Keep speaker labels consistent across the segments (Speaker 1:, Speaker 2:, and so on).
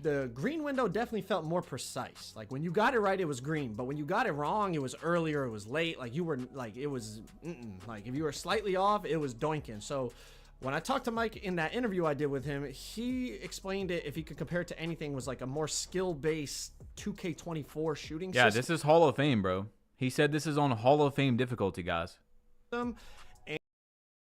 Speaker 1: the green window definitely felt more precise. Like when you got it right, it was green, but when you got it wrong, it was earlier, it was late. Like you were like, it was like if you were slightly off, it was doinking. So when I talked to Mike in that interview I did with him, he explained it, if he could compare it to anything, was like a more skill-based 2K24 shooting system.
Speaker 2: Yeah, this is Hall of Fame, bro. He said this is on Hall of Fame difficulty, guys.
Speaker 1: And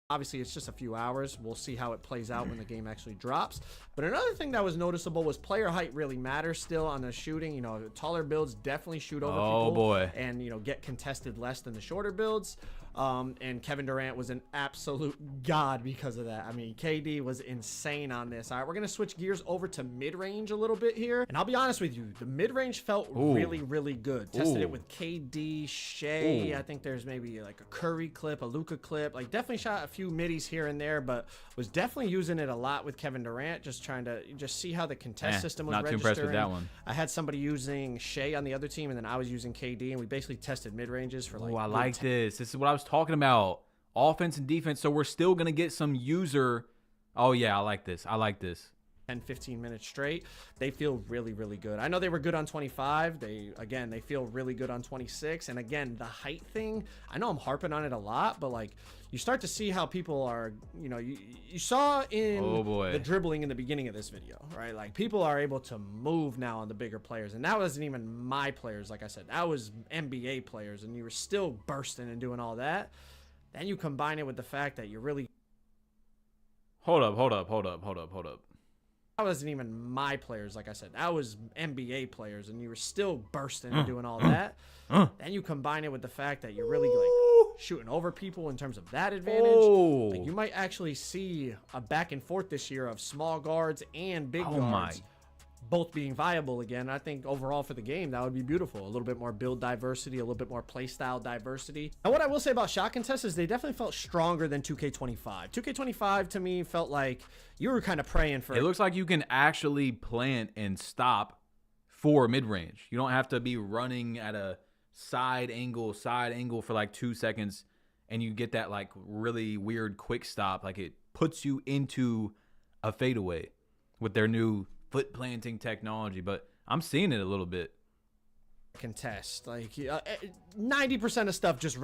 Speaker 1: obviously, it's just a few hours. We'll see how it plays out when the game actually drops. But another thing that was noticeable was player height really matters still on the shooting. You know, taller builds definitely shoot over people.
Speaker 2: Oh, boy.
Speaker 1: And, you know, get contested less than the shorter builds. And Kevin Durant was an absolute god because of that. I mean, KD was insane on this. All right, we're going to switch gears over to mid-range a little bit here. And I'll be honest with you, the mid-range felt really, really good. Tested it with KD, Shea. I think there's maybe like a Curry clip, a Luka clip. Like definitely shot a few middies here and there, but was definitely using it a lot with Kevin Durant, just trying to just see how the contest system was registering.
Speaker 2: Not too impressed with that one.
Speaker 1: I had somebody using Shea on the other team, and then I was using KD, and we basically tested mid-ranges for like...
Speaker 2: Oh, I like this. This is what I was talking about. Offense and defense. So we're still going to get some user. Oh, yeah, I like this. I like this.
Speaker 1: 10, 15 minutes straight. They feel really, really good. I know they were good on 25. They feel really good on 26. And again, the height thing, I know I'm harping on it a lot, but like you start to see how people are, you know, you saw in the dribbling in the beginning of this video, right? Like people are able to move now on the bigger players. And that wasn't even my players. Like I said, that was NBA players, and you were still bursting and doing all that. Then you combine it with the fact that you're really...
Speaker 2: Hold up.
Speaker 1: That wasn't even my players, like I said. That was NBA players, and you were still bursting and doing all that. Then you combine it with the fact that you're really like shooting over people in terms of that advantage. Like, you might actually see a back and forth this year of small guards and big guards both being viable again. I think overall for the game, that would be beautiful. A little bit more build diversity, a little bit more play style diversity. Now, what I will say about shot contests is they definitely felt stronger than 2K25. 2K25 to me felt like you were kind of praying for...
Speaker 2: It looks like you can actually plant and stop for mid-range. You don't have to be running at a side angle for like 2 seconds, and you get that like really weird quick stop. Like it puts you into a fadeaway with their new foot planting technology, but I'm seeing it a little bit.
Speaker 1: Contest, like 90% of stuff just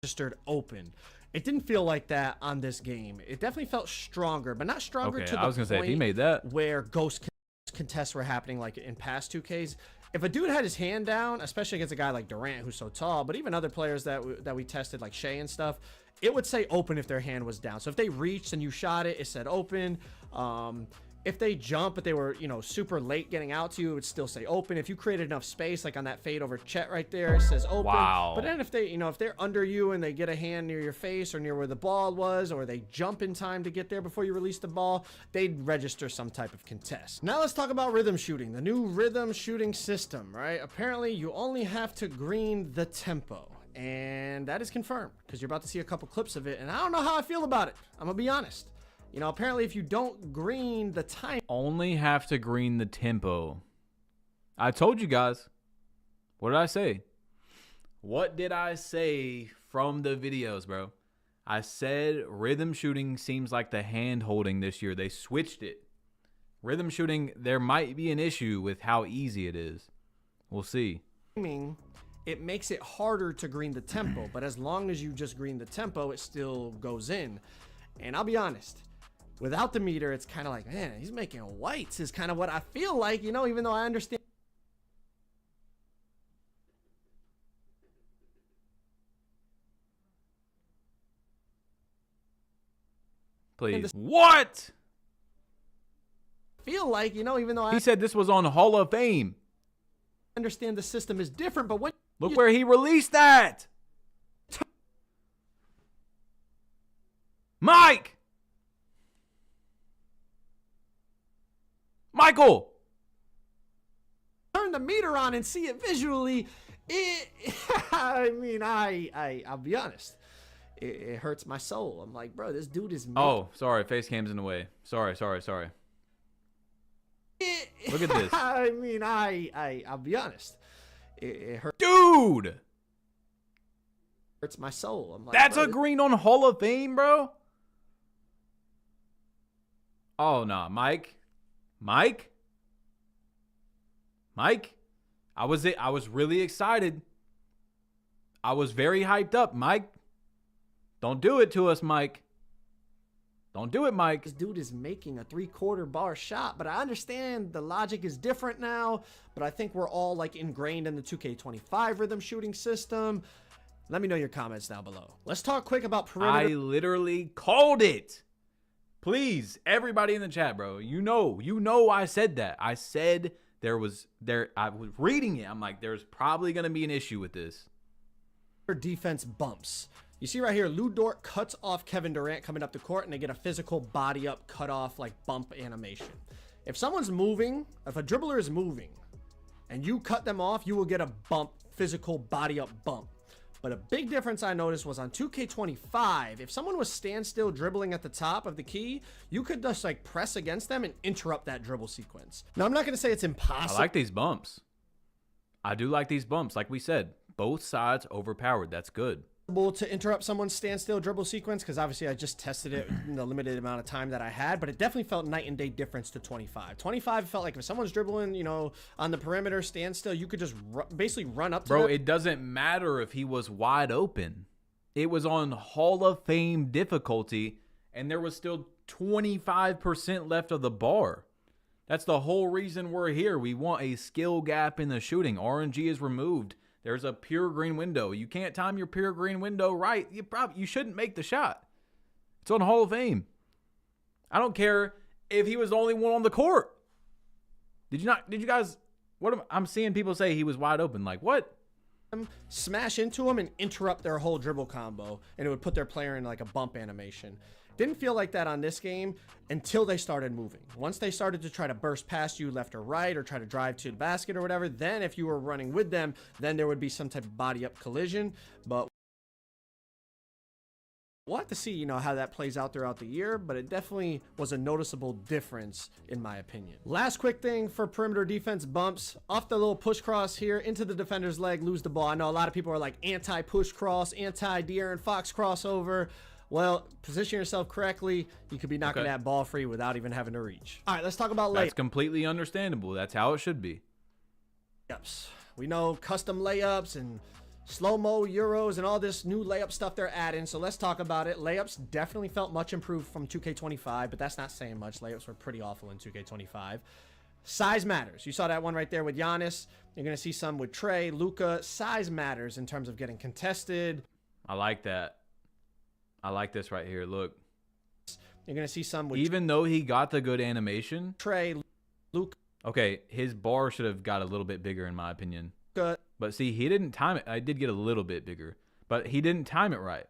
Speaker 1: registered open. It didn't feel like that on this game. It definitely felt stronger, but not stronger to the
Speaker 2: I was gonna say, if he made that,
Speaker 1: where ghost contests were happening like in past 2Ks. If a dude had his hand down, especially against a guy like Durant who's so tall, but even other players that we tested like Shea and stuff, it would say open if their hand was down. So if they reached and you shot it, it said open. If they jump but they were, you know, super late getting out to you, it would still say open. If you created enough space, like on that fade over Chet right there, it says open.
Speaker 2: Wow.
Speaker 1: But then if they, you know, if they're under you and they get a hand near your face or near where the ball was, or they jump in time to get there before you release the ball, they'd register some type of contest. Now let's talk about rhythm shooting, the new rhythm shooting system, right? Apparently you only have to green the tempo. And that is confirmed because you're about to see a couple clips of it, and I don't know how I feel about it. I'm gonna be honest. You know, apparently if you don't green the time...
Speaker 2: Only have to green the tempo. I told you guys. What did I say? What did I say from the videos, bro? I said rhythm shooting seems like the hand holding this year. They switched it. Rhythm shooting, there might be an issue with how easy it is. We'll see.
Speaker 1: It makes it harder to green the tempo, but as long as you just green the tempo, it still goes in. And I'll be honest, without the meter, it's kind of like, man, he's making whites is kind of what I feel like, you know, even though I understand.
Speaker 2: Please. What?
Speaker 1: Feel like, you know, even though
Speaker 2: he said this was on Hall of Fame.
Speaker 1: Understand the system is different, but when
Speaker 2: look where he released that. Michael,
Speaker 1: turn the meter on and see it visually. I mean, I'll be honest, it hurts my soul. I'm like, bro, this dude is
Speaker 2: oh, sorry, face cam's in the way. Sorry. Look at this.
Speaker 1: I mean, I'll be honest, it hurts.
Speaker 2: Dude,
Speaker 1: hurts my soul. I'm like,
Speaker 2: that's a green on Hall of Fame, bro. Oh no, Mike. Mike. I was really excited. I was very hyped up, Mike. Don't do it to us, Mike. Don't do it, Mike.
Speaker 1: This dude is making a 3/4 bar shot, but I understand the logic is different now, but I think we're all like ingrained in the 2K25 rhythm shooting system. Let me know your comments down below. Let's talk quick about perimeter.
Speaker 2: I literally called it. Please, everybody in the chat, bro. You know I said that. I said I was reading it. I'm like, there's probably going to be an issue with this.
Speaker 1: Defense bumps. You see right here, Lou Dort cuts off Kevin Durant coming up the court, and they get a physical body up, cut off, like bump animation. If someone's moving, if a dribbler is moving, and you cut them off, you will get a bump, physical body up bump. But a big difference I noticed was on 2K25, if someone was standstill dribbling at the top of the key, you could just like press against them and interrupt that dribble sequence. Now, I'm not going to say it's impossible.
Speaker 2: I like these bumps. I do like these bumps. Like we said, both sides overpowered. That's good.
Speaker 1: To interrupt someone's standstill dribble sequence, because obviously I just tested it in the limited amount of time that I had, but it definitely felt night and day difference to 25. 25 felt like if someone's dribbling, you know, on the perimeter standstill, you could just basically run up to
Speaker 2: Bro,
Speaker 1: them.
Speaker 2: it doesn't matter if he was wide open. It was on Hall of Fame difficulty, and there was still 25% left of the bar. That's the whole reason we're here. We want a skill gap in the shooting. RNG is removed. There's a pure green window. You can't time your pure green window right. You shouldn't make the shot. It's on Hall of Fame. I don't care if he was the only one on the court. Did you guys, I'm seeing people say he was wide open. Like, what?
Speaker 1: Smash into him and interrupt their whole dribble combo, and it would put their player in like a bump animation. Didn't feel like that on this game until they started moving. Once they started to try to burst past you left or right, or try to drive to the basket or whatever, then if you were running with them, then there would be some type of body up collision. But we'll have to see, you know, how that plays out throughout the year, but it definitely was a noticeable difference in my opinion. Last quick thing for perimeter defense bumps, off the little push cross here into the defender's leg, lose the ball. I know a lot of people are like anti-push cross, anti-De'Aaron Fox crossover. Well, position yourself correctly, you could be knocking that ball free without even having to reach. All right, let's talk about layups.
Speaker 2: That's completely understandable. That's how it should be.
Speaker 1: We know custom layups and slow-mo Euros and all this new layup stuff they're adding, so let's talk about it. Layups definitely felt much improved from 2K25, but that's not saying much. Layups were pretty awful in 2K25. Size matters. You saw that one right there with Giannis. You're going to see some with Trey, Luka. Size matters in terms of getting contested.
Speaker 2: I like that. I like this right here. Look.
Speaker 1: You're going to see some with
Speaker 2: even though he got the good animation.
Speaker 1: Trey, Luka.
Speaker 2: Okay, his bar should have got a little bit bigger in my opinion. But see, he didn't time it. I did get a little bit bigger, but he didn't time it right.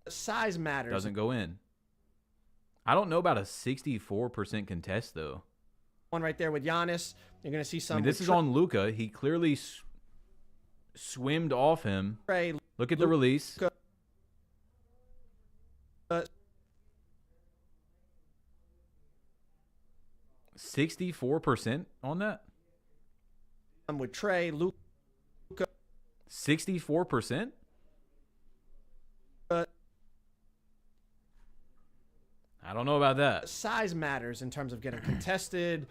Speaker 1: Size matters.
Speaker 2: Doesn't go in. I don't know about a 64% contest though.
Speaker 1: One right there with Giannis. You're going to see some.
Speaker 2: I mean, this is on Luka. He clearly swimmed off him.
Speaker 1: Trey,
Speaker 2: look at the release. 64% on that?
Speaker 1: I'm with Trey, Luka.
Speaker 2: 64%? I don't know about that.
Speaker 1: Size matters in terms of getting contested.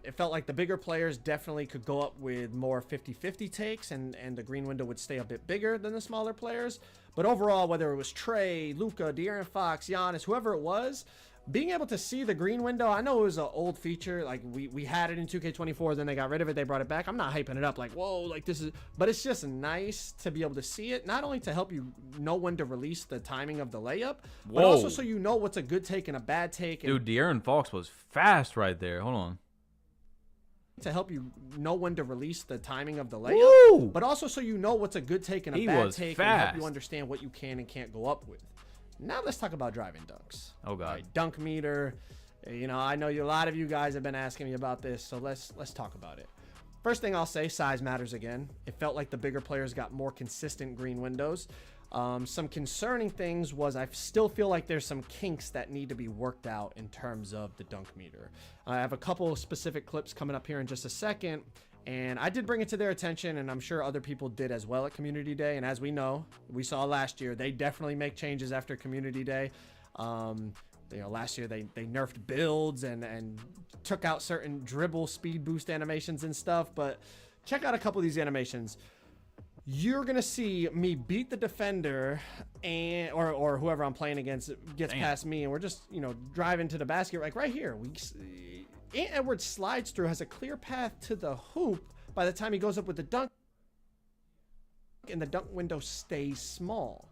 Speaker 1: It felt like the bigger players definitely could go up with more 50-50 takes, and the green window would stay a bit bigger than the smaller players. But overall, whether it was Trey, Luka, De'Aaron Fox, Giannis, whoever it was, being able to see the green window, I know it was an old feature. Like we had it in 2K24, then they got rid of it, they brought it back. I'm not hyping it up like, whoa, like this is, but it's just nice to be able to see it, not only to help you know when to release the timing of the layup, but also so you know what's a good take and a bad take. And
Speaker 2: dude, De'Aaron Fox was fast right there. Hold on.
Speaker 1: To help you know when to release the timing of the layup, but also so you know what's a good take and a bad take, and help you understand what you can and can't go up with. Now let's talk about driving dunks.
Speaker 2: Oh god.
Speaker 1: Right, dunk meter. You know, I know a lot of you guys have been asking me about this, so let's talk about it. First thing I'll say, size matters again. It felt like the bigger players got more consistent green windows. Some concerning things was I still feel like there's some kinks that need to be worked out in terms of the dunk meter. I have a couple of specific clips coming up here in just a second, and I did bring it to their attention, and I'm sure other people did as well at Community Day. And as we know, we saw last year, they definitely make changes after Community Day. You know, last year they nerfed builds and took out certain dribble speed boost animations and stuff. But check out a couple of these animations. You're gonna see me beat the defender, and or whoever I'm playing against gets past me, and we're just, you know, driving to the basket. Like right here, Ant Edwards slides through, has a clear path to the hoop. By the time he goes up with the dunk, and the dunk window stays small.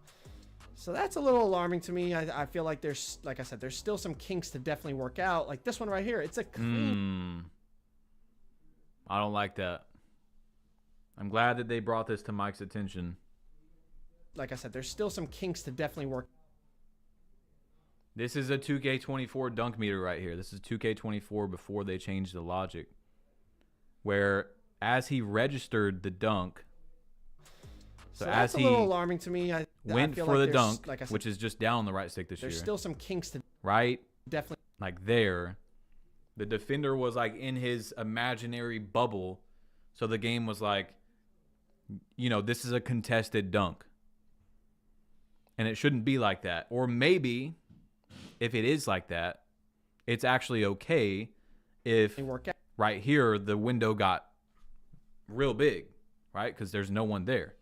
Speaker 1: So that's a little alarming to me. I feel like there's, like I said, there's still some kinks to definitely work out. Like this one right here, it's a clean.
Speaker 2: I don't like that. I'm glad that they brought this to Mike's attention.
Speaker 1: Like I said, there's still some kinks to definitely work.
Speaker 2: This is a 2K24 dunk meter right here. This is 2K24 before they changed the logic. Where as he registered the dunk,
Speaker 1: so that's a little alarming to me. I
Speaker 2: went
Speaker 1: feel
Speaker 2: for
Speaker 1: like
Speaker 2: the dunk,
Speaker 1: like I said,
Speaker 2: which is just down on the right stick this year.
Speaker 1: There's still some kinks to
Speaker 2: right,
Speaker 1: definitely,
Speaker 2: like there. The defender was like in his imaginary bubble, so the game was like, you know, this is a contested dunk, and it shouldn't be like that. Or maybe if it is like that, it's actually okay if right here the window got real big, right? Because there's no one there.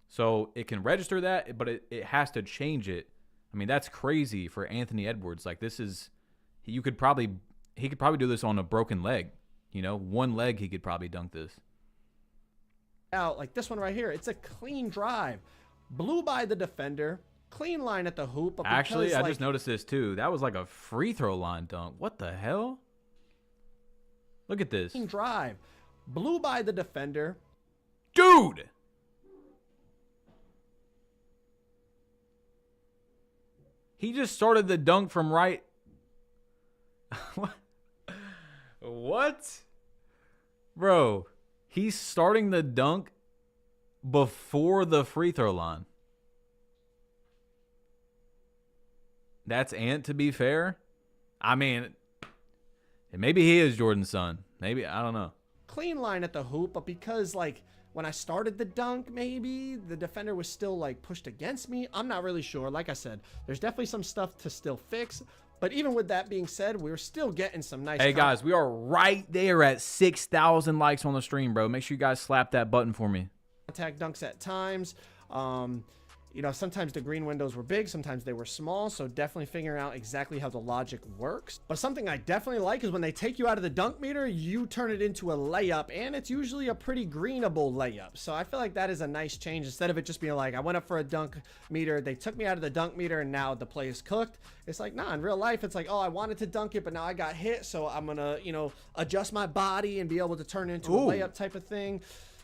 Speaker 2: So it can register that, but it has to change it. I mean, that's crazy for Anthony Edwards. Like this is, he could probably do this on a broken leg. You know, one leg he could probably dunk this.
Speaker 1: Out like this one right here. It's a clean drive, blew by the defender, clean line at the hoop. But
Speaker 2: actually, I just noticed this too. That was like a free throw line dunk. What the hell? Look at this.
Speaker 1: Clean drive, blew by the defender,
Speaker 2: dude. He just started the dunk from right. What? Bro, he's starting the dunk before the free throw line. That's Ant, to be fair. I mean, maybe he is Jordan's son. Maybe, I don't know.
Speaker 1: Clean line at the hoop, but because like when I started the dunk, maybe the defender was still like pushed against me. I'm not really sure. Like I said, there's definitely some stuff to still fix. But even with that being said, we're still getting some nice.
Speaker 2: Hey guys, we are right there at 6,000 likes on the stream, bro. Make sure you guys slap that button for me.
Speaker 1: Contact dunks at times. You know, sometimes the green windows were big, sometimes they were small, so definitely figuring out exactly how the logic works. But something I definitely like is when they take you out of the dunk meter, you turn it into a layup, and it's usually a pretty greenable layup. So I feel like that is a nice change. Instead of it just being like, I went up for a dunk meter, they took me out of the dunk meter, and now the play is cooked. It's like, nah, in real life, it's like, oh, I wanted to dunk it, but now I got hit, so I'm gonna, you know, adjust my body and be able to turn it into a layup type of thing.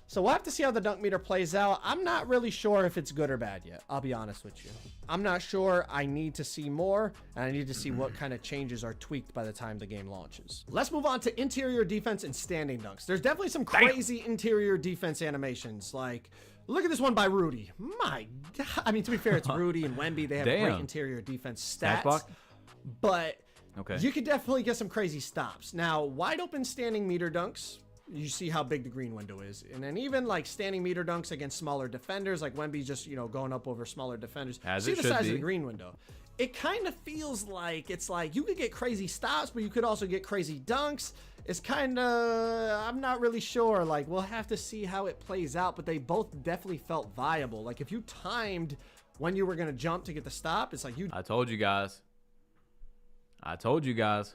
Speaker 1: So we'll have to see how the dunk meter plays out. I'm not really sure if it's good or bad yet. I'll be honest with you. I'm not sure. I need to see more, and I need to see what kind of changes are tweaked by the time the game launches. Let's move on to interior defense and standing dunks. There's definitely some crazy interior defense animations. Like, look at this one by Rudy. My God. I mean, to be fair, it's Rudy and Wemby. They have great interior defense stats. But you could definitely get some crazy stops. Now, wide open standing meter dunks, you see how big the green window is. And then even like standing meter dunks against smaller defenders, like Wemby just, you know, going up over smaller defenders. See the size of the green window. It kind of feels like it's like you could get crazy stops, but you could also get crazy dunks. It's kind of, I'm not really sure. Like, we'll have to see how it plays out, but they both definitely felt viable. Like, if you timed when you were going to jump to get the stop, it's like you.
Speaker 2: I told you guys.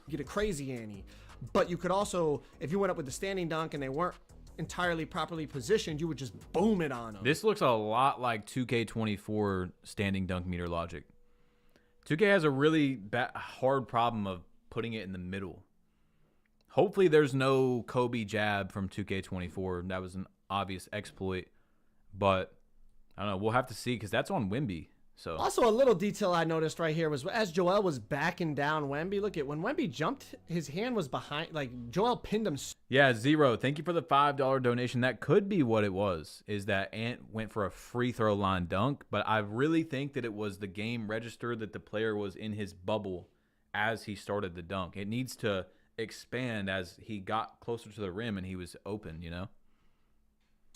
Speaker 1: Get a crazy ante. But you could also, if you went up with the standing dunk and they weren't entirely properly positioned, you would just boom it on them.
Speaker 2: This looks a lot like 2K24 standing dunk meter logic. 2K has a really hard problem of putting it in the middle. Hopefully there's no Kobe jab from 2K24. That was an obvious exploit. But, I don't know. We'll have to see because that's on Wemby. So. Also,
Speaker 1: a little detail I noticed right here was as Joel was backing down Wemby, look at when Wemby jumped, his hand was behind, like Joel pinned him.
Speaker 2: Yeah, Zero, thank you for the $5 donation. That could be what it was, is that Ant went for a free throw line dunk, but I really think that it was the game registered that the player was in his bubble as he started the dunk. It needs to expand as he got closer to the rim and he was open, you know?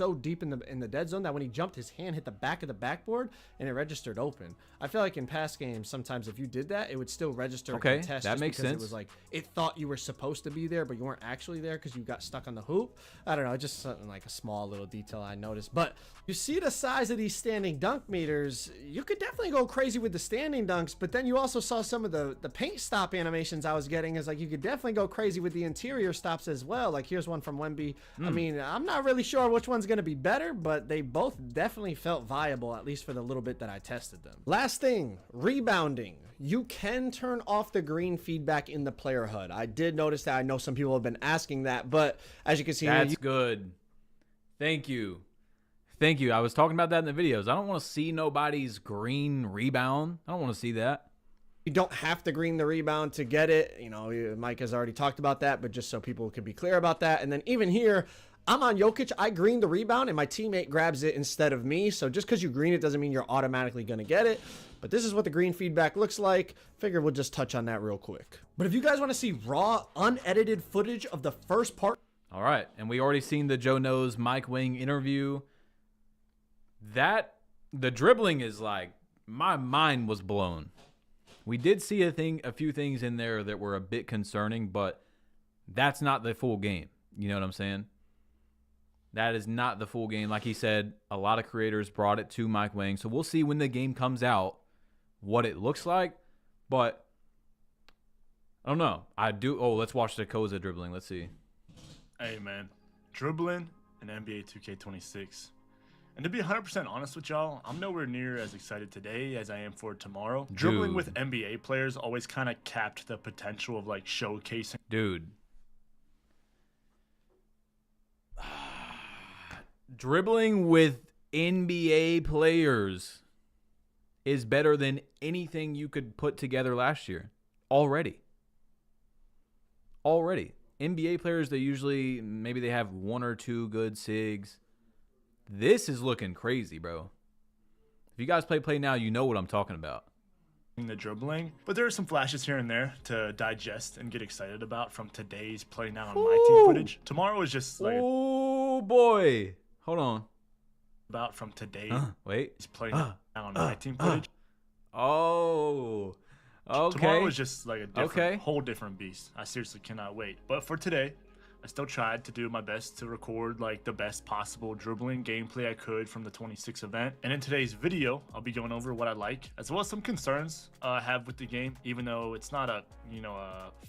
Speaker 1: so deep in the dead zone that when he jumped, his hand hit the back of the backboard and it registered open. I feel like in past games, sometimes if you did that, it would still register a contest.
Speaker 2: That
Speaker 1: just
Speaker 2: makes
Speaker 1: because
Speaker 2: sense.
Speaker 1: It was like it thought you were supposed to be there, but you weren't actually there because you got stuck on the hoop. I don't know, just something like a small little detail I noticed. But you see the size of these standing dunk meters, you could definitely go crazy with the standing dunks, but then you also saw some of the paint stop animations I was getting. Is like you could definitely go crazy with the interior stops as well. Like here's one from Wemby. I mean, I'm not really sure which one's going to be better, but they both definitely felt viable, at least for the little bit that I tested them. Last thing, rebounding. You can turn off the green feedback in the player HUD. I did notice that. I know some people have been asking that, but as you can see,
Speaker 2: that's good. Thank you. Thank you. I was talking about that in the videos. I don't want to see nobody's green rebound. I don't want to see that.
Speaker 1: You don't have to green the rebound to get it. You know, Mike has already talked about that, but just so people can be clear about that. And then even here, I'm on Jokic. I green the rebound and my teammate grabs it instead of me. So just because you green it doesn't mean you're automatically going to get it. But this is what the green feedback looks like. Figure we'll just touch on that real quick. But if you guys want to see raw, unedited footage of the first part.
Speaker 2: All right. And we already seen the Joe Knows Mike Wing interview. The dribbling is like, my mind was blown. We did see a few things in there that were a bit concerning, but that's not the full game. You know what I'm saying? That is not the full game. Like he said, a lot of creators brought it to Mike Wang. So we'll see when the game comes out what it looks like. But I don't know. Let's watch the Koza dribbling. Let's see.
Speaker 3: Hey, man. Dribbling in NBA 2K26. And to be 100% honest with y'all, I'm nowhere near as excited today as I am for tomorrow.
Speaker 2: Dude.
Speaker 3: Dribbling with NBA players always kind of capped the potential of like showcasing.
Speaker 2: Dude. Dribbling with NBA players is better than anything you could put together last year. Already. NBA players, maybe they have one or two good SIGs. This is looking crazy, bro. If you guys play now, you know what I'm talking about.
Speaker 3: The dribbling, but there are some flashes here and there to digest and get excited about from today's play now on my team footage. Tomorrow is just like
Speaker 2: oh boy, hold on.
Speaker 3: About from today's play now on my team footage.
Speaker 2: Oh, okay.
Speaker 3: Tomorrow is just like a whole different beast. I seriously cannot wait. But for today, I still tried to do my best to record like the best possible dribbling gameplay I could from the 26 event. And in today's video, I'll be going over what I like, as well as some concerns I have with the game, even though it's not a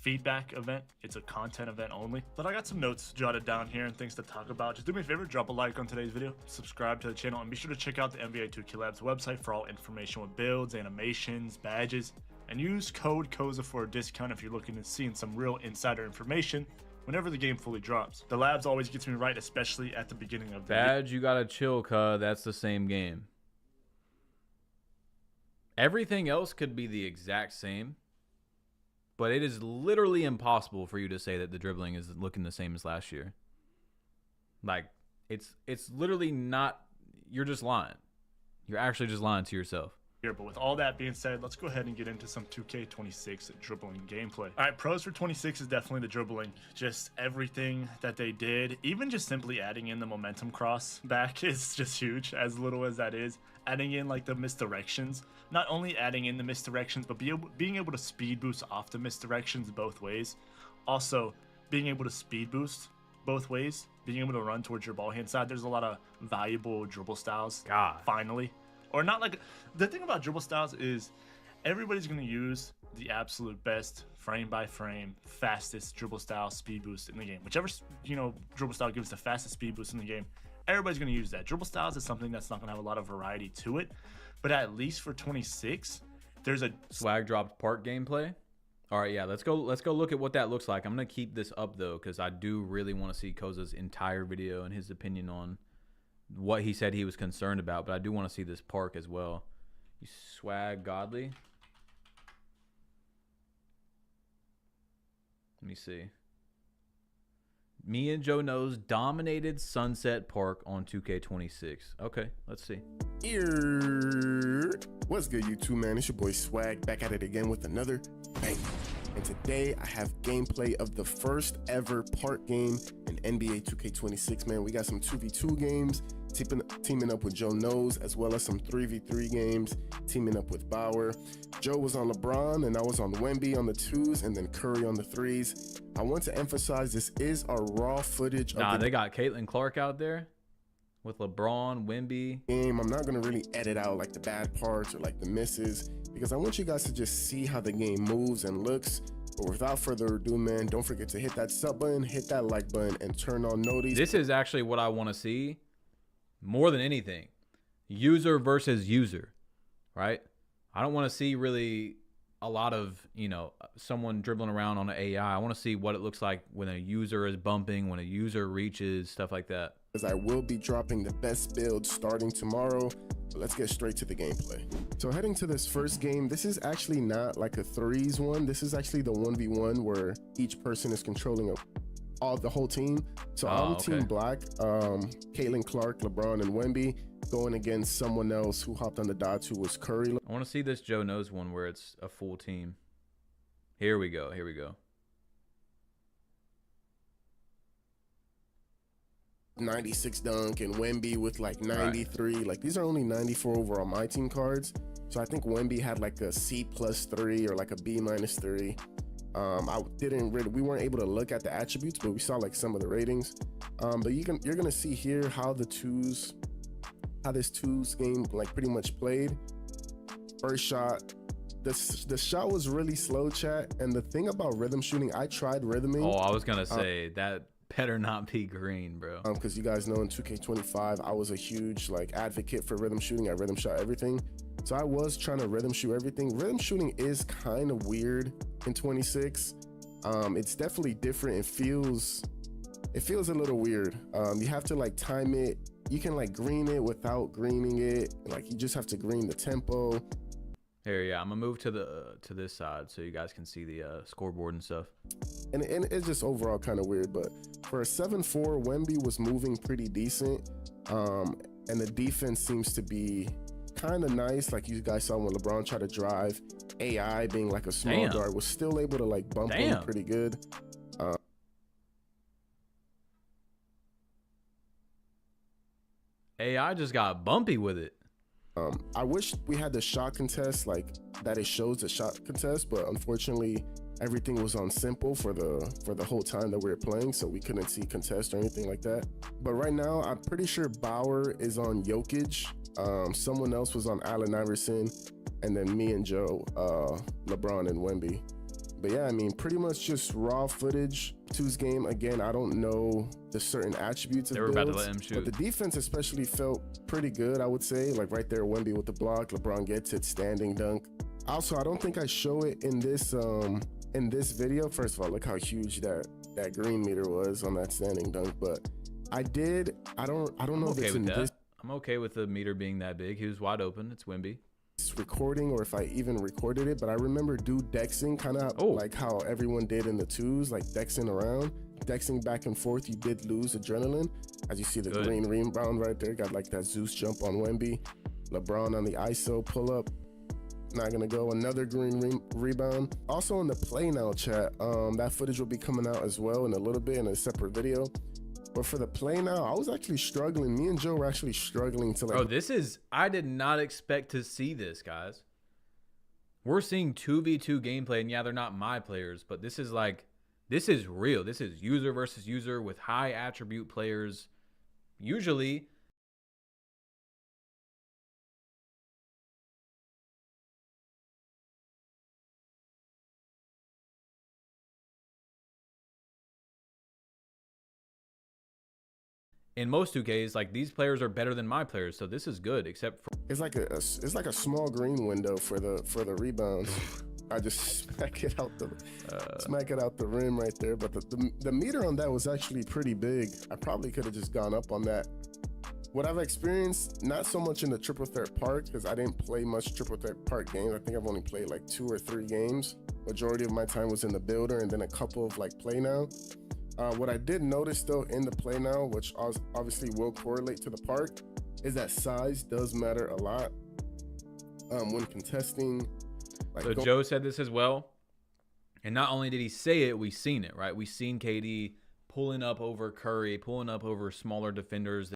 Speaker 3: feedback event, it's a content event only. But I got some notes jotted down here and things to talk about. Just do me a favor, drop a like on today's video, subscribe to the channel, and be sure to check out the NBA2K Labs website for all information with builds, animations, badges, and use code KOZA for a discount if you're looking to see some real insider information whenever the game fully drops. The labs always gets me right, especially at the beginning of the
Speaker 2: badge. You gotta chill, cuz that's the same game. Everything else could be the exact same, but it is literally impossible for you to say that the dribbling is looking the same as last year. Like, it's literally not. You're just lying. You're actually just lying to yourself.
Speaker 3: But with all that being said, let's go ahead and get into some 2K26 dribbling gameplay. All right, pros for 26 is definitely the dribbling. Just everything that they did, even just simply adding in the momentum cross back is just huge, as little as that is. Adding in like the misdirections, not only adding in the misdirections, but being able to speed boost off the misdirections both ways. Also, being able to speed boost both ways, being able to run towards your ball hand side. There's a lot of valuable dribble styles. Finally. Or not like the thing about dribble styles is everybody's going to use the absolute best frame by frame, fastest dribble style speed boost in the game. Whichever, dribble style gives the fastest speed boost in the game, everybody's going to use that. Dribble styles is something that's not going to have a lot of variety to it. But at least for 26, there's a
Speaker 2: swag dropped park gameplay. All right, yeah, let's go look at what that looks like. I'm going to keep this up though, because I do really want to see Koza's entire video and his opinion on what he said he was concerned about, but I do want to see this park as well. You swag godly. Let me see. Me and Joe Knows dominated Sunset Park on 2K26. Okay, let's see.
Speaker 4: What's good, YouTube, man? It's your boy Swag back at it again with another bang. And today I have gameplay of the first ever park game in NBA 2K26, man. We got some 2v2 games, teaming up with Joe Knows, as well as some 3v3 games, teaming up with Bauer. Joe was on LeBron, and I was on Wemby on the 2s, and then Curry on the 3s. I want to emphasize this is our raw footage.
Speaker 2: Nah, they got Caitlin Clark out there with LeBron, Wemby.
Speaker 4: Game. I'm not going to really edit out like the bad parts or like the misses, because I want you guys to just see how the game moves and looks. But without further ado, man, don't forget to hit that sub button, hit that like button, and turn on notifications.
Speaker 2: This is actually what I want to see more than anything. User versus user, right? I don't want to see really a lot of, you know, someone dribbling around on an AI. I want to see what it looks like when a user is bumping, when a user reaches, stuff like that.
Speaker 4: As I will be dropping the best build starting tomorrow. But let's get straight to the gameplay. So heading to this first game, this is actually not like a threes one. This is actually the 1v1 where each person is controlling the whole team. So I'm Team Black, Caitlin Clark, LeBron, and Wemby going against someone else who hopped on the dots, who was Curry.
Speaker 2: I want to see this Joe Knows one where it's a full team. Here we go. Here we go.
Speaker 4: 96 dunk and Wemby with like 93. Right. Like these are only 94 over on my team cards. So I think Wemby had like a C+3 or like a B-3. We weren't able to look at the attributes, but we saw like some of the ratings. But you're gonna see here how this twos game like pretty much played. First shot, the shot was really slow, chat. And the thing about rhythm shooting, I tried rhythming.
Speaker 2: Oh, I was gonna say that better not be green, bro.
Speaker 4: Because you guys know in 2K25, I was a huge like advocate for rhythm shooting. I rhythm shot everything. So I was trying to rhythm shoot everything. Rhythm shooting is kind of weird in 26. It's definitely different. It feels a little weird. You have to like time it. You can like green it without greening it. Like you just have to green the tempo.
Speaker 2: Here, yeah, I'm gonna move to this side so you guys can see the scoreboard and stuff.
Speaker 4: And it's just overall kind of weird, but for a 7-4, Wemby was moving pretty decent, and the defense seems to be kind of nice. Like you guys saw when LeBron tried to drive, AI being like a small guard was still able to like bump him pretty good.
Speaker 2: AI just got bumpy with it.
Speaker 4: I wish we had the shot contest, like that it shows the shot contest, but unfortunately everything was on simple for the whole time that we were playing, so we couldn't see contest or anything like that. But right now I'm pretty sure Bauer is on Jokic, someone else was on Allen Iverson, and then me and Joe, LeBron and Wemby. But yeah, I mean, pretty much just raw footage. Twos game, again, I don't know the certain attributes of
Speaker 2: builds, about to let him shoot.
Speaker 4: But the defense especially felt pretty good, I would say. Like right there, Wemby with the block, LeBron gets it, standing dunk. Also, I don't think I show it in this video. First of all, look how huge that green meter was on that standing dunk. But I did. I don't know if it's in this.
Speaker 2: I'm okay with the meter being that big. He was wide open. It's Wemby.
Speaker 4: Recording, or if I even recorded it, but I remember dexing kind of like how everyone did in the twos, like dexing around, dexing back and forth. You did lose adrenaline, as you see the green rebound right there. Got like that Zeus jump on Wemby. LeBron on the ISO pull up, not gonna go. Another green rebound. Also in the play now chat, that footage will be coming out as well in a little bit in a separate video. But for the play now, I was actually struggling. Me and Joe were actually struggling to like.
Speaker 2: Bro, I did not expect to see this, guys. We're seeing 2v2 gameplay, and yeah, they're not my players, but this is real. This is user versus user with high attribute players. Usually, in most 2Ks, like these players are better than my players, so this is good. Except for
Speaker 4: it's like a small green window for the rebounds. I just smack it out the rim right there. But the meter on that was actually pretty big. I probably could have just gone up on that. What I've experienced, not so much in the triple threat park, because I didn't play much triple threat park games. I think I've only played like 2 or 3 games. Majority of my time was in the builder, and then a couple of like play now. What I did notice though in the play now, which obviously will correlate to the park, is that size does matter a lot when contesting. Like
Speaker 2: so Joe said this as well, and not only did he say it, we seen it, right? We seen KD pulling up over Curry, pulling up over smaller defenders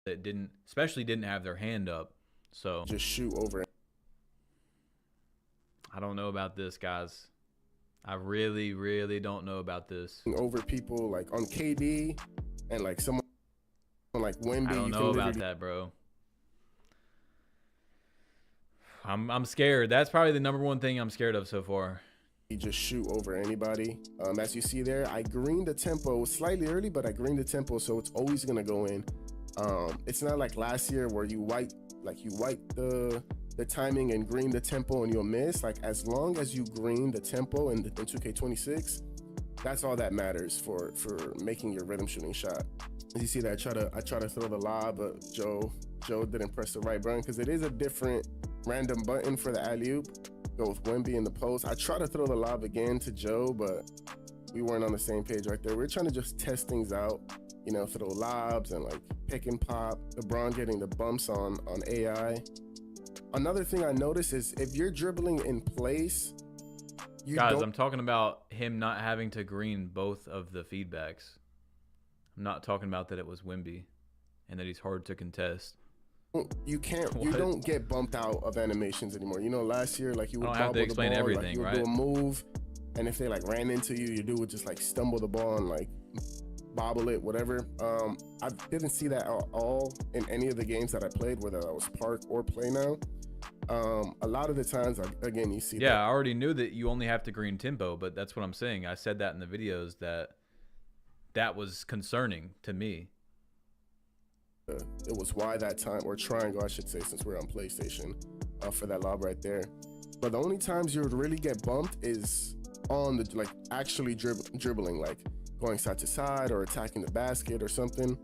Speaker 2: that didn't have their hand up. So
Speaker 4: just shoot over.
Speaker 2: I don't know about this, guys. I really, really don't know about this.
Speaker 4: Over people like on KD and like someone like Wemby.
Speaker 2: I don't know about that, bro. I'm scared. That's probably the number one thing I'm scared of so far.
Speaker 4: You just shoot over anybody. As you see there, I greened the tempo slightly early, but I greened the tempo, so it's always gonna go in. It's not like last year where you wipe the timing and green the tempo and you'll miss. Like, as long as you green the tempo in 2K26, that's all that matters for making your rhythm shooting shot. As you see that I try to throw the lob, but Joe didn't press the right button because it is a different random button for the alley-oop. Go with Wemby in the post. I try to throw the lob again to Joe, but we weren't on the same page right there. We're trying to just test things out, you know, throw lobs and like pick and pop. LeBron getting the bumps on AI. Another thing I noticed is if you're dribbling in place,
Speaker 2: guys, I'm talking about him not having to green both of the feedbacks. I'm not talking about that it was Wemby and that he's hard to contest.
Speaker 4: You don't get bumped out of animations anymore. You know, last year, like, you would
Speaker 2: have to explain
Speaker 4: the ball,
Speaker 2: everything,
Speaker 4: like, you would do a move, and if they like ran into you, you would just like stumble the ball and like bobble it, whatever. I didn't see that at all in any of the games that I played, whether I was park or play now. A lot of the times, again, you see.
Speaker 2: Yeah, I already knew that you only have to green tempo, but that's what I'm saying. I said that in the videos that was concerning to me.
Speaker 4: It was Y that time, or triangle, I should say, since we're on PlayStation, for that lob right there. But the only times you would really get bumped is on the, like, actually dribbling, like going side to side or attacking the basket or something.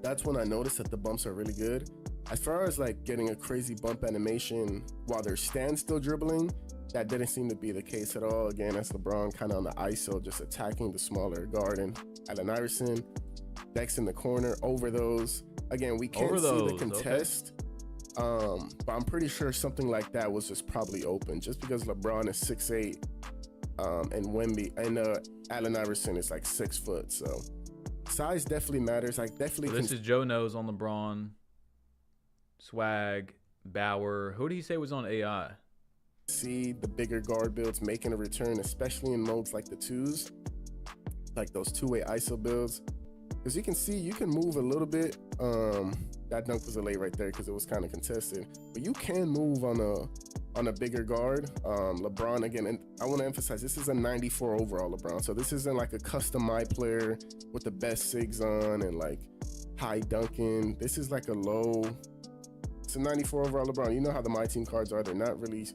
Speaker 4: That's when I noticed that the bumps are really good. As far as like getting a crazy bump animation while they're standstill dribbling, that didn't seem to be the case at all. Again, that's LeBron kind of on the ISO, just attacking the smaller guard and Allen Iverson. Dex in the corner over those. Again, we can't see the contest, but I'm pretty sure something like that was just probably open, just because LeBron is 6'8", and Wemby and Allen Iverson is like 6 foot. So size definitely matters. Like, definitely.
Speaker 2: So this is Joe knows on LeBron, Swag, Bauer. Who did he say was on AI?
Speaker 4: See the bigger guard builds making a return, especially in modes like the twos, like those two-way ISO builds. Because you can see, you can move a little bit. That dunk was a lay right there because it was kind of contested. But you can move on a bigger guard. LeBron, again, and I want to emphasize, this is a 94 overall LeBron. So this isn't like a custom my player with the best SIGs on and like high dunking. This is like it's a 94 overall LeBron. You know how the My Team cards are. They're not really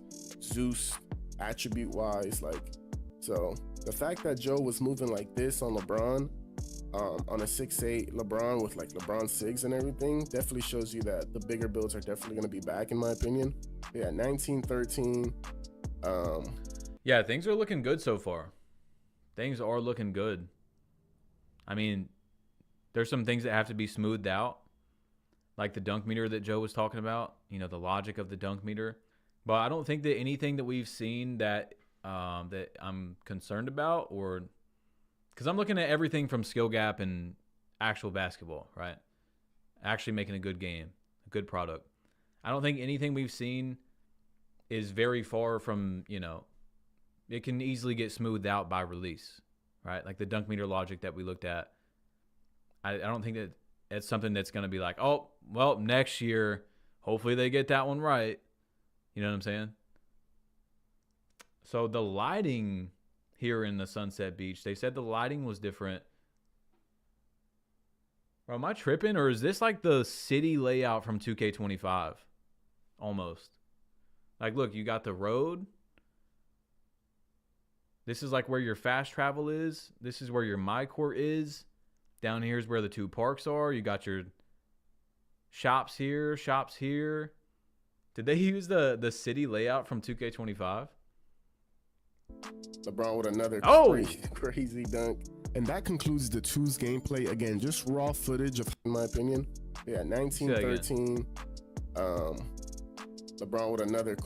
Speaker 4: Zeus attribute-wise. Like, so the fact that Joe was moving like this on LeBron, on a 6'8" LeBron with like LeBron SIGs and everything, definitely shows you that the bigger builds are definitely going to be back, in my opinion. Yeah, 19-13.
Speaker 2: Yeah, things are looking good so far. Things are looking good. I mean, there's some things that have to be smoothed out, like the dunk meter that Joe was talking about, you know, the logic of the dunk meter. But I don't think that anything that we've seen that that I'm concerned about, or because I'm looking at everything from skill gap and actual basketball, right? Actually making a good game, a good product. I don't think anything we've seen is very far from, you know, it can easily get smoothed out by release, right? Like the dunk meter logic that we looked at. I don't think that it's something that's going to be like, oh, well, next year, hopefully they get that one right. You know what I'm saying? So the lighting here in the Sunset Beach, they said the lighting was different. Bro, am I tripping, or is this like the city layout from 2K25? Almost. Like, look, you got the road. This is like where your fast travel is. This is where your My Court is. Down here is where the two parks are. You got your shops here, shops here. Did they use the city layout from 2K25?
Speaker 4: LeBron with another crazy dunk. And that concludes the twos gameplay. Again, just raw footage of, in my opinion. Yeah, 19-13. LeBron with another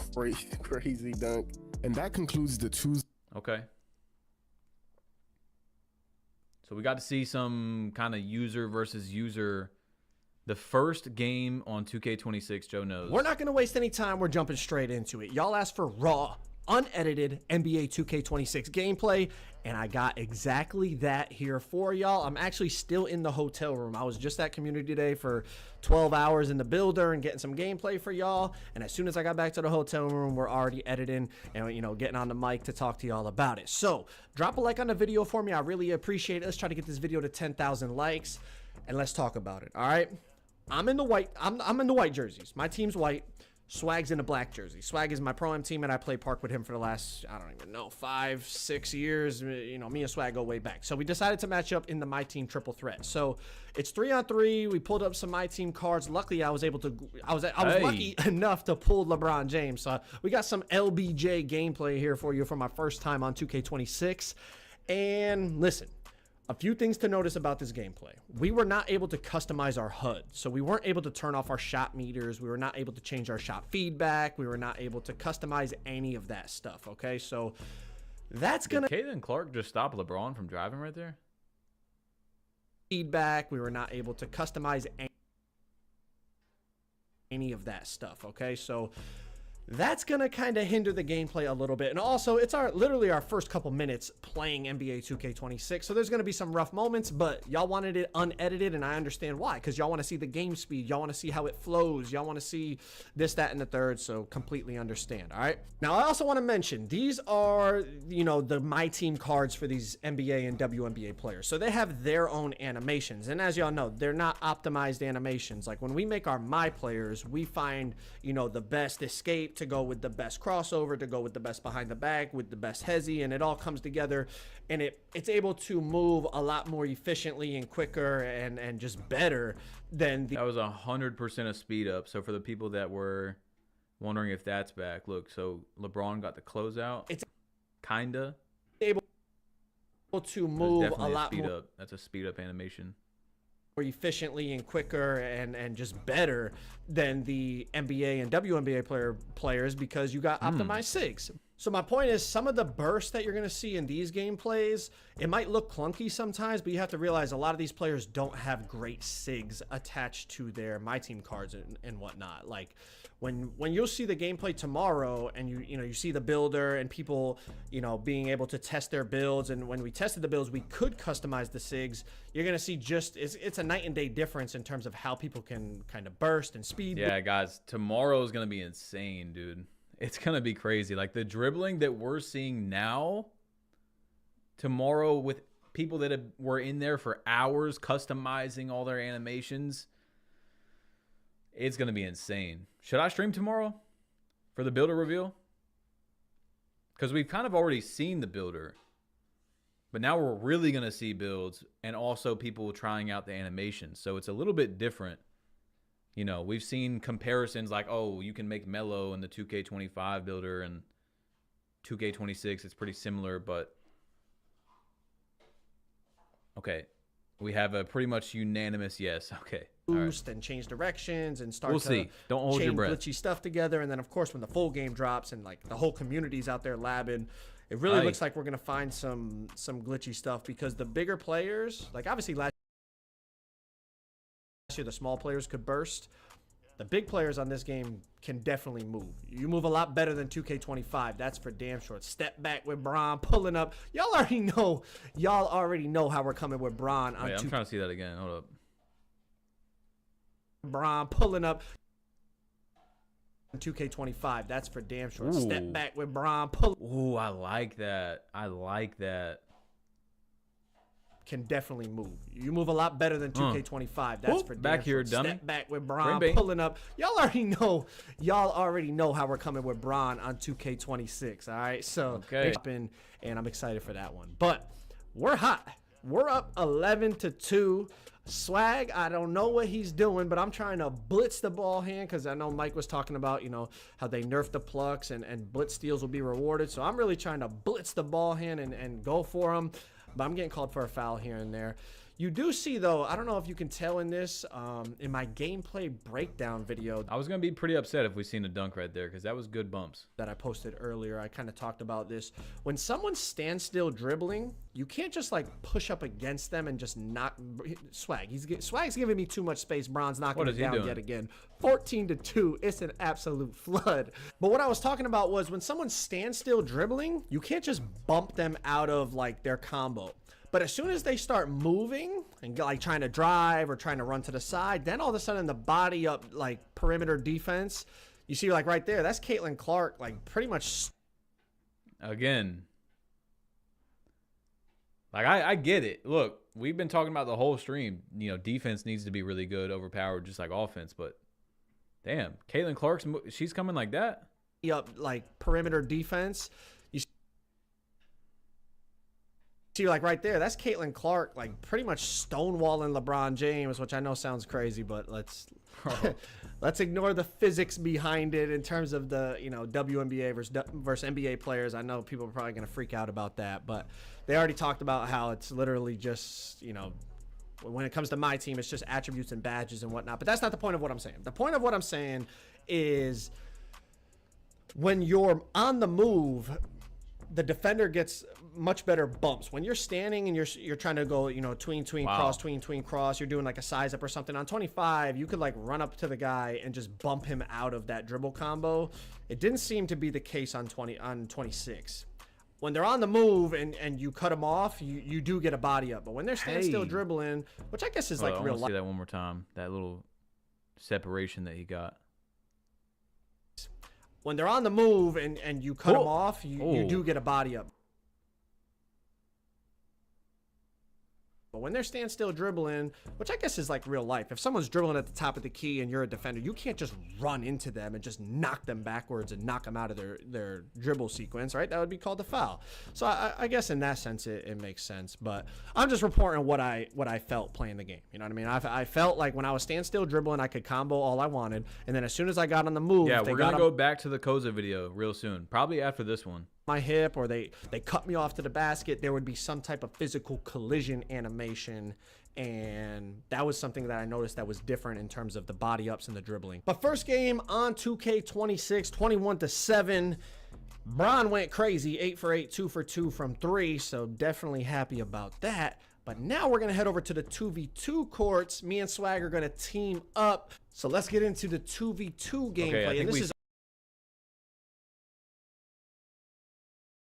Speaker 4: crazy dunk. And that concludes the Tuesday.
Speaker 2: Okay. So we got to see some kind of user versus user. The first game on 2K26, Joe knows.
Speaker 1: We're not going to waste any time. We're jumping straight into it. Y'all asked for raw, unedited NBA 2K26 gameplay, and I got exactly that here for y'all. I'm actually still in the hotel room. I was just at Community Day for 12 hours in the builder and getting some gameplay for y'all. And as soon as I got back to the hotel room, we're already editing and, you know, getting on the mic to talk to y'all about it. So drop a like on the video for me. I really appreciate it. Let's try to get this video to 10,000 likes, and let's talk about it. All right. I'm in the white. I'm in the white jerseys. My team's white. Swag's in the black jersey. Swag is my pro-am team, and I play park with him for the last, I don't even know, 5-6 years. You know, me and Swag go way back. So we decided to match up in the my team triple threat. So it's 3-on-3. We pulled up some my team cards. Luckily, I was lucky enough to pull LeBron James. So we got some LBJ gameplay here for you for my first time on 2K26. And listen. A few things to notice about this gameplay. We were not able to customize our HUD. So we weren't able to turn off our shot meters. We were not able to change our shot feedback. We were not able to customize any of that stuff, okay? So that's going to...
Speaker 2: Did Caitlin Clark just stop LeBron from driving right there?
Speaker 1: Feedback. We were not able to customize any of that stuff, okay? So... that's going to kind of hinder the gameplay a little bit. And also, it's literally our first couple minutes playing NBA 2K26. So there's going to be some rough moments, but y'all wanted it unedited, and I understand why. Because y'all want to see the game speed. Y'all want to see how it flows. Y'all want to see this, that, and the third. So completely understand, all right? Now, I also want to mention, these are, you know, the My Team cards for these NBA and WNBA players. So they have their own animations. And as y'all know, they're not optimized animations. Like when we make our My players, we find, you know, the best escape, to go with the best crossover, to go with the best behind the back, with the best hezzy, and it all comes together, and it's able to move a lot more efficiently and quicker and just better than the...
Speaker 2: That was 100% a speed up. So for the people that were wondering if that's back, look, so LeBron got the closeout. It's kinda
Speaker 1: able to move a lot
Speaker 2: speed
Speaker 1: more
Speaker 2: up. That's a speed up animation.
Speaker 1: More efficiently and quicker and just better than the NBA and WNBA players because you got optimized SIGs. So my point is, some of the bursts that you're going to see in these gameplays, it might look clunky sometimes, but you have to realize a lot of these players don't have great SIGs attached to their My Team cards and whatnot. Like when you'll see the gameplay tomorrow and you see the builder and people, you know, being able to test their builds, and when we tested the builds, we could customize the SIGs. You're going to see it's a night and day difference in terms of how people can kind of burst and speed.
Speaker 2: Yeah, guys, tomorrow is going to be insane, dude. It's going to be crazy. Like the dribbling that we're seeing now, tomorrow with people that were in there for hours customizing all their animations, it's going to be insane. Should I stream tomorrow for the builder reveal? Because we've kind of already seen the builder, but now we're really going to see builds and also people trying out the animations. So it's a little bit different. You know, we've seen comparisons like, oh, you can make Melo in the 2K25 builder and 2K26. It's pretty similar, but okay. We have a pretty much unanimous yes. Okay.
Speaker 1: Boost and change directions and start
Speaker 2: see. Don't hold your breath.
Speaker 1: Glitchy stuff together. And then, of course, when the full game drops and like the whole community's out there labbing, it really looks like we're going to find some glitchy stuff because the bigger players, like obviously last year the small players could burst. The big players on this game can definitely move. You move a lot better than 2K25. That's for damn sure. Step back with Bron pulling up. Y'all already know how we're coming with Bron on.
Speaker 2: Wait, I'm trying to see that again. Hold up.
Speaker 1: Bron pulling up. 2K25. That's for damn sure.
Speaker 2: Ooh.
Speaker 1: Step back with Bron pulling.
Speaker 2: Ooh, I like that. I like that.
Speaker 1: Can definitely move. You move a lot better than 2K25. That's for damn
Speaker 2: back here,
Speaker 1: sure.
Speaker 2: dummy.
Speaker 1: Step back with Bron
Speaker 2: Bang.
Speaker 1: pulling up. Y'all already know how we're coming with Bron on 2K26. All right, so
Speaker 2: okay.
Speaker 1: And I'm excited for that one. But we're hot. We're up 11-2. Swag, I don't know what he's doing, but I'm trying to blitz the ball hand because I know Mike was talking about, you know, how they nerfed the plucks and blitz steals will be rewarded. So I'm really trying to blitz the ball hand and go for him. But I'm getting called for a foul here and there. You do see, though, I don't know if you can tell in this, in my gameplay breakdown video
Speaker 2: I was going to be pretty upset if we seen a dunk right there because that was good bumps.
Speaker 1: that I posted earlier, I kind of talked about this. When someone stands still dribbling, you can't just like push up against them and just knock. Swag's giving me too much space. Bron's knocking it down yet again. 14-2. It's an absolute flood. But what I was talking about was when someone stands still dribbling, you can't just bump them out of like their combo. But as soon as they start moving and like trying to drive or trying to run to the side, then all of a sudden the body up like perimeter defense, you see like right there, that's Caitlin Clark like pretty much.
Speaker 2: Again, like I get it. Look, we've been talking about the whole stream. You know, defense needs to be really good, overpowered, just like offense. But damn, Caitlin Clark's she's coming like that.
Speaker 1: Up like perimeter defense. See, like right there, that's Caitlin Clark, like pretty much stonewalling LeBron James, which I know sounds crazy, but let's ignore the physics behind it in terms of the WNBA versus NBA players. I know people are probably gonna freak out about that, but they already talked about how it's literally just when it comes to my team, it's just attributes and badges and whatnot. But that's not the point of what I'm saying. The point of what I'm saying is when you're on the move, the defender gets much better bumps. When you're standing and you're trying to go, tween cross, you're doing like a size up or something. On 25, you could like run up to the guy and just bump him out of that dribble combo. It didn't seem to be the case on 26. When they're on the move and you cut them off, you do get a body up. But when they're standing still dribbling, which I guess is like real life.
Speaker 2: See that one more time. That little separation that he got.
Speaker 1: When they're on the move and you cut them off, you do get a body up. But when they're standstill dribbling, which I guess is like real life, if someone's dribbling at the top of the key and you're a defender, you can't just run into them and just knock them backwards and knock them out of their dribble sequence, right? That would be called a foul. So I guess in that sense, it makes sense. But I'm just reporting what I felt playing the game. You know what I mean? I felt like when I was standstill dribbling, I could combo all I wanted. And then as soon as I got on the move,
Speaker 2: yeah, we're going to go back to the Koza video real soon, probably after this one.
Speaker 1: My hip, or they cut me off to the basket, there would be some type of physical collision animation, and that was something that I noticed that was different in terms of the body ups and the dribbling. But first game on 2K26, 21-7. Bron went crazy, 8 for 8, 2 for 2 from 3, so definitely happy about that. But now we're going to head over to the 2v2 courts. Me and Swag are going to team up. So let's get into the 2v2 gameplay.
Speaker 2: Okay,
Speaker 1: and this is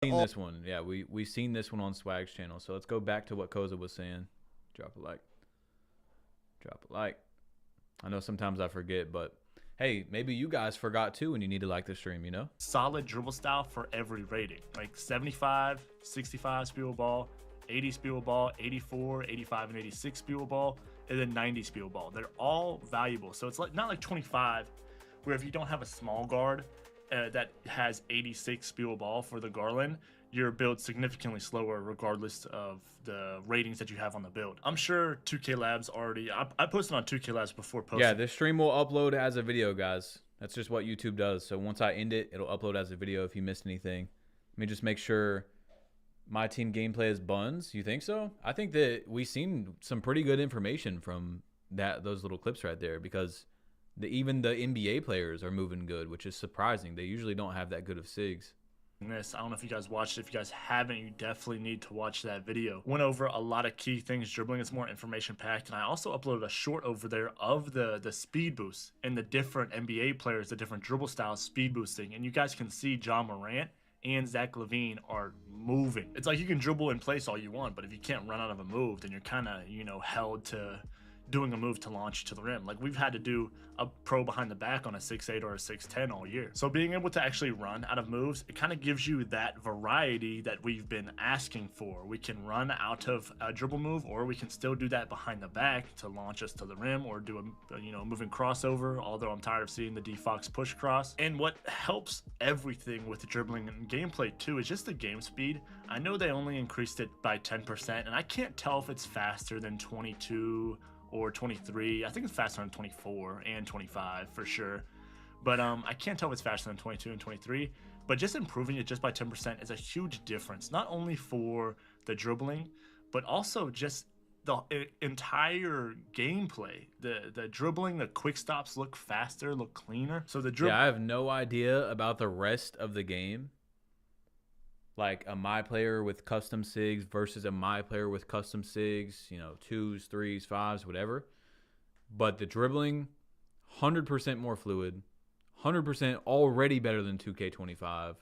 Speaker 2: seen this one. Yeah, we seen this one on Swag's channel. So let's go back to what Koza was saying. Drop a like. Drop a like. I know sometimes I forget, but hey, maybe you guys forgot too and you need to like the stream,
Speaker 3: Solid dribble style for every rating. Like 75, 65 speed ball, 80 speed ball, 84, 85, and 86 speed ball, and then 90 speed ball. They're all valuable. So it's like not like 25, where if you don't have a small guard that has 86 speed ball for the Garland, your build significantly slower regardless of the ratings that you have on the build. I'm sure 2K Labs already, I posted on 2K Labs before posting.
Speaker 2: Yeah, this stream will upload as a video, guys. That's just what YouTube does. So once I end it, it'll upload as a video if you missed anything. Let me just make sure my team gameplay is buns. You think so? I think that we've seen some pretty good information from those little clips right there, because even the NBA players are moving good, which is surprising. They usually don't have that good of SIGs.
Speaker 3: I don't know if you guys watched it. If you guys haven't, you definitely need to watch that video. Went over a lot of key things. Dribbling is more information packed, and I also uploaded a short over there of the speed boost and the different NBA players, the different dribble styles speed boosting, and you guys can see John Morant and Zach LaVine are moving. It's like you can dribble in place all you want, but if you can't run out of a move, then you're kind of held to doing a move to launch to the rim. Like we've had to do a pro behind the back on a 6'8 or a 6'10 all year. So being able to actually run out of moves, it kind of gives you that variety that we've been asking for. We can run out of a dribble move, or we can still do that behind the back to launch us to the rim, or do a moving crossover, although I'm tired of seeing the D-Fox push cross. And what helps everything with dribbling and gameplay too is just the game speed. I know they only increased it by 10%, and I can't tell if it's faster than 22 or 23. I think it's faster than 24 and 25 for sure, but I can't tell if it's faster than 22 and 23. But just improving it just by 10% is a huge difference, not only for the dribbling, but also just entire gameplay, the dribbling, the quick stops look faster, look cleaner. So the
Speaker 2: Yeah, I have no idea about the rest of the game. Like a my player with custom SIGs versus a my player with custom SIGs, you know, 2s, 3s, 5s, whatever. But the dribbling, 100% more fluid, 100% already better than 2K25.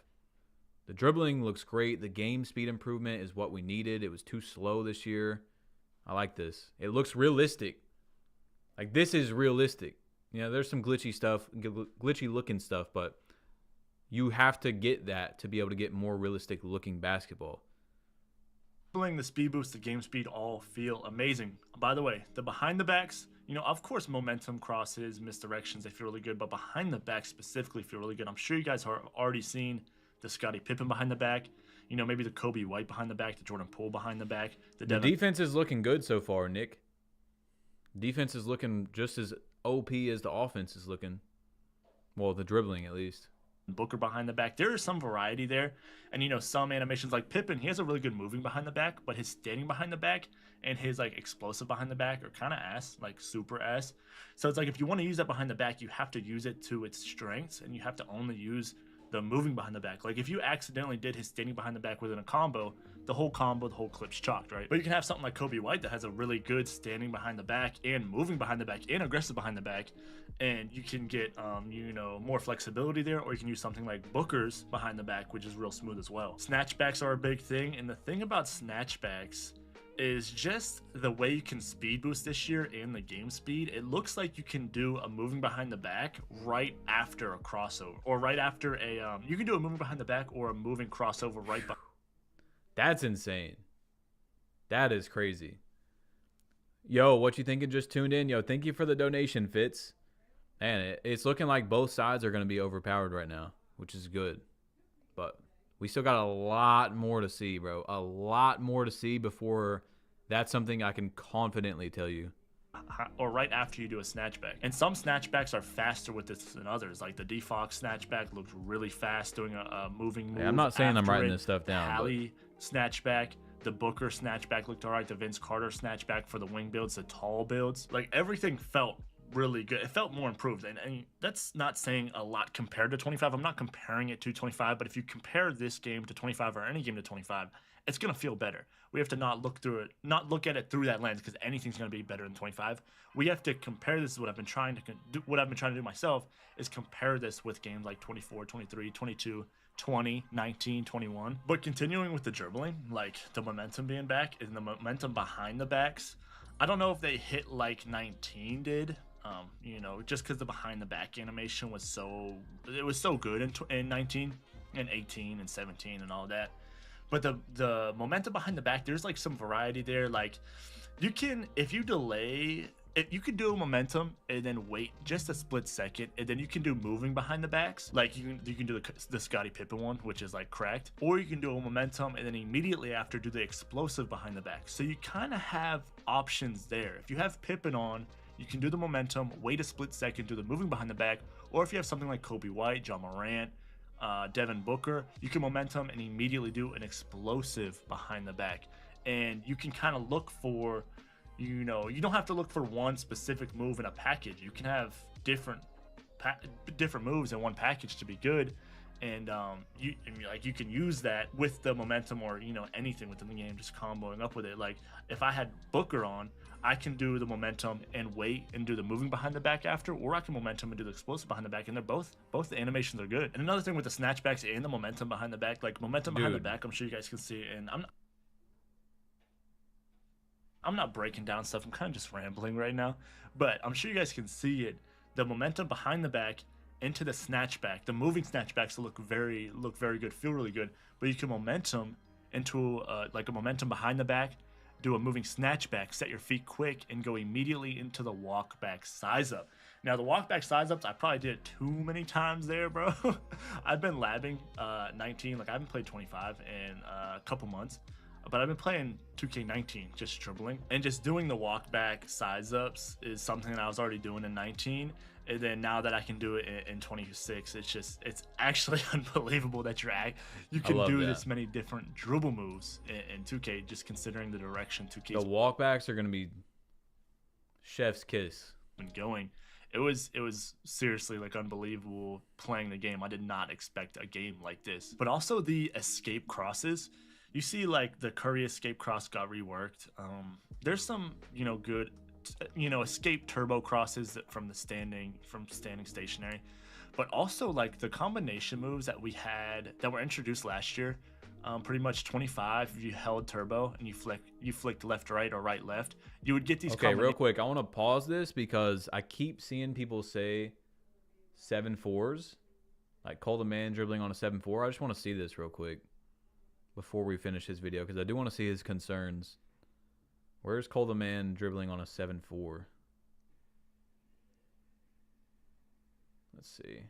Speaker 2: The dribbling looks great. The game speed improvement is what we needed. It was too slow this year. I like this. It looks realistic. Like, this is realistic. You know, there's some glitchy stuff, glitchy looking stuff, but you have to get that to be able to get more realistic looking basketball.
Speaker 3: The speed boost, the game speed all feel amazing. By the way, the behind the backs, you know, of course, momentum crosses, misdirections, they feel really good, but behind the back specifically feel really good. I'm sure you guys have already seen the Scottie Pippen behind the back, you know, maybe the Kobe White behind the back, the Jordan Poole behind the back.
Speaker 2: The defense is looking good so far, Nick. Defense is looking just as OP as the offense is looking. Well, the dribbling at least.
Speaker 3: Booker behind the back. There is some variety there. And, you know, some animations like Pippen, he has a really good moving behind the back, but his standing behind the back and his, like, explosive behind the back are kind of ass, like super ass. So it's like if you want to use that behind the back, you have to use it to its strengths, and you have to only use the moving behind the back. Like, if you accidentally did his standing behind the back within a combo, the whole clip's chalked, right? But you can have something like Kobe White that has a really good standing behind the back and moving behind the back and aggressive behind the back, and you can get you know, more flexibility there. Or you can use something like Booker's behind the back, which is real smooth as well. Snatchbacks are a big thing, and the thing about snatchbacks is just the way you can speed boost this year and the game speed. It looks like you can do a moving behind the back right after a crossover, or right after a you can do a moving behind the back or a moving crossover right behind.
Speaker 2: That's insane. That is crazy. Yo, what you thinking? Just tuned in. Yo, thank you for the donation, Fitz. Man, it's looking like both sides are going to be overpowered right now, which is good. But we still got a lot more to see, bro. A lot more to see before that's something I can confidently tell you.
Speaker 3: Or right after you do a snatchback. And some snatchbacks are faster with this than others. Like the Defox snatchback looks really fast doing a moving move.
Speaker 2: Yeah, I'm not saying I'm writing this stuff down.
Speaker 3: Hallie snatchback. The Booker snatchback looked all right. The Vince Carter snatchback for the wing builds, the tall builds. Like, everything felt really good. It felt more improved, and that's not saying a lot compared to 25. I'm not comparing it to 25, but if you compare this game to 25 or any game to 25, it's gonna feel better. We have to not look at it through that lens, because anything's gonna be better than 25. We have to compare this. Is what I've been trying to do. What I've been trying to do myself is compare this with games like 24, 23, 22, 20, 19, 21. But continuing with the dribbling, like the momentum being back and the momentum behind the backs, I don't know if they hit like 19 did. You know, just because the behind the back animation was so good in 19 and 18 and 17 and all that. But the momentum behind the back, there's like some variety there. Like, you can, if you delay, you can do a momentum and then wait just a split second, and then you can do moving behind the backs. Like, you can do the Scottie Pippen one, which is like cracked, or you can do a momentum and then immediately after do the explosive behind the back. So you kind of have options there. If you have Pippen on, you can do the momentum, wait a split second, do the moving behind the back, or if you have something like Kobe White, John Morant, Devin Booker, you can momentum and immediately do an explosive behind the back. And you can kind of look for, you know, you don't have to look for one specific move in a package. You can have different moves in one package to be good. And you can use that with the momentum, or, you know, anything within the game, just comboing up with it. Like, if I had Booker on, I can do the momentum and wait and do the moving behind the back after, or I can momentum and do the explosive behind the back, and they're both the animations are good. And another thing with the snatchbacks and the momentum behind the back, like momentum behind the back, I'm sure you guys can see, and I'm not breaking down stuff, I'm kind of just rambling right now, but I'm sure you guys can see it. The momentum behind the back into the snatchback, the moving snatchbacks look very good, feel really good, but you can momentum into like a momentum behind the back, do a moving snatchback, set your feet quick, and go immediately into the walk back size up. Now, the walk back size ups, I probably did it too many times there, bro. I've been labbing 19, like I haven't played 25 in a couple months, but I've been playing 2K19, just dribbling, and just doing the walk back size ups is something that I was already doing in 19. And then now that I can do it in 26, it's actually unbelievable that you can do this many different dribble moves in 2K, just considering the direction 2K.
Speaker 2: The walkbacks are going to be chef's kiss.
Speaker 3: Going. It was seriously like unbelievable playing the game. I did not expect a game like this. But also the escape crosses. You see like the Curry escape cross got reworked. There's some, good escape turbo crosses from standing stationary, but also like the combination moves that were introduced last year. Pretty much 25, if you held turbo and you flicked left right or right left, you would get these.
Speaker 2: Okay, real quick, I want to pause this because I keep seeing people say 7-4s, like call the man dribbling on a 7-4. I just want to see this real quick before we finish his video because I do want to see his concerns. Where's Cole the man dribbling on a 7-4? Let's see.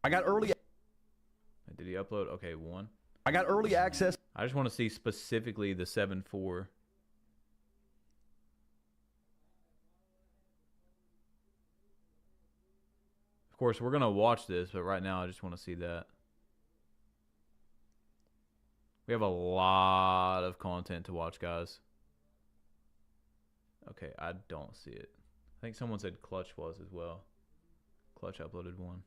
Speaker 5: I got early.
Speaker 2: Did he upload? Okay, 1.
Speaker 5: I got early access.
Speaker 2: I just want to see specifically the 7-4. Of course, we're going to watch this, but right now I just want to see that. We have a lot of content to watch, guys. Okay, I don't see it. I think someone said Clutch was as well. Clutch uploaded 1.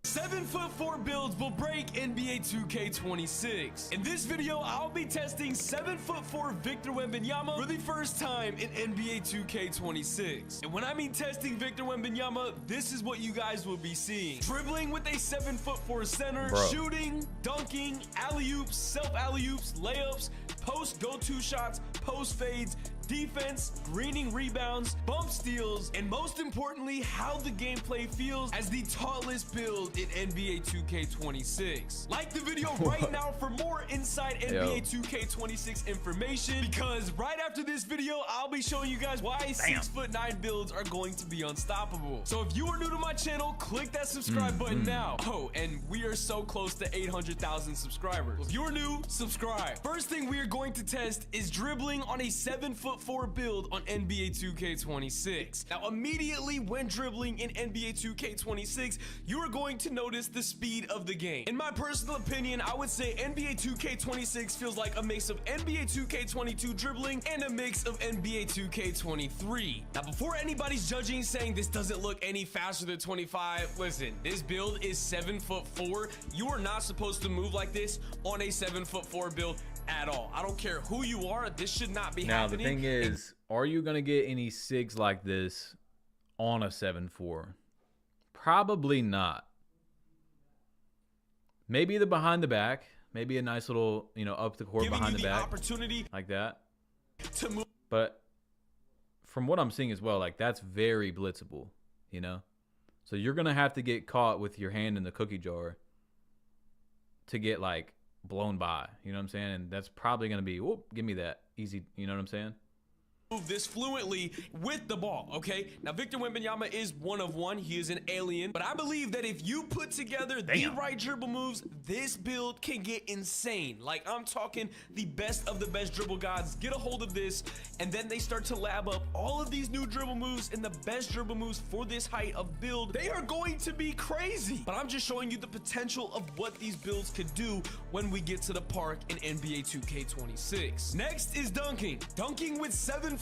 Speaker 6: 7'4" builds will break NBA 2K26. In this video, I'll be testing 7'4" Victor Wembanyama for the first time in NBA 2K26. And when I mean testing Victor Wembanyama, this is what you guys will be seeing. Dribbling with a 7'4" center, shooting, dunking, alley-oops, self-alley-oops, layups, post go-to shots, post fades, defense, greening rebounds, bump steals, and most importantly, how the gameplay feels as the tallest build in NBA 2K26. Like the video right now for more inside NBA 2K26 information, because right after this video, I'll be showing you guys why 6'9" builds are going to be unstoppable. So if you are new to my channel, click that subscribe button now. Oh, and we are so close to 800,000 subscribers. If you're new, subscribe. First thing we are going to test is dribbling on a 7'4" build on NBA 2K26. Now, immediately when dribbling in NBA 2K26, you are going to notice the speed of the game. In my personal opinion, I would say NBA 2K26 feels like a mix of NBA 2K22 dribbling and a mix of NBA 2K23. Now, before anybody's judging saying this doesn't look any faster than 25, listen, this build is 7'4". You are not supposed to move like this on a 7'4" build at all. I don't care who you are, this should not be happening.
Speaker 2: Now the thing is, are you gonna get any SIGs like this on a 7'4"? Probably not. Maybe the behind the back, maybe a nice little, up the court behind the back, opportunity like that.
Speaker 6: To move.
Speaker 2: But from what I'm seeing as well, like that's very blitzable, So you're gonna have to get caught with your hand in the cookie jar to get like blown by, you know what I'm saying? And that's probably gonna be, whoop, give me that easy, you know what I'm saying?
Speaker 6: Move this fluently with the ball, okay? Now, Victor Wembanyama is one of one. He is an alien. But I believe that if you put together the right dribble moves, this build can get insane. Like, I'm talking the best of the best dribble gods get a hold of this, and then they start to lab up all of these new dribble moves and the best dribble moves for this height of build. They are going to be crazy. But I'm just showing you the potential of what these builds could do when we get to the park in NBA 2K26. Next is dunking. Dunking with 7'4"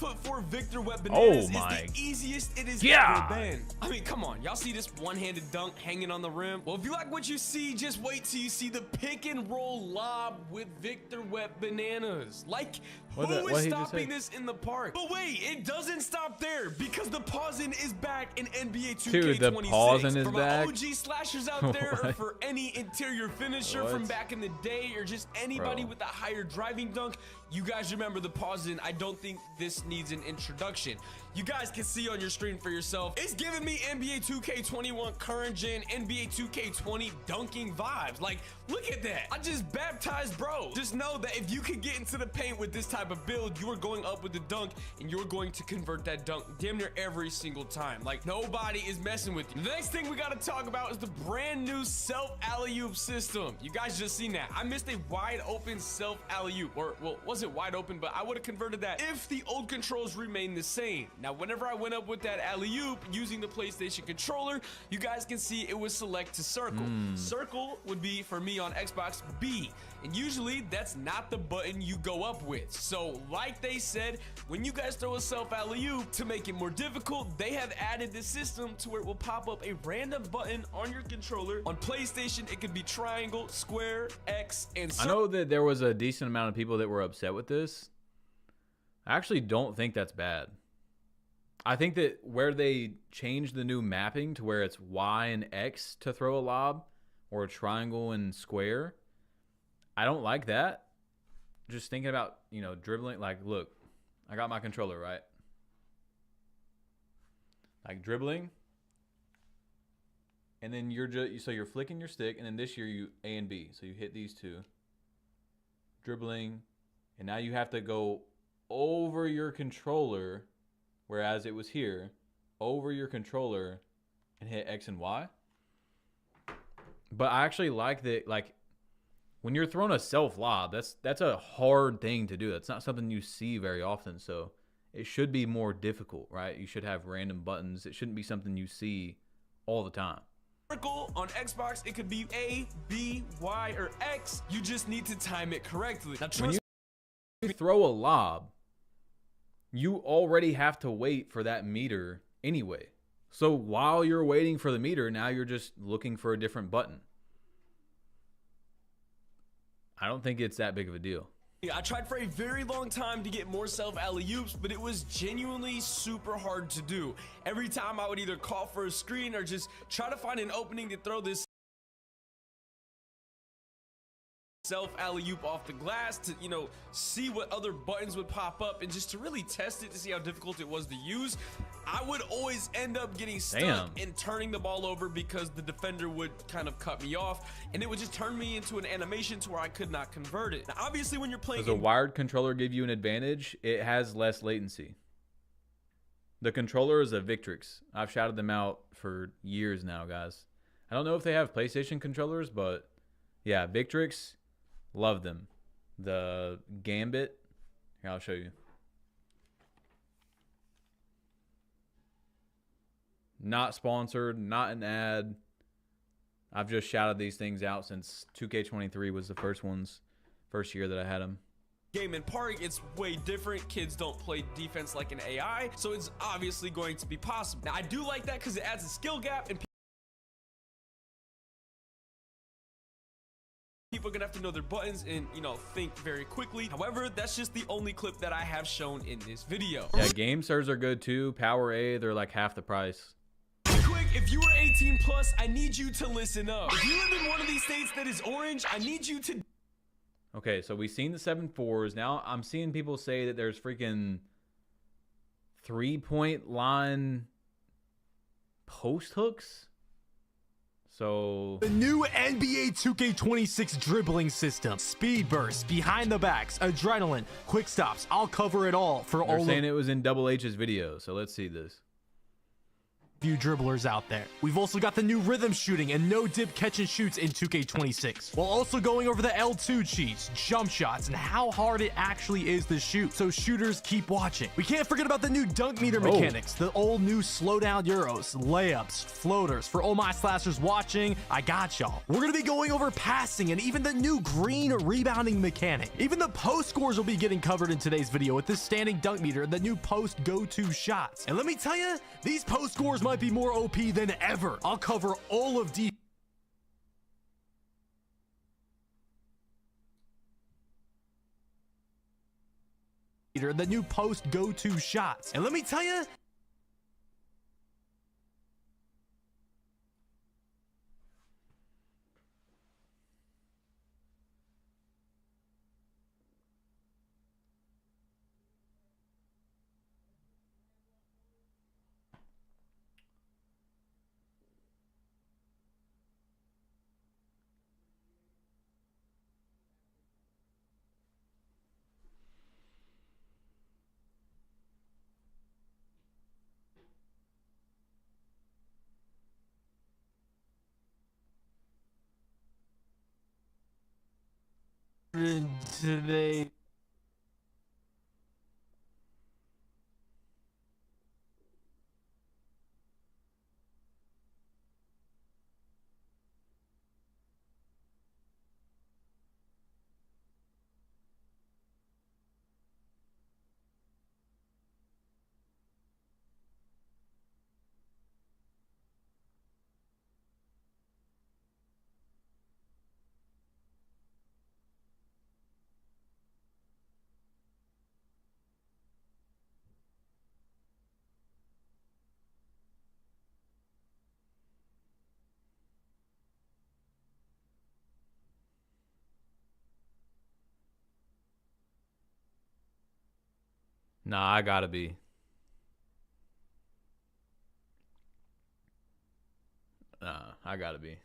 Speaker 6: Victor Wembanyama is the easiest it has ever been. I mean, come on, y'all see this one-handed dunk hanging on the rim? Well, if you like what you see, just wait till you see the pick and roll lob with Victor Wembanyama. Like, who is stopping this in the park? But wait, it doesn't stop there, because the pausing is back in NBA 2K26.
Speaker 2: Dude, the pausing is
Speaker 6: for
Speaker 2: back?
Speaker 6: my OG slashers out there, or for any interior finisher from back in the day, or just anybody with a higher driving dunk, you guys remember the pausing. I don't think this needs an introduction. You guys can see on your screen for yourself. It's giving me NBA 2K21 current gen, NBA 2K20 dunking vibes. Like, look at that. I just baptized bro. Just know that if you can get into the paint with this type type of build, you are going up with the dunk and you're going to convert that dunk damn near every single time. Like, nobody is messing with you. The next thing we got to talk about is the brand new self alley-oop system. You guys just seen that. I missed a wide open self alley-oop, or well, wasn't wide open, but I would have converted that if the old controls remain the same. Now, whenever I went up with that alley-oop using the PlayStation controller, you guys can see it was select to circle. Circle would be for me on Xbox B, and usually that's not the button you go up with. So like they said, when you guys throw a self alley-oop, to make it more difficult, they have added the system to where it will pop up a random button on your controller. On PlayStation, it could be triangle, square, X, and circle.
Speaker 2: I know that there was a decent amount of people that were upset with this. I actually don't think that's bad. I think that where they changed the new mapping to where it's Y and X to throw a lob, or a triangle and square, I don't like that. Just thinking about, you know, dribbling, like, look, I got my controller, right? Like dribbling, and then you're just, so you're flicking your stick, and then this year you A and B, so you hit these two, dribbling, and now you have to go over your controller, whereas it was here, over your controller, and hit X and Y. But I actually like that, like, when you're throwing a self lob, that's a hard thing to do. That's not something you see very often, so it should be more difficult, right? You should have random buttons. It shouldn't be something you see all the time.
Speaker 6: Circle on Xbox, it could be A, B, Y, or X. You just need to time it correctly. Now,
Speaker 2: When you throw a lob, you already have to wait for that meter anyway. So while you're waiting for the meter, now you're just looking for a different button. I don't think it's that big of a deal.
Speaker 6: I tried for a very long time to get more self alley-oops, but it was genuinely super hard to do. Every time I would either call for a screen or just try to find an opening to throw this self alley-oop off the glass to, you know, see what other buttons would pop up, and just to really test it to see how difficult it was to use. I would always end up getting stuck and turning the ball over because the defender would kind of cut me off, and it would just turn me into an animation to where I could not convert it. Now, obviously, when you're playing,
Speaker 2: does a wired controller give you an advantage? It has less latency. The controller is a Victrix. I've shouted them out for years now, guys. I don't know if they have PlayStation controllers, but yeah, Victrix, love them. The Gambit, here, I'll show you. Not sponsored, not an ad. I've just shouted these things out since 2K23 was the first year that I had them.
Speaker 6: Game in Park, it's way different. Kids don't play defense like an AI, so it's obviously going to be possible. Now, I do like that because it adds a skill gap, and people are gonna have to know their buttons and, you know, think very quickly. However, that's just the only clip that I have shown in this video.
Speaker 2: Yeah, game servers are good too. Power A, they're like half the price.
Speaker 6: Quick, if you are 18 plus, I need you to listen up. If you live in one of these states that is orange, I need you to.
Speaker 2: Okay, so we've seen the 7.4s. Now I'm seeing people say that there's freaking 3-point line post hooks. So
Speaker 7: the new NBA 2K26 dribbling system, speed bursts, behind the backs, adrenaline, quick stops. I'll cover it all for
Speaker 2: they're
Speaker 7: all
Speaker 2: saying it was in Double H's video. So let's see this.
Speaker 7: you dribblers out there. We've also got the new rhythm shooting and no dip catch and shoots in 2K26. While also going over the L2 cheats, jump shots, and how hard it actually is to shoot, so shooters keep watching. We can't forget about the new dunk meter mechanics, the old new slow down euros, layups, floaters. For all my slashers watching, I got y'all. We're gonna be going over passing and even the new green rebounding mechanic. Even the post scores will be getting covered in today's video with this standing dunk meter and the new post go-to shots. And let me tell you, these post scores might be more OP than ever. I'll cover all of the new post go-to shots. And let me tell you, today.
Speaker 2: Nah, I gotta be. I gotta be.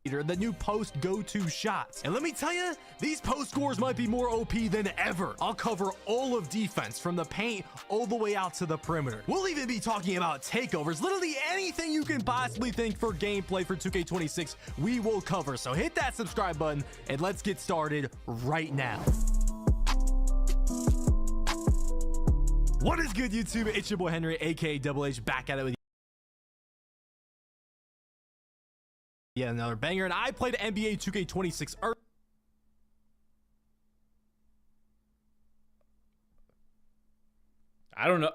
Speaker 7: The new post go-to shots. And let me tell you, these post scores might be more OP than ever. I'll cover all of defense from the paint all the way out to the perimeter. We'll even be talking about takeovers. Literally anything you can possibly think for gameplay for 2K26, we will cover. So hit that subscribe button and let's get started right now. What is good, YouTube? It's your boy Henry, aka Double H, back at it with yeah, another banger. And I played NBA 2K26
Speaker 2: I don't know.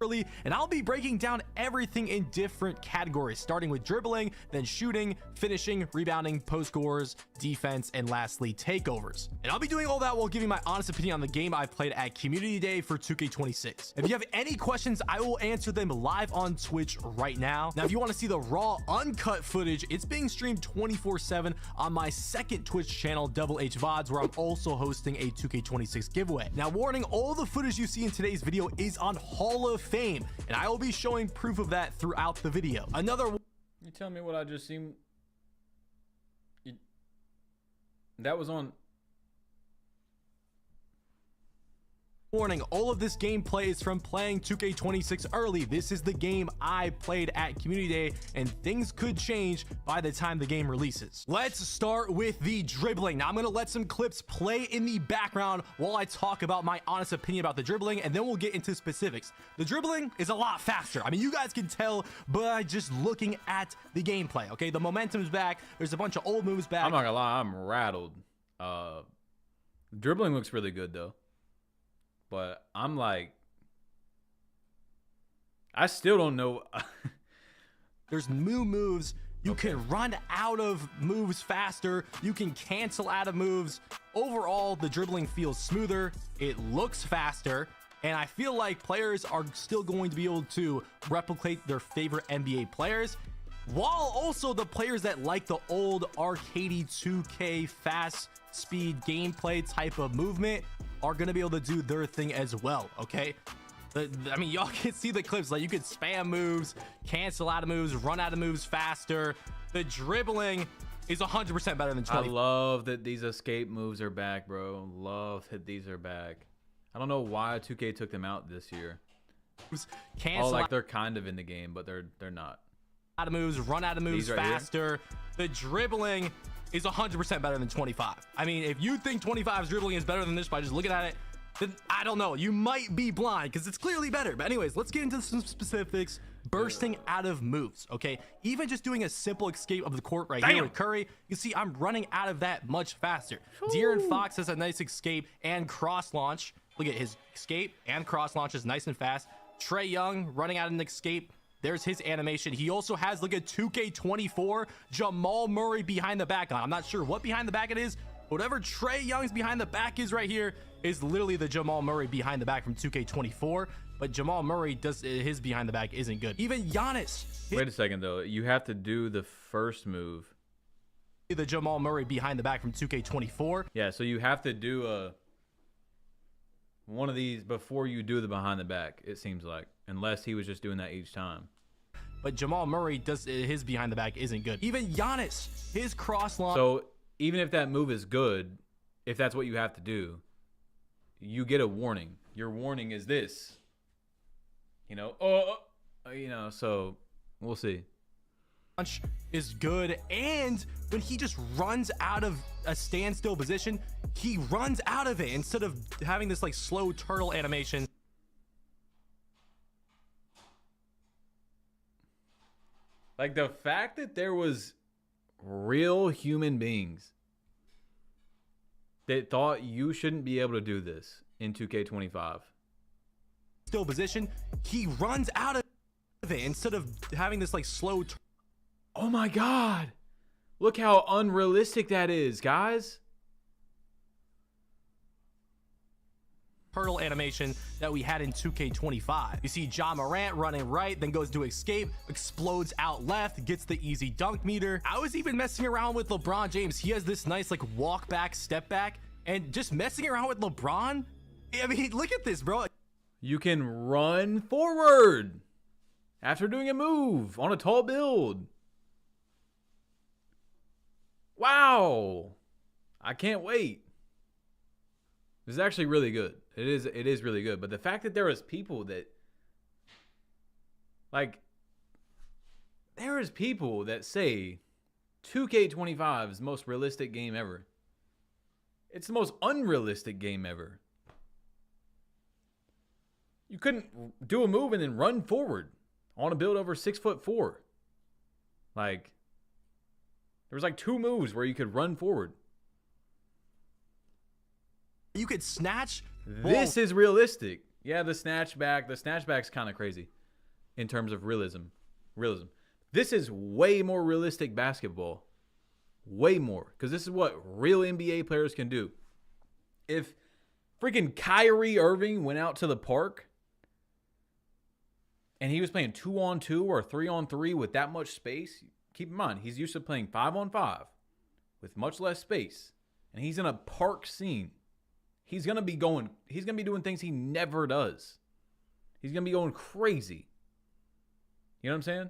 Speaker 7: early, and I'll be breaking down everything in different categories, starting with dribbling, then shooting, finishing, rebounding, post scores, defense, and lastly takeovers. And I'll be doing all that while giving my honest opinion on the game I've played at Community Day for 2K26. If you have any questions, I will answer them live on Twitch right now. Now, if you want to see the raw, uncut footage, it's being streamed 24/7 on my second Twitch channel, Double H VODs, where I'm also hosting a 2K26 giveaway. Now, warning, all the footage you see in today's video is on Hall of Fame, and I will be showing proof of that throughout the video.
Speaker 2: You tell me what I just seen. That was on.
Speaker 7: Warning, all of this gameplay is from playing 2K26 early. This is the game I played at Community Day, and things could change by the time the game releases. Let's start with the dribbling. Now, I'm going to let some clips play in the background while I talk about my honest opinion about the dribbling, and then we'll get into specifics. The dribbling is a lot faster. I mean, you guys can tell by just looking at the gameplay, okay? The momentum's back. There's a bunch of old moves back.
Speaker 2: I'm not gonna lie, I'm rattled. Dribbling looks really good though. But I'm like, I still don't know.
Speaker 7: There's new moves. You can run out of moves faster. You can cancel out of moves. Overall, the dribbling feels smoother. It looks faster. And I feel like players are still going to be able to replicate their favorite NBA players, while also the players that like the old arcadey 2K fast speed gameplay type of movement are going to be able to do their thing as well. Okay, I mean, y'all can see the clips. Like, you could spam moves, cancel out of moves, run out of moves faster. The dribbling is 100% better than 20.
Speaker 2: I love that these escape moves are back, bro. Love that these are back. I don't know why 2K took them out this year.
Speaker 7: Cancel
Speaker 2: like they're kind of in the game, but they're not.
Speaker 7: Out of moves, run out of moves
Speaker 2: right
Speaker 7: faster. The dribbling is 100% better than 25. I mean, if you think 25's dribbling is better than this by just looking at it, then I don't know. You might be blind because it's clearly better. But anyways, let's get into some specifics. Bursting out of moves, okay? Even just doing a simple escape of the court right here with Curry, you see I'm running out of that much faster. De'Aaron Fox has a nice escape and cross launch. Look at his escape and cross launch is nice and fast. Trae Young running out of an escape. There's his animation. He also has like a 2K24 Jamal Murray behind the back on. I'm not sure what behind the back it is. Whatever Trae Young's behind the back is right here is literally the Jamal Murray behind the back from 2K24. But Jamal Murray does his behind the back isn't good. Even Giannis.
Speaker 2: Wait a second though. You have to do the first move.
Speaker 7: The Jamal Murray behind the back from 2K24.
Speaker 2: Yeah, so you have to do one of these before you do the behind the back, it seems like, unless he was just doing that each time.
Speaker 7: But Jamal Murray does his behind the back isn't good. Even Giannis, his cross launch.
Speaker 2: So even if that move is good, if that's what you have to do, you get a warning. Your warning is this. You know, so we'll see.
Speaker 7: launch is good, and when he just runs out of a standstill position, he runs out of it instead of having this like slow turtle animation.
Speaker 2: Like the fact that there was real human beings that thought you shouldn't be able to do this in 2K25.
Speaker 7: Still position, he runs out of it instead of having this like slow
Speaker 2: Oh my God. Look how unrealistic that is, guys.
Speaker 7: turtle animation that we had in 2K25. You see Ja Morant running right, then goes to escape, explodes out left, gets the easy dunk meter. I was even messing around with LeBron James. He has this nice like walk back, step back, and just messing around with LeBron. I mean, look at this, bro.
Speaker 2: You can run forward after doing a move on a tall build. Wow. I can't wait. This is actually really good. It is really good. But the fact that there was people that, like, there is people that say 2K25 is the most realistic game ever. It's the most unrealistic game ever. You couldn't do a move and then run forward on a build over 6'4". Like, there was like 2 moves where you could run forward.
Speaker 7: You could snatch.
Speaker 2: This is realistic. Yeah, the snatchback's kind of crazy in terms of realism. This is way more realistic basketball. Way more. Because this is what real NBA players can do. If freaking Kyrie Irving went out to the park and he was playing 2-on-2 or 3-on-3 with that much space, keep in mind, he's used to playing 5-on-5 with much less space. And he's in a park scene. He's going to be doing things he never does. He's going to be going crazy. You know what I'm saying?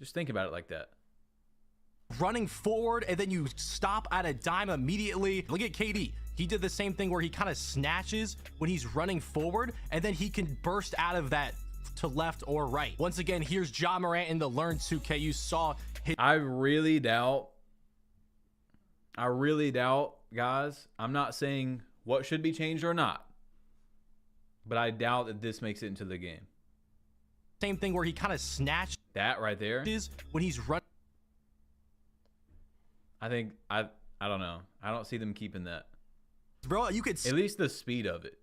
Speaker 2: Just think about it like that.
Speaker 7: Running forward, and then you stop at a dime immediately. Look at KD. He did the same thing where he kind of snatches when he's running forward, and then he can burst out of that to left or right. Once again, here's Ja Morant in the Learn 2K. You saw his...
Speaker 2: I really doubt, guys. I'm not saying what should be changed or not, but I doubt that this makes it into the game.
Speaker 7: Same thing where he kind of snatched
Speaker 2: that right there
Speaker 7: is when he's running.
Speaker 2: I think I don't know. I don't see them keeping that.
Speaker 7: Bro, you could
Speaker 2: at least the speed of it.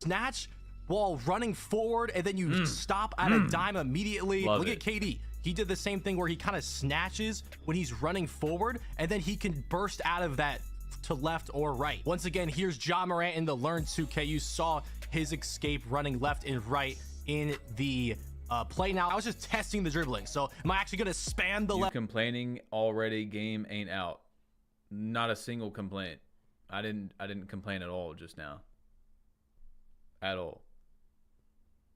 Speaker 7: Snatch while running forward, and then you stop at a dime immediately. Look at KD. He did the same thing where he kind of snatches when he's running forward, and then he can burst out of that to left or right. Once again, here's Ja Morant in the Learn 2K. You saw his escape running left and right in the play. Now I was just testing the dribbling, so am I actually gonna spam the left?
Speaker 2: Complaining already? Game ain't out. Not a single complaint. I didn't complain at all just now. At all.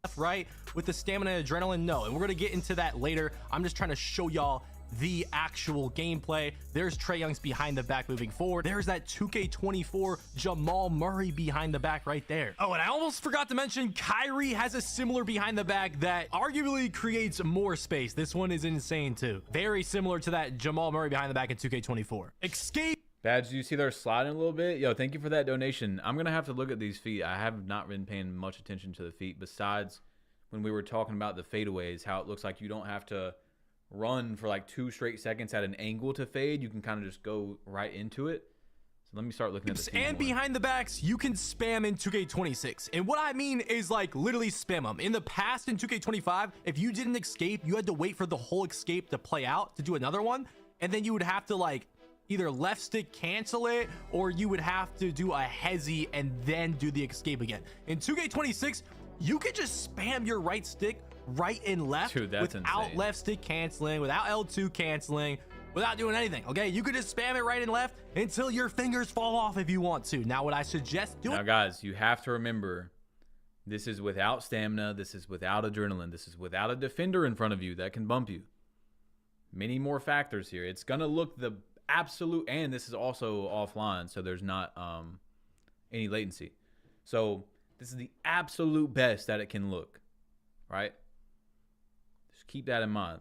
Speaker 7: Left, right with the stamina and adrenaline? No, and we're gonna get into that later. I'm just trying to show y'all the actual gameplay. There's Trae Young's behind the back moving forward. There's that 2K24 Jamal Murray behind the back right there. Oh, and I almost forgot to mention Kyrie has a similar behind the back that arguably creates more space. This one is insane too. Very similar to that Jamal Murray behind the back in 2K24. Escape.
Speaker 2: Badge, do you see they're sliding a little bit? Yo, thank you for that donation. I'm going to have to look at these feet. I have not been paying much attention to the feet besides when we were talking about the fadeaways, how it looks like you don't have to run for like 2 straight seconds at an angle to fade. You can kind of just go right into it. So let me start looking at the feet
Speaker 7: and
Speaker 2: more.
Speaker 7: Behind the backs, you can spam in 2K26. And what I mean is like literally spam them. In the past in 2K25, if you didn't escape, you had to wait for the whole escape to play out to do another one. And then you would have to like either left stick cancel it, or you would have to do a hezi and then do the escape again. In 2K26, you could just spam your right stick right and left.
Speaker 2: Dude, that's
Speaker 7: without
Speaker 2: insane.
Speaker 7: Left stick canceling, without L2 canceling, without doing anything. Okay, you could just spam it right and left until your fingers fall off if you want to. Now what I suggest doing,
Speaker 2: now guys, you have to remember, this is without stamina, this is without adrenaline, this is without a defender in front of you that can bump you. Many more factors here. It's gonna look the absolute, and this is also offline, so there's not any latency. So this is the absolute best that it can look, right? Just keep that in mind.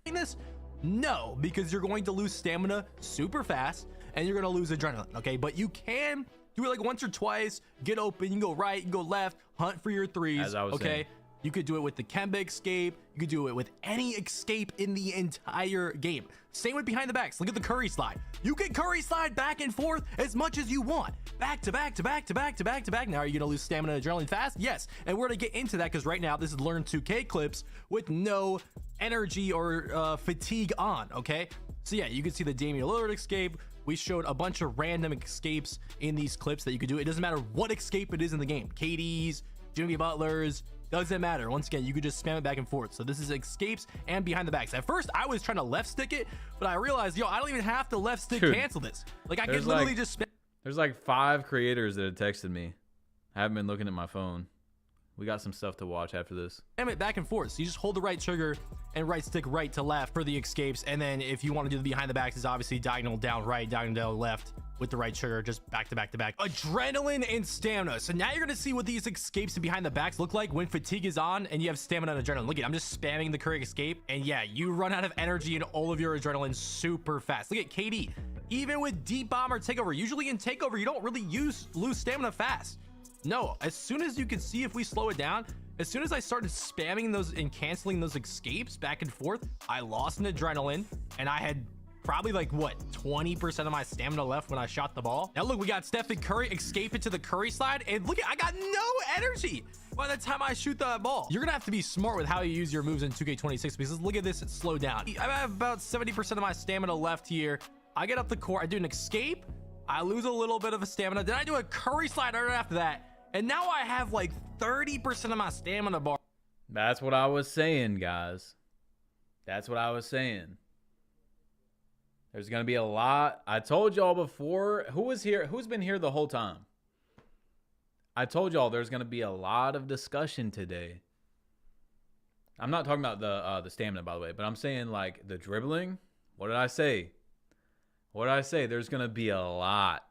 Speaker 7: this No, because you're going to lose stamina super fast and you're going to lose adrenaline, okay? But you can do it like once or twice, get open, you can go right, you can go left, hunt for your threes,
Speaker 2: As I was
Speaker 7: okay?
Speaker 2: saying.
Speaker 7: You could do it with the Kemba escape. You could do it with any escape in the entire game. Same with behind the backs. Look at the Curry slide. You can Curry slide back and forth as much as you want. Back to back to back to back to back to back. Now, are you going to lose stamina and adrenaline fast? Yes. And we're going to get into that because right now this is Learn 2K clips with no energy or fatigue on, okay? So yeah, you can see the Damian Lillard escape. We showed a bunch of random escapes in these clips that you could do. It doesn't matter what escape it is in the game. KD's, Jimmy Butler's, doesn't matter. Once again, you could just spam it back and forth. So this is escapes and behind the backs. At first, I was trying to left stick it, but I realized, yo, I don't even have to left stick
Speaker 2: Dude,
Speaker 7: cancel this. Like I can
Speaker 2: there's
Speaker 7: literally
Speaker 2: like-
Speaker 7: just spam
Speaker 2: There's like 5 creators that have texted me. I haven't been looking at my phone. We got some stuff to watch after this.
Speaker 7: it back and forth. So you just hold the right trigger and right stick right to left for the escapes. And then if you want to do the behind the backs, is obviously diagonal down right, diagonal down left with the right trigger, just back to back to back. Adrenaline and stamina. So now you're going to see what these escapes and behind the backs look like when fatigue is on and you have stamina and adrenaline. Look at, I'm just spamming the Curry escape. And yeah, you run out of energy and all of your adrenaline super fast. Look at KD. Even with deep bomb or takeover, usually in takeover, you don't really lose stamina fast. No, as soon as you can see, if we slow it down, as soon as I started spamming those and canceling those escapes back and forth, I lost an adrenaline and I had probably like what 20% of my stamina left when I shot the ball. Now look, we got Stephen Curry escape into the Curry slide, and look at, I got no energy by the time I shoot that ball. You're gonna have to be smart with how you use your moves in 2K26 because look at this, it's slowed down. I have about 70% of my stamina left here. I get up the court, I do an escape, I lose a little bit of a stamina, then I do a Curry slide right after that, and now I have like 30% of my stamina bar.
Speaker 2: That's what I was saying, guys. That's what I was saying. There's going to be a lot. I told y'all before. Who was here? Who's been here the whole time? I told y'all there's going to be a lot of discussion today. I'm not talking about the stamina, by the way, but I'm saying like the dribbling. What did I say? What did I say? There's going to be a lot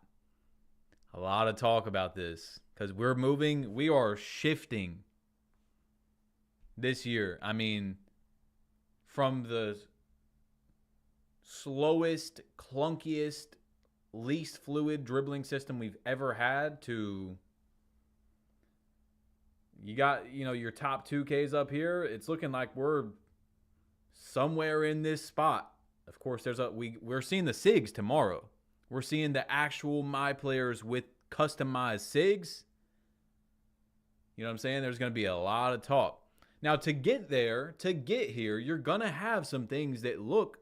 Speaker 2: of talk about this because we're moving. We are shifting this year. I mean, from the slowest, clunkiest, least fluid dribbling system we've ever had to, you got, you know, your top 2Ks up here. It's looking like we're somewhere in this spot. Of course, we're seeing the SIGs tomorrow. We're seeing the actual my players with customized SIGs. You know what I'm saying? There's going to be a lot of talk. Now, to get here, you're going to have some things that look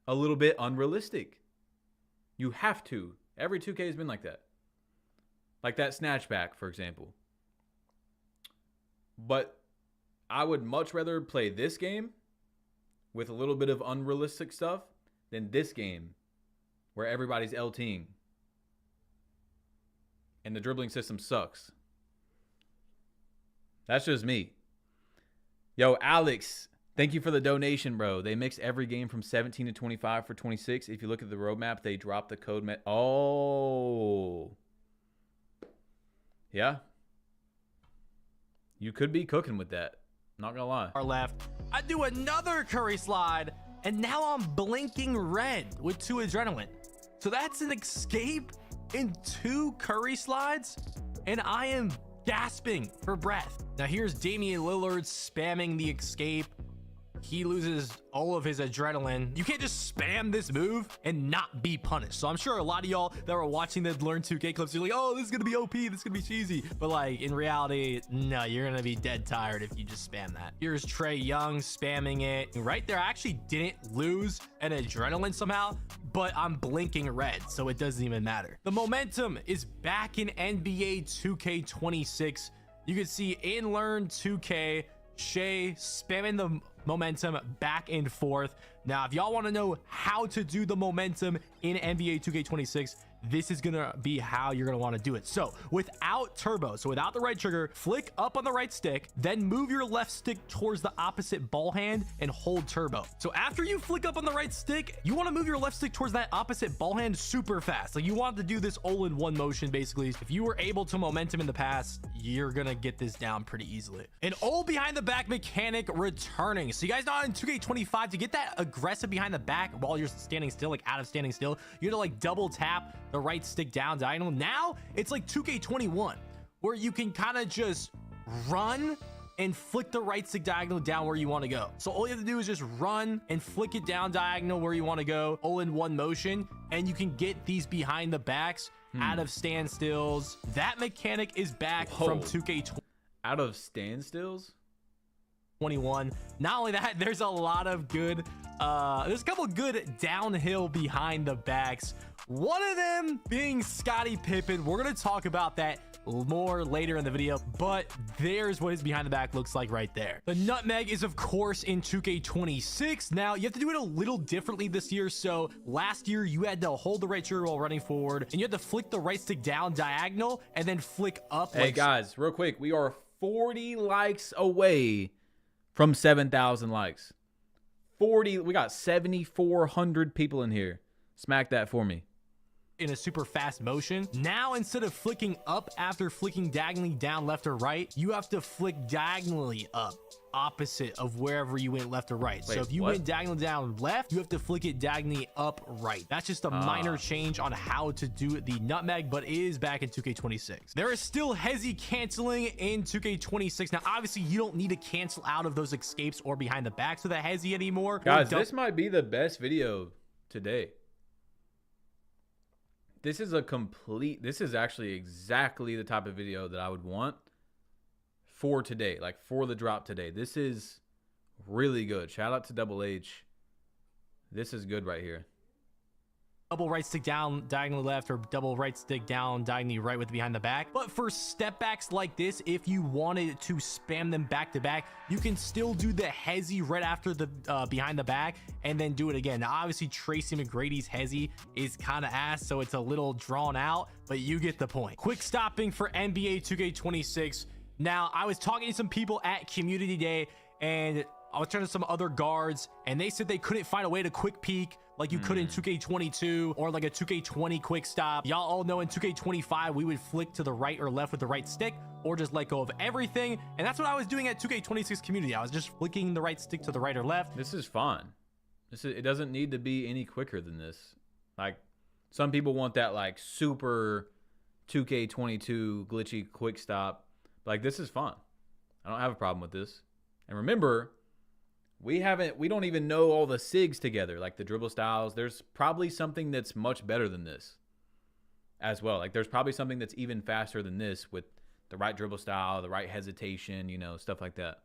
Speaker 2: a little bit unrealistic. You have to. Every 2K has been like that. Like that snatchback, for example. But I would much rather play this game with a little bit of unrealistic stuff than this game where everybody's LTing and the dribbling system sucks. That's just me. Yo, Alex, thank you for the donation, bro. They mix every game from 17 to 25 for 26. If you look at the roadmap, they drop the code. Oh. Yeah. You could be cooking with that. Not gonna lie.
Speaker 7: Our left. I do another Curry slide, and now I'm blinking red with 2 adrenaline. So that's an escape in 2 Curry slides, and I am gasping for breath. Now here's Damian Lillard spamming the escape. He loses all of his adrenaline. You can't just spam this move and not be punished. So I'm sure a lot of y'all that were watching the Learn 2K clips, you're like, oh, this is gonna be OP, this is gonna be cheesy. But like in reality, no, you're gonna be dead tired if you just spam that. Here's Trae Young spamming it. Right there, I actually didn't lose an adrenaline somehow, but I'm blinking red, so it doesn't even matter. The momentum is back in NBA 2K26. You can see in Learn 2K, Shea spamming the momentum back and forth. Now, if y'all want to know how to do the momentum in NBA 2K26, this is gonna be how you're gonna want to do it. So without turbo, so without the right trigger, flick up on the right stick, then move your left stick towards the opposite ball hand and hold turbo. So after you flick up on the right stick, you want to move your left stick towards that opposite ball hand super fast. Like you want to do this all in one motion basically. If you were able to momentum in the past, you're gonna get this down pretty easily. An all behind the back mechanic returning. So you guys know in 2K25 to get that aggressive behind the back while you're standing still, like out of standing still, you had to like double tap the right stick down diagonal. Now it's like 2K21 where you can kind of just run and flick the right stick diagonal down where you want to go. So all you have to do is just run and flick it down diagonal where you want to go, all in one motion, and you can get these behind the backs out of standstills. That mechanic is back from 2K21.
Speaker 2: Out of standstills?
Speaker 7: Not only that, there's a lot of good, there's a couple good downhill behind the backs. One of them being Scottie Pippen. We're going to talk about that more later in the video, but there's what his behind the back looks like right there. The nutmeg is of course in 2K26. Now you have to do it a little differently this year. So last year you had to hold the right trigger while running forward, and you had to flick the right stick down diagonal and then flick up.
Speaker 2: Hey guys, real quick, we are 40 likes away from 7,000 likes. 40, we got 7,400 people in here. Smack that for me.
Speaker 7: In a super fast motion. Now instead of flicking up after flicking diagonally down left or right, you have to flick diagonally up, opposite of wherever you went left or right.
Speaker 2: Wait,
Speaker 7: so if you went diagonally down left, you have to flick it diagonally up right. That's just a minor change on how to do the nutmeg, but it is back in 2K26. There is still hezi canceling in 2K26. Now obviously you don't need to cancel out of those escapes or behind the backs with a hezi anymore.
Speaker 2: Guys, this might be the best video today. This is actually exactly the type of video that I would want for today, like for the drop today. This is really good. Shout out to Double H. This is good right here.
Speaker 7: Double right stick down diagonally left, or double right stick down diagonally right with behind the back. But for step backs like this, if you wanted to spam them back to back, you can still do the hezi right after the behind the back and then do it again. Now obviously Tracy McGrady's hezi is kind of ass, so it's a little drawn out, but you get the point. Quick stopping for NBA 2K26. Now I was talking to some people at community day, and I was turning to some other guards, and they said they couldn't find a way to quick peek like you could in 2K22 or like a 2K20 quick stop. Y'all all know in 2K25 we would flick to the right or left with the right stick, or just let go of everything. And that's what I was doing at 2K26 community. I was just flicking the right stick to the right or left.
Speaker 2: This is fun. It doesn't need to be any quicker than this. Like some people want that like super 2K22 glitchy quick stop. Like this is fun. I don't have a problem with this. And remember, we don't even know all the SIGs together, like the dribble styles. There's probably something that's much better than this as well. Like there's probably something that's even faster than this with the right dribble style, the right hesitation, you know, stuff like that.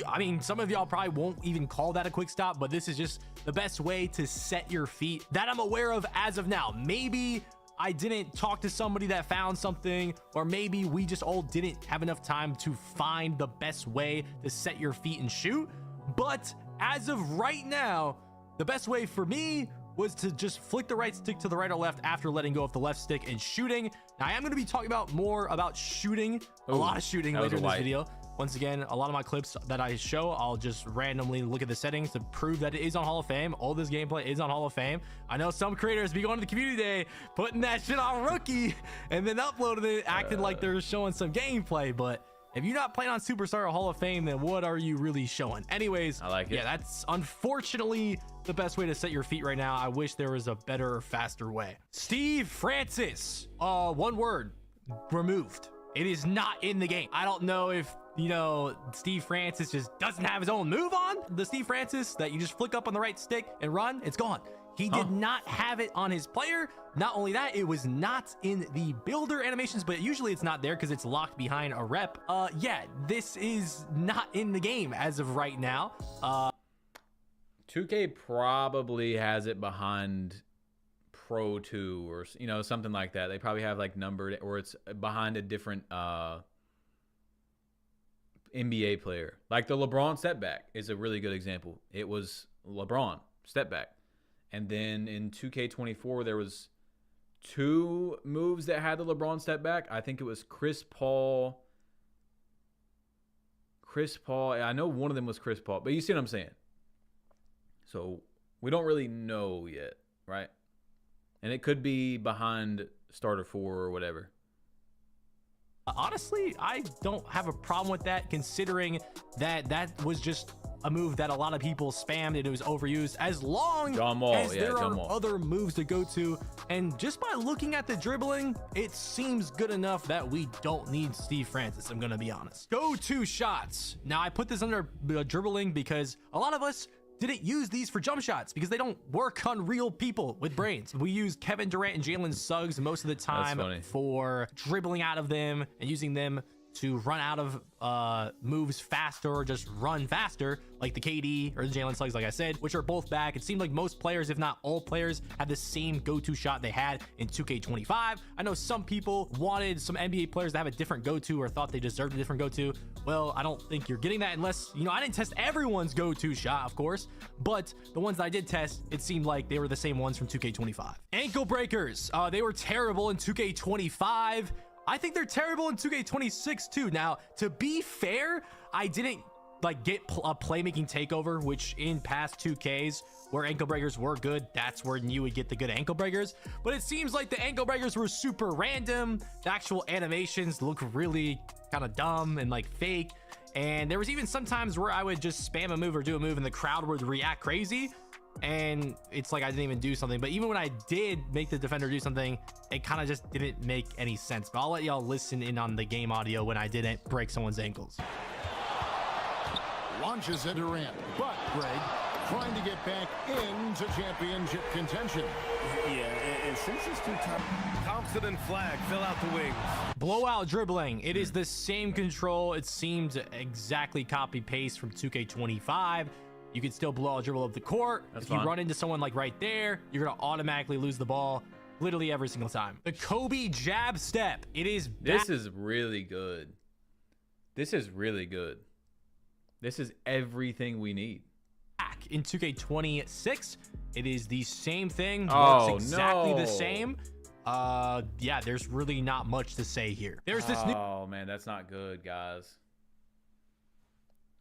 Speaker 7: I mean, some of y'all probably won't even call that a quick stop, but this is just the best way to set your feet that I'm aware of as of now. Maybe I didn't talk to somebody that found something, or maybe we just all didn't have enough time to find the best way to set your feet and shoot. But as of right now, the best way for me was to just flick the right stick to the right or left after letting go of the left stick and shooting. Now I am going to be talking more about shooting, a lot of shooting later in this video. Once again, a lot of my clips that I show, I'll just randomly look at the settings to prove that it is on Hall of Fame. All this gameplay is on Hall of Fame. I know some creators be going to the community day, putting that shit on rookie, and then uploading it, acting like they're showing some gameplay, but if you're not playing on Superstar or Hall of Fame, then what are you really showing? Anyways,
Speaker 2: I like it.
Speaker 7: Yeah, that's unfortunately the best way to set your feet right now. I wish there was a better, faster way. Steve Francis, one word, removed. It is not in the game. I don't know if, you know, Steve Francis just doesn't have his own move on. The Steve Francis that you just flick up on the right stick and run, it's gone. He did not have it on his player. Not only that, it was not in the builder animations, but usually it's not there because it's locked behind a rep. Yeah, this is not in the game as of right now.
Speaker 2: 2K probably has it behind Pro 2 or, you know, something like that. They probably have like numbered, or it's behind a different NBA player. Like the LeBron step back is a really good example. It was LeBron step back. And then in 2K24, there was 2 moves that had the LeBron step back. I think it was Chris Paul. I know one of them was Chris Paul, but you see what I'm saying? So we don't really know yet, right? And it could be behind starter 4 or whatever.
Speaker 7: Honestly, I don't have a problem with that, considering that that was just a move that a lot of people spammed and it was overused, as long as there are other moves to go to. And just by looking at the dribbling, it seems good enough that we don't need Steve Francis, I'm gonna be honest. Go-to shots. Now, I put this under dribbling because a lot of us didn't use these for jump shots because they don't work on real people with brains. We use Kevin Durant and Jalen Suggs most of the time for dribbling out of them and using them to run out of moves faster or just run faster, like the KD or the Jalen Suggs, like I said, which are both back. It seemed like most players, if not all players, have the same go-to shot they had in 2K25. I know some people wanted some NBA players to have a different go-to or thought they deserved a different go-to. Well, I don't think you're getting that unless, you know, I didn't test everyone's go-to shot, of course, but the ones that I did test, it seemed like they were the same ones from 2K25. Ankle breakers. They were terrible in 2K25. I think they're terrible in 2K26 too. Now, to be fair, I didn't like get a playmaking takeover, which in past 2Ks where ankle breakers were good, that's where you would get the good ankle breakers. But it seems like the ankle breakers were super random. The actual animations look really kind of dumb and like fake. And there was even sometimes where I would just spam a move or do a move and the crowd would react crazy. And it's like I didn't even do something. But even when I did make the defender do something, it kind of just didn't make any sense. But I'll let y'all listen in on the game audio when I didn't break someone's ankles.
Speaker 8: Launches it Durant, but Greg trying to get back into championship contention.
Speaker 9: Yeah, and since it's too tough, Thompson and Flag fill out the wings.
Speaker 7: Blowout dribbling. It is the same control. It seems exactly copy paste from 2K25. You can still blow out dribble up the court. If you run into someone like right there, you're gonna automatically lose the ball literally every single time. The Kobe jab step. It is
Speaker 2: this is really good. This is really good. This is everything we need.
Speaker 7: Back in 2K26, it is the same thing. Works exactly the same. Yeah, there's really not much to say here. There's this new.
Speaker 2: Oh man, that's not good, guys.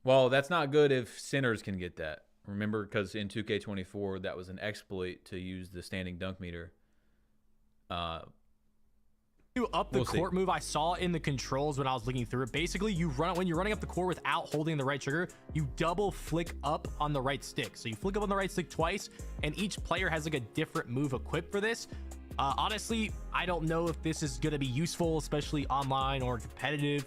Speaker 2: Well, that's not good if sinners can get that. Remember, because in 2K24, that was an exploit to use the standing dunk meter.
Speaker 7: Up the court move I saw in the controls when I was looking through it. Basically, you run when you're running up the court without holding the right trigger, you double flick up on the right stick. So you flick up on the right stick twice, and each player has like a different move equipped for this. Honestly, I don't know if this is gonna be useful, especially online or competitive.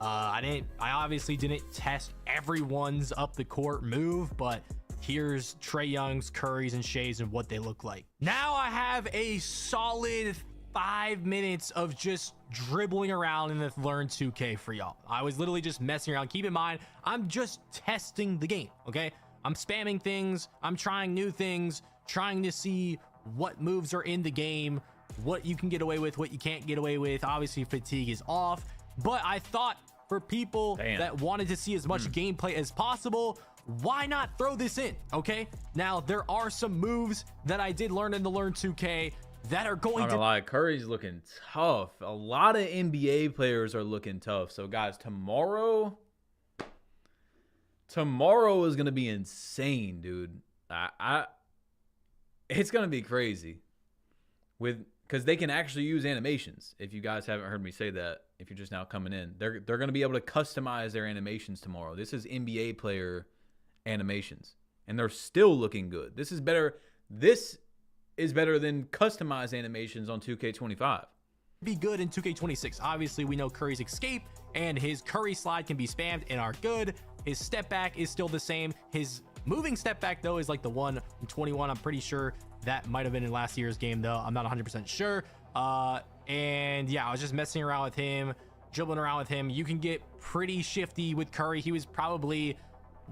Speaker 7: I obviously didn't test everyone's up the court move, but here's Trae Young's, Curry's, and Shea's and what they look like. Now I have a solid 5 minutes of just dribbling around in the Learn 2K for y'all. I was literally just messing around. Keep in mind, I'm just testing the game, okay? I'm spamming things. I'm trying new things, trying to see what moves are in the game, what you can get away with, what you can't get away with. Obviously, fatigue is off, but I thought for people that wanted to see as much gameplay as possible, why not throw this in, okay? Now, there are some moves that I did learn in the Learn 2K that are going to
Speaker 2: lie. Curry's looking tough. A lot of NBA players are looking tough. So, guys, tomorrow is going to be insane, dude. It's going to be crazy because they can actually use animations. If you guys haven't heard me say that, if you're just now coming in, they're going to be able to customize their animations tomorrow. This is NBA player animations, and they're still looking good. This is better. This is better than customized animations on 2K25.
Speaker 7: Be good in 2K26. Obviously, we know Curry's escape and his Curry slide can be spammed and are good. His step back is still the same. His moving step back, though, is like the one in 21. I'm pretty sure that might have been in last year's game, though. I'm not 100% sure. And yeah, I was just messing around with him, dribbling around with him. You can get pretty shifty with Curry. He was probably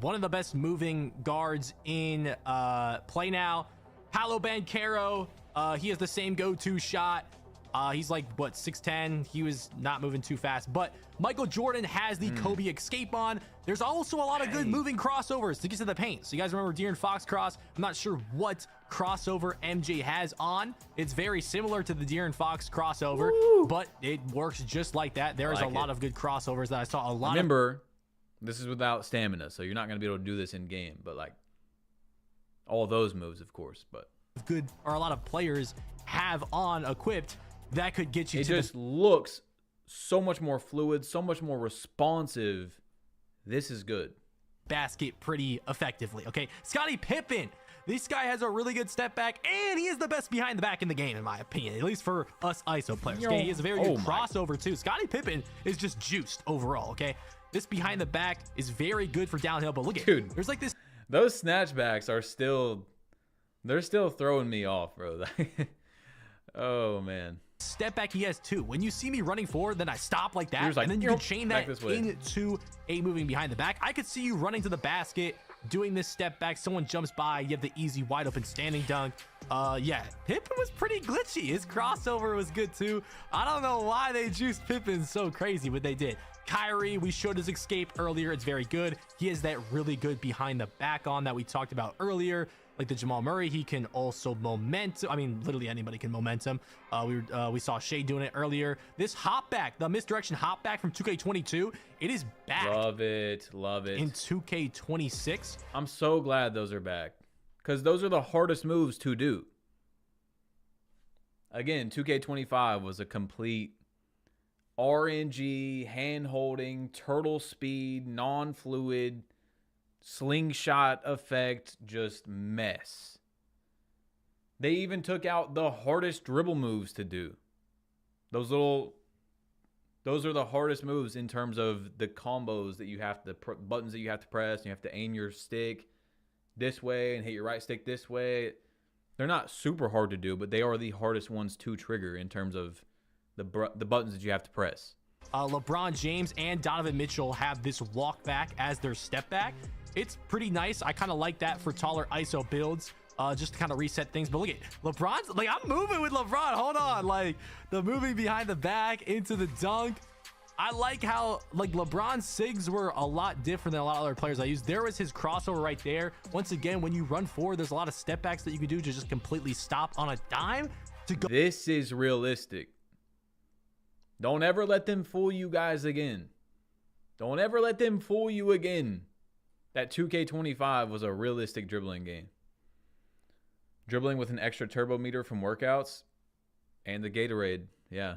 Speaker 7: one of the best moving guards in play now. Paolo Banchero, he has the same go-to shot. He's like, what, 6'10"? He was not moving too fast. But Michael Jordan has the Kobe escape on. There's also a lot of good moving crossovers to get to the paint. So you guys remember De'Aaron Fox cross? I'm not sure what crossover MJ has on. It's very similar to the De'Aaron Fox crossover, but it works just like that. There's a lot of good crossovers that I saw a lot
Speaker 2: Remember, this is without stamina, so you're not going to be able to do this in game, but like all those moves, of course, but
Speaker 7: good or a lot of players have on equipped that could get you
Speaker 2: it just looks so much more fluid, so much more responsive. This is good.
Speaker 7: Basket pretty effectively. Okay, Scottie Pippen. This guy has a really good step back, and he is the best behind the back in the game, in my opinion, at least for us ISO players. Okay, he has a very good crossover too. Scottie Pippen is just juiced overall. Okay, this behind the back is very good for downhill. But look at, dude, there's like this.
Speaker 2: Those snatchbacks are still, they're still throwing me off, bro. Oh man.
Speaker 7: Step back he has too. When you see me running forward, then I stop like that,
Speaker 2: like,
Speaker 7: and then you can chain that
Speaker 2: into
Speaker 7: a moving behind the back. I could see you running to the basket, doing this step back, someone jumps by, you have the easy wide open standing dunk. Yeah, Pippen was pretty glitchy. His crossover was good too. I don't know why they juiced Pippen so crazy, but they did. Kyrie, we showed his escape earlier. It's very good. He has that really good behind the back on that we talked about earlier. Like the Jamal Murray, he can also momentum. I mean, literally anybody can momentum. We saw Shea doing it earlier. This hop back, the misdirection hop back from 2K22, it is back.
Speaker 2: Love it. Love it.
Speaker 7: In 2K26.
Speaker 2: I'm so glad those are back, because those are the hardest moves to do. Again, 2K25 was a complete RNG, hand-holding, turtle speed, non-fluid, slingshot effect, just mess. They even took out the hardest dribble moves to do. Those are the hardest moves in terms of the combos that you have to, buttons that you have to press. You have to aim your stick this way and hit your right stick this way. They're not super hard to do, but they are the hardest ones to trigger in terms of the buttons that you have to press.
Speaker 7: LeBron James and Donovan Mitchell have this walk back as their step back. It's pretty nice. I kind of like that for taller ISO builds, just to kind of reset things. But look at LeBron's, like, I'm moving with LeBron. Hold on, like the moving behind the back into the dunk. I like how, like, LeBron's SIGs were a lot different than a lot of other players I used. There was his crossover right there. Once again, when you run forward, there's a lot of step backs that you can do to just completely stop on a dime to go.
Speaker 2: This is realistic. Don't ever let them fool you guys again. Don't ever let them fool you again. That 2K25 was a realistic dribbling game. Dribbling with an extra turbo meter from workouts and the Gatorade. Yeah.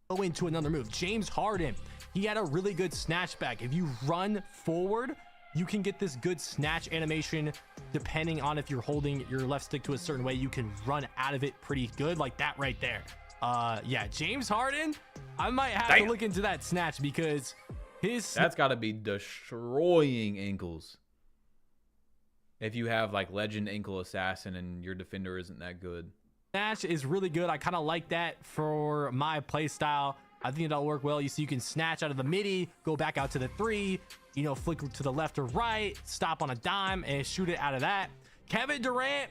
Speaker 7: Go into another move. James Harden, he had a really good snatch back. If you run forward, you can get this good snatch animation. Depending on if you're holding your left stick to a certain way, you can run out of it pretty good, like that right there. Yeah, James Harden, I might have to look into that snatch, because that's
Speaker 2: got to be destroying ankles if you have like legend ankle assassin and your defender isn't that good.
Speaker 7: Snatch is really good. I kind of like that for my play style. I think that'll work well. You see, you can snatch out of the midi, go back out to the three, you know, flick to the left or right, stop on a dime and shoot it out of that. Kevin Durant,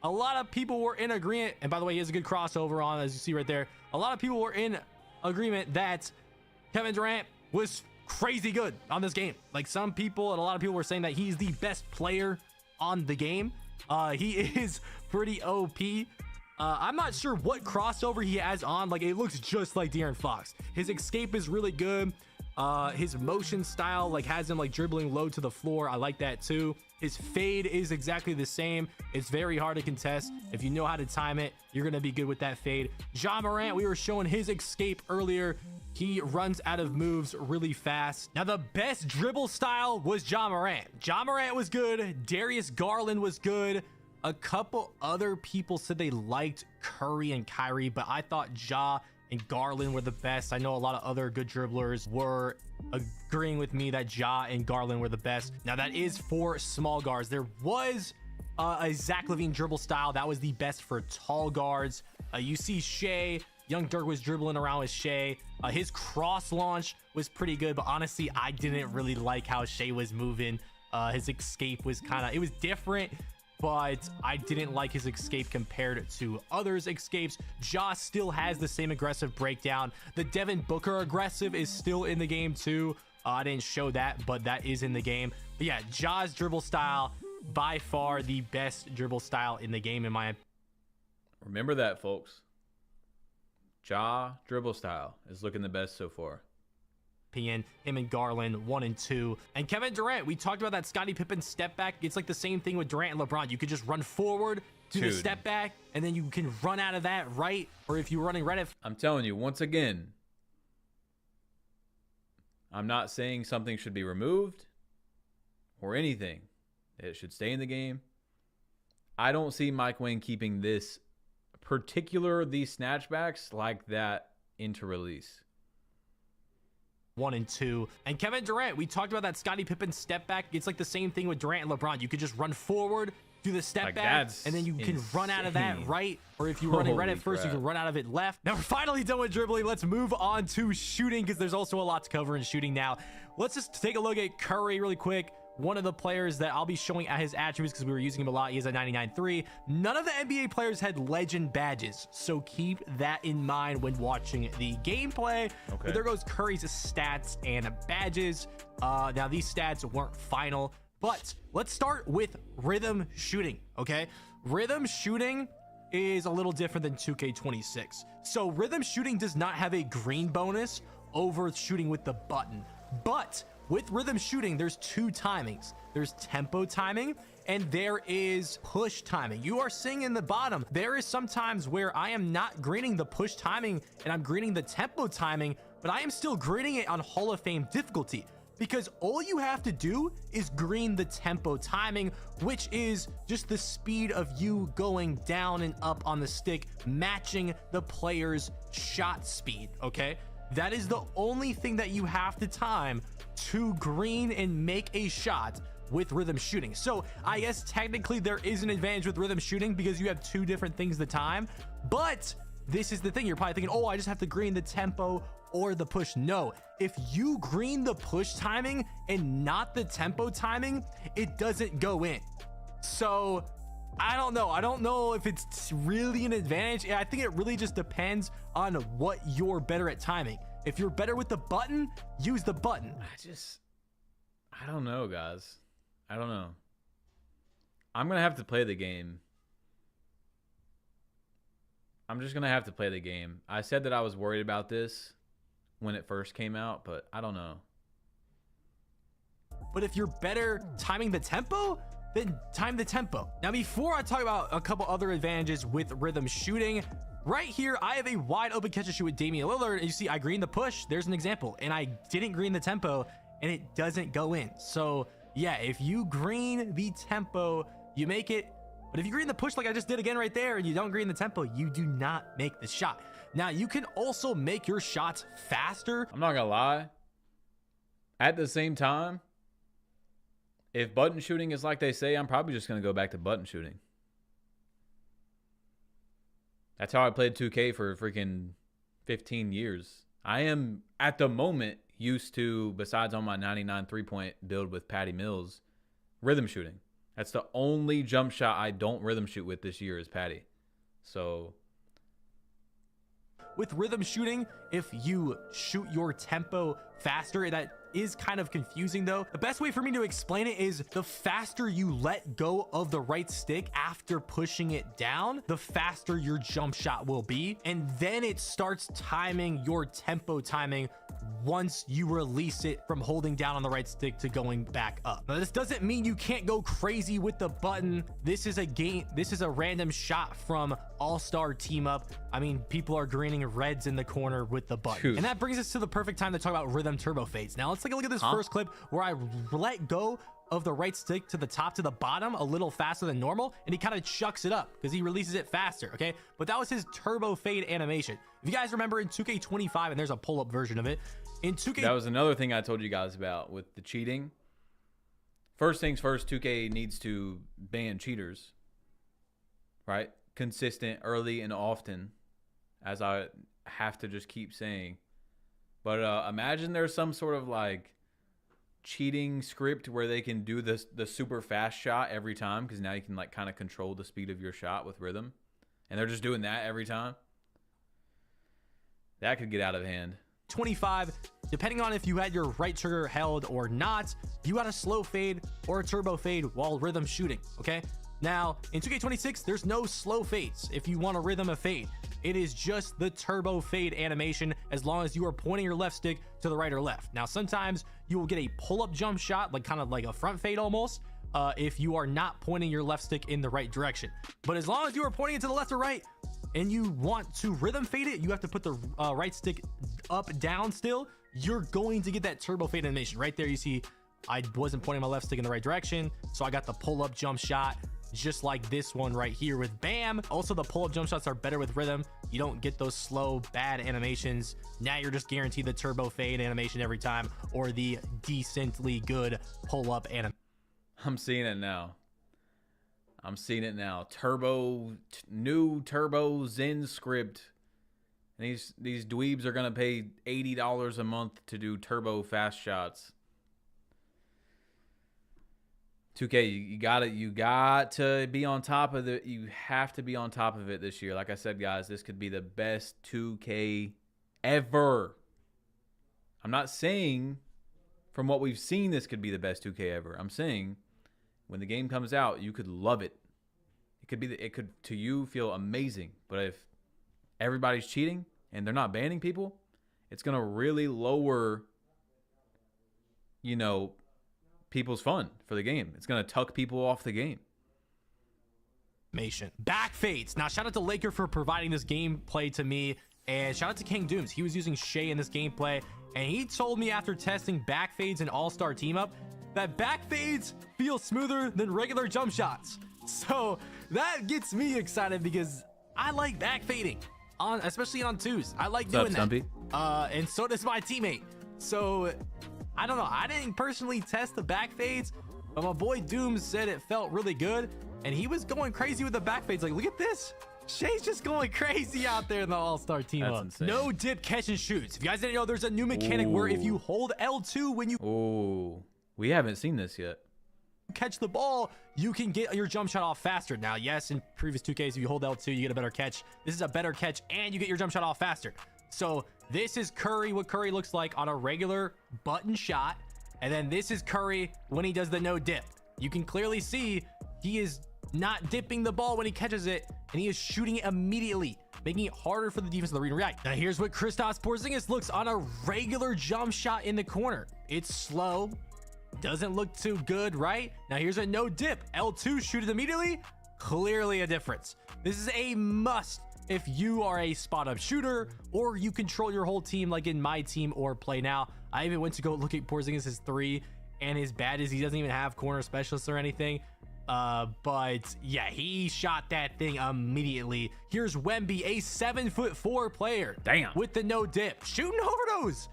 Speaker 7: a lot of people were in agreement, and by the way, he has a good crossover on, as you see right there. A lot of people were in agreement that Kevin Durant was crazy good on this game. Like, some people and a lot of people were saying that he's the best player on the game. He is pretty OP. I'm not sure what crossover he has on. Like, it looks just like De'Aaron Fox. His escape is really good. His motion style, like, has him like dribbling low to the floor. I like that too. His fade is exactly the same. It's very hard to contest. If you know how to time it, you're gonna be good with that fade. Ja Morant, we were showing his escape earlier. He runs out of moves really fast. Now, the best dribble style was Ja Morant. Ja Morant was good. Darius Garland was good. A couple other people said they liked Curry and Kyrie, but I thought Ja and Garland were the best. I know a lot of other good dribblers were agreeing with me that Ja and Garland were the best. Now, that is for small guards. There was a Zach LaVine dribble style that was the best for tall guards. You see Shea, Young Dirk was dribbling around with Shea. His cross launch was pretty good, but honestly, I didn't really like how Shea was moving. His escape was it was different, but I didn't like his escape compared to others' escapes. Ja still has the same aggressive breakdown. The Devin Booker aggressive is still in the game too. I didn't show that, but that is in the game. But yeah, Ja's dribble style, by far the best dribble style in the game in my opinion.
Speaker 2: Remember that, folks. Ja dribble style is looking the best so far.
Speaker 7: Him and Garland 1 and 2, and Kevin Durant, we talked about that Scottie Pippen step back. It's like the same thing with Durant and LeBron. You could just run forward, do the step back, and then you can run out of that right, or if you're running right at,
Speaker 2: I'm telling you, once again, I'm not saying something should be removed or anything. It should stay in the game. I don't see Mike Wang keeping these snatchbacks like that into release.
Speaker 7: 1 and 2. And Kevin Durant, we talked about that Scottie Pippen step back. It's like the same thing with Durant and LeBron. You could just run forward, do the step back, and then you can run out of that right. Or if you're running right at first, you can run out of it left. Now we're finally done with dribbling. Let's move on to shooting, because there's also a lot to cover in shooting now. Let's just take a look at Curry really quick. One of the players that I'll be showing at his attributes, because we were using him a lot. He has a 99.3. None of the NBA players had legend badges, so keep that in mind when watching the gameplay. Okay. But there goes Curry's stats and badges. Now these stats weren't final, but let's start with rhythm shooting. Okay, rhythm shooting is a little different than 2K26. So rhythm shooting does not have a green bonus over shooting with the button, but with rhythm shooting, there's 2 timings. There's tempo timing and there is push timing. You are seeing in the bottom, there is sometimes where I am not greening the push timing and I'm greening the tempo timing, but I am still greening it on Hall of Fame difficulty, because all you have to do is green the tempo timing, which is just the speed of you going down and up on the stick, matching the player's shot speed, okay? That is the only thing that you have to time to green and make a shot with rhythm shooting. So I guess technically there is an advantage with rhythm shooting because you have 2 different things to time, but this is the thing. You're probably thinking, oh, I just have to green the tempo or the push. No, if you green the push timing and not the tempo timing, it doesn't go in. So I don't know if it's really an advantage. I think it really just depends on what you're better at timing. If you're better with the button, use the button.
Speaker 2: I don't know, guys. I don't know. I'm going to have to play the game. I'm just going to have to play the game. I said that I was worried about this when it first came out, but I don't know.
Speaker 7: But if you're better timing the tempo, then time the tempo. Now, before I talk about a couple other advantages with rhythm shooting, right here, I have a wide open catch and shoot with Damian Lillard. And you see, I green the push. There's an example. And I didn't green the tempo, and it doesn't go in. So, yeah, if you green the tempo, you make it. But if you green the push like I just did again right there, and you don't green the tempo, you do not make the shot. Now, you can also make your shots faster.
Speaker 2: I'm not going to lie. At the same time, if button shooting is like they say, I'm probably just going to go back to button shooting. That's how I played 2K for freaking 15 years. I am, at the moment, used to, besides on my 99 3-point build with Patty Mills, rhythm shooting. That's the only jump shot I don't rhythm shoot with this year is Patty. So
Speaker 7: with rhythm shooting, if you shoot your tempo faster, that is kind of confusing though. The best way for me to explain it is the faster you let go of the right stick after pushing it down, the faster your jump shot will be. And then it starts timing your tempo timing once you release it from holding down on the right stick to going back up. Now, this doesn't mean you can't go crazy with the button. This is a game. This is a random shot from All-Star Team Up. I mean, people are greening reds in the corner with the button.
Speaker 2: Dude.
Speaker 7: And that brings us to the perfect time to talk about rhythm turbo fades. Now let's take a look at this first clip where I let go of the right stick to the top to the bottom a little faster than normal, and he kind of chucks it up because he releases it faster, okay? But that was his turbo fade animation. If you guys remember in 2K25, and there's a pull-up version of it, in 2K...
Speaker 2: That was another thing I told you guys about with the cheating. First things first, 2K needs to ban cheaters, right? Consistent, early, and often, as I have to just keep saying. But imagine there's some sort of like cheating script where they can do the super fast shot every time, because now you can like kind of control the speed of your shot with rhythm, and they're just doing that every time. That could get out of hand.
Speaker 7: 25, depending on if you had your right trigger held or not, you got a slow fade or a turbo fade while rhythm shooting, okay? Now, in 2K26, there's no slow fades if you want to rhythm a fade. It is just the turbo fade animation as long as you are pointing your left stick to the right or left. Now, sometimes you will get a pull-up jump shot, like kind of like a front fade almost, if you are not pointing your left stick in the right direction. But as long as you are pointing it to the left or right, and you want to rhythm fade it, you have to put the right stick up, down still. You're going to get that turbo fade animation. Right there, you see I wasn't pointing my left stick in the right direction, so I got the pull-up jump shot, just like this one right here with Bam. Also, the pull-up jump shots are better with rhythm. You don't get those slow, bad animations. Now you're just guaranteed the turbo fade animation every time, or the decently good pull-up animation.
Speaker 2: I'm seeing it now. I'm seeing it now. New turbo Zen script. And these dweebs are gonna pay $80 a month to do turbo fast shots. 2K, you got to be on top of it. You have to be on top of it this year. Like I said, guys, this could be the best 2K ever. I'm not saying from what we've seen this could be the best 2K ever. I'm saying when the game comes out, you could love it. It could to you feel amazing. But if everybody's cheating and they're not banning people, it's gonna really lower, you know, people's fun for the game. It's gonna tuck people off the game.
Speaker 7: Back fades. Now, shout out to Laker for providing this gameplay to me, and shout out to King Dooms. He was using Shea in this gameplay, and he told me after testing back fades and all-star team up that back fades feel smoother than regular jump shots. So that gets me excited because I like back fading, especially on twos. I like doing that. And so does my teammate. So I don't know. I didn't personally test the back fades, but my boy Dooms said it felt really good, and he was going crazy with the back fades. Like, look at this. Shay's just going crazy out there in the all-star team up.
Speaker 2: Insane.
Speaker 7: No dip catch and shoots. If you guys didn't know, there's a new mechanic where if you hold L2 when you
Speaker 2: we haven't seen this yet.
Speaker 7: Catch the ball, you can get your jump shot off faster. Now, yes, in previous 2Ks, if you hold L2, you get a better catch. This is a better catch, and you get your jump shot off faster. So this is Curry, what Curry looks like on a regular button shot. And then this is Curry when he does the no dip. You can clearly see he is not dipping the ball when he catches it, and he is shooting it immediately, making it harder for the defense of the read and react. Now here's what Kristaps Porzingis looks on a regular jump shot in the corner. It's slow, doesn't look too good, right? Now here's a no dip. L2, shoot it immediately. Clearly a difference. This is a must if you are a spot up shooter or you control your whole team like in my team or play now. I even went to go look at Porzingis' 3, and his bad is he doesn't even have corner specialists or anything. But yeah, he shot that thing immediately. Here's Wemby, a 7'4" player.
Speaker 2: Damn.
Speaker 7: With the no dip, shooting over those.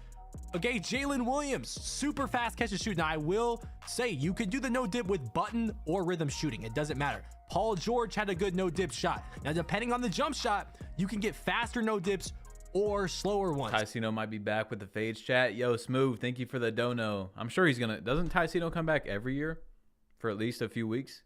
Speaker 7: Okay, Jalen Williams, super fast catch and shoot. Now, I will say you can do the no dip with button or rhythm shooting. It doesn't matter. Paul George had a good no dip shot. Now, depending on the jump shot, you can get faster no dips or slower ones.
Speaker 2: Tycino might be back with the fades chat. Yo, Smooth, thank you for the dono. I'm sure he's gonna. Doesn't Tycino come back every year for at least a few weeks?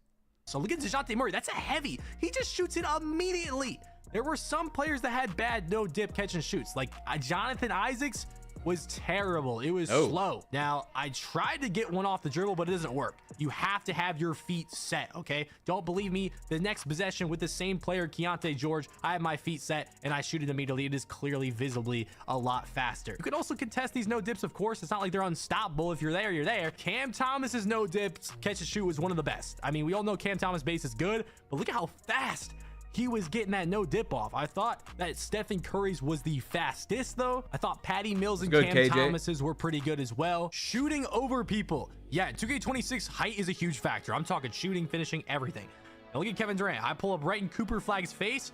Speaker 7: So look at DeJounte Murray. That's a heavy. He just shoots it immediately. There were some players that had bad no dip catch and shoots. Like Jonathan Isaacs was terrible. It was slow. Now, I tried to get one off the dribble, but it doesn't work. You have to have your feet set, okay? Don't believe me. The next possession with the same player, Keontae George, I have my feet set and I shoot it immediately. It is clearly visibly a lot faster. You can also contest these no dips, of course. It's not like they're unstoppable. If you're there, you're there. Cam Thomas's no dips catch and shoot was one of the best. I mean, we all know Cam Thomas base is good, but look at how fast he was getting that no dip off. I thought that Stephen Curry's was the fastest though. I thought Patty Mills and Cam Thomas's were pretty good as well. Shooting over people. Yeah, in 2K26, height is a huge factor. I'm talking shooting, finishing, everything. Now look at Kevin Durant. I pull up right in Cooper Flag's face,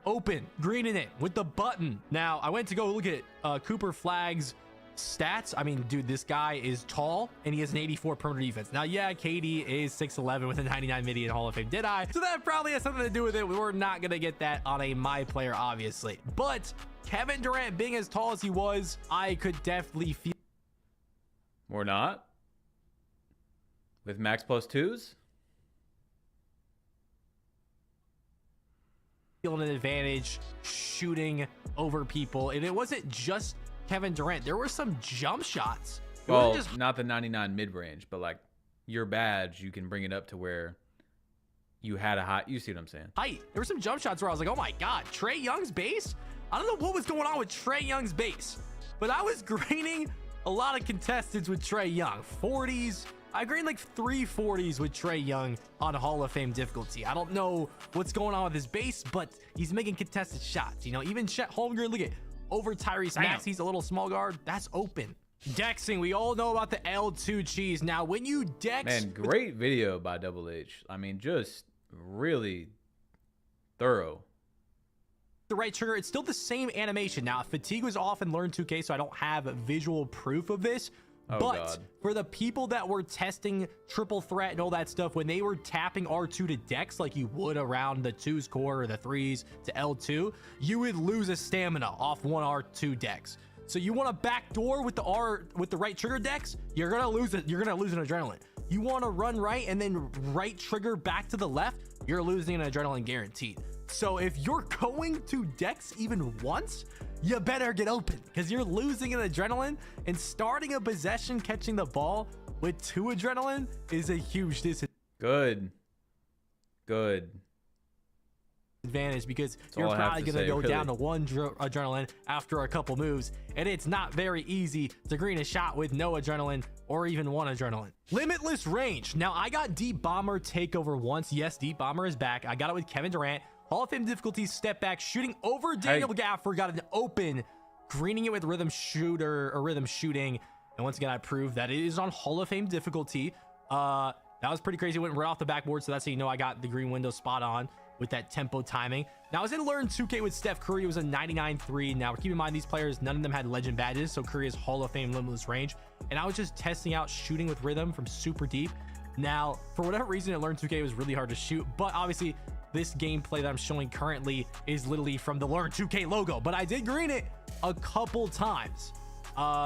Speaker 7: open, green in it with the button. Now I went to go look at Cooper Flag's stats. I mean, dude, this guy is tall and he has an 84 perimeter defense. Now, yeah, KD is 6'11 with a 99 mid in Hall of Fame. Did I? So that probably has something to do with it. We were not going to get that on a my player, obviously. But Kevin Durant being as tall as he was, I could definitely feel.
Speaker 2: Or not. With max plus twos?
Speaker 7: Feeling an advantage shooting over people. And it wasn't just Kevin Durant. There were some jump shots.
Speaker 2: Well, just not the 99 mid-range, but like your badge, you can bring it up to where you had a high. You see what I'm saying?
Speaker 7: Height. There were some jump shots where I was like, oh my God, Trae Young's base? I don't know what was going on with Trae Young's base, but I was graining a lot of contestants with Trae Young. 40s, I green like 340s with Trae Young on Hall of Fame difficulty. I don't know what's going on with his base, but he's making contested shots. You know, even Chet Holmgren, look at over Tyrese Maxey's a little small guard. That's open. Dexing, we all know about the L2 cheese. Now, when you dex...
Speaker 2: Man, great video by Double H. I mean, just really thorough.
Speaker 7: The right trigger, it's still the same animation. Now, fatigue was off in Learn 2K, so I don't have visual proof of this. But for the people that were testing triple threat and all that stuff, when they were tapping R2 to dex like you would around the 2's core or the 3's to L2, you would lose a stamina off one R2 dex. So you want to backdoor with the right trigger dex, you're gonna lose it. You're gonna lose an adrenaline. You want to run right and then right trigger back to the left, you're losing an adrenaline guaranteed. So if you're going to dex even once, you better get open because you're losing an adrenaline, and starting a possession catching the ball with 2 adrenaline is a huge disadvantage.
Speaker 2: Good.
Speaker 7: Because you're probably going to go down to 1 adrenaline after a couple moves, and it's not very easy to green a shot with no adrenaline or even 1 adrenaline. Limitless range. Now, I got Deep Bomber Takeover once. Yes, Deep Bomber is back. I got it with Kevin Durant. Hall of Fame difficulty, step back, shooting over Daniel Gaffer, got an open, greening it with rhythm shooting. And once again, I proved that it is on Hall of Fame difficulty. That was pretty crazy. Went right off the backboard, so that's how you know I got the green window spot on with that tempo timing. Now, I was in Learn 2K with Steph Curry. It was a 99.3. Now, keep in mind, these players, none of them had legend badges, so Curry is Hall of Fame limitless range. And I was just testing out shooting with rhythm from super deep. Now, for whatever reason, in Learn 2K, it was really hard to shoot, but obviously, this gameplay that I'm showing currently is literally from the Learn 2K logo, but I did green it a couple times.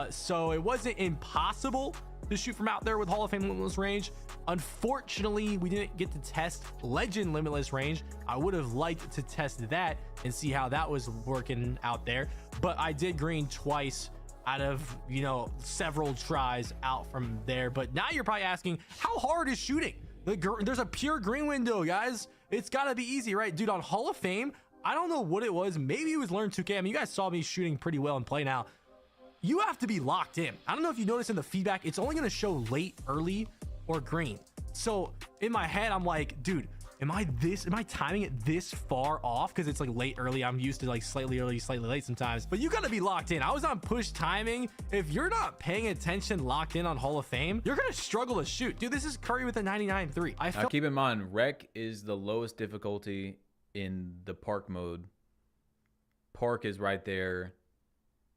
Speaker 7: So it wasn't impossible to shoot from out there with Hall of Fame limitless range. Unfortunately, we didn't get to test legend limitless range. I would have liked to test that and see how that was working out there, but I did green twice out of, you know, several tries out from there. But now you're probably asking, how hard is shooting? There's a pure green window, guys. It's gotta be easy, right? Dude, on Hall of Fame, I don't know what it was. Maybe it was Learn 2K. I mean, you guys saw me shooting pretty well in play now. You have to be locked in. I don't know if you noticed in the feedback, it's only gonna show late, early, or green. So in my head, I'm like, dude, am I timing it this far off? Because it's like late, early. I'm used to like slightly early, slightly late sometimes. But you gotta be locked in. I was on push timing. If you're not paying attention, locked in on Hall of Fame, you're gonna struggle to shoot. Dude, this is Curry with a 99.3.
Speaker 2: Now keep in mind, Rec is the lowest difficulty in the Park mode. Park is right there.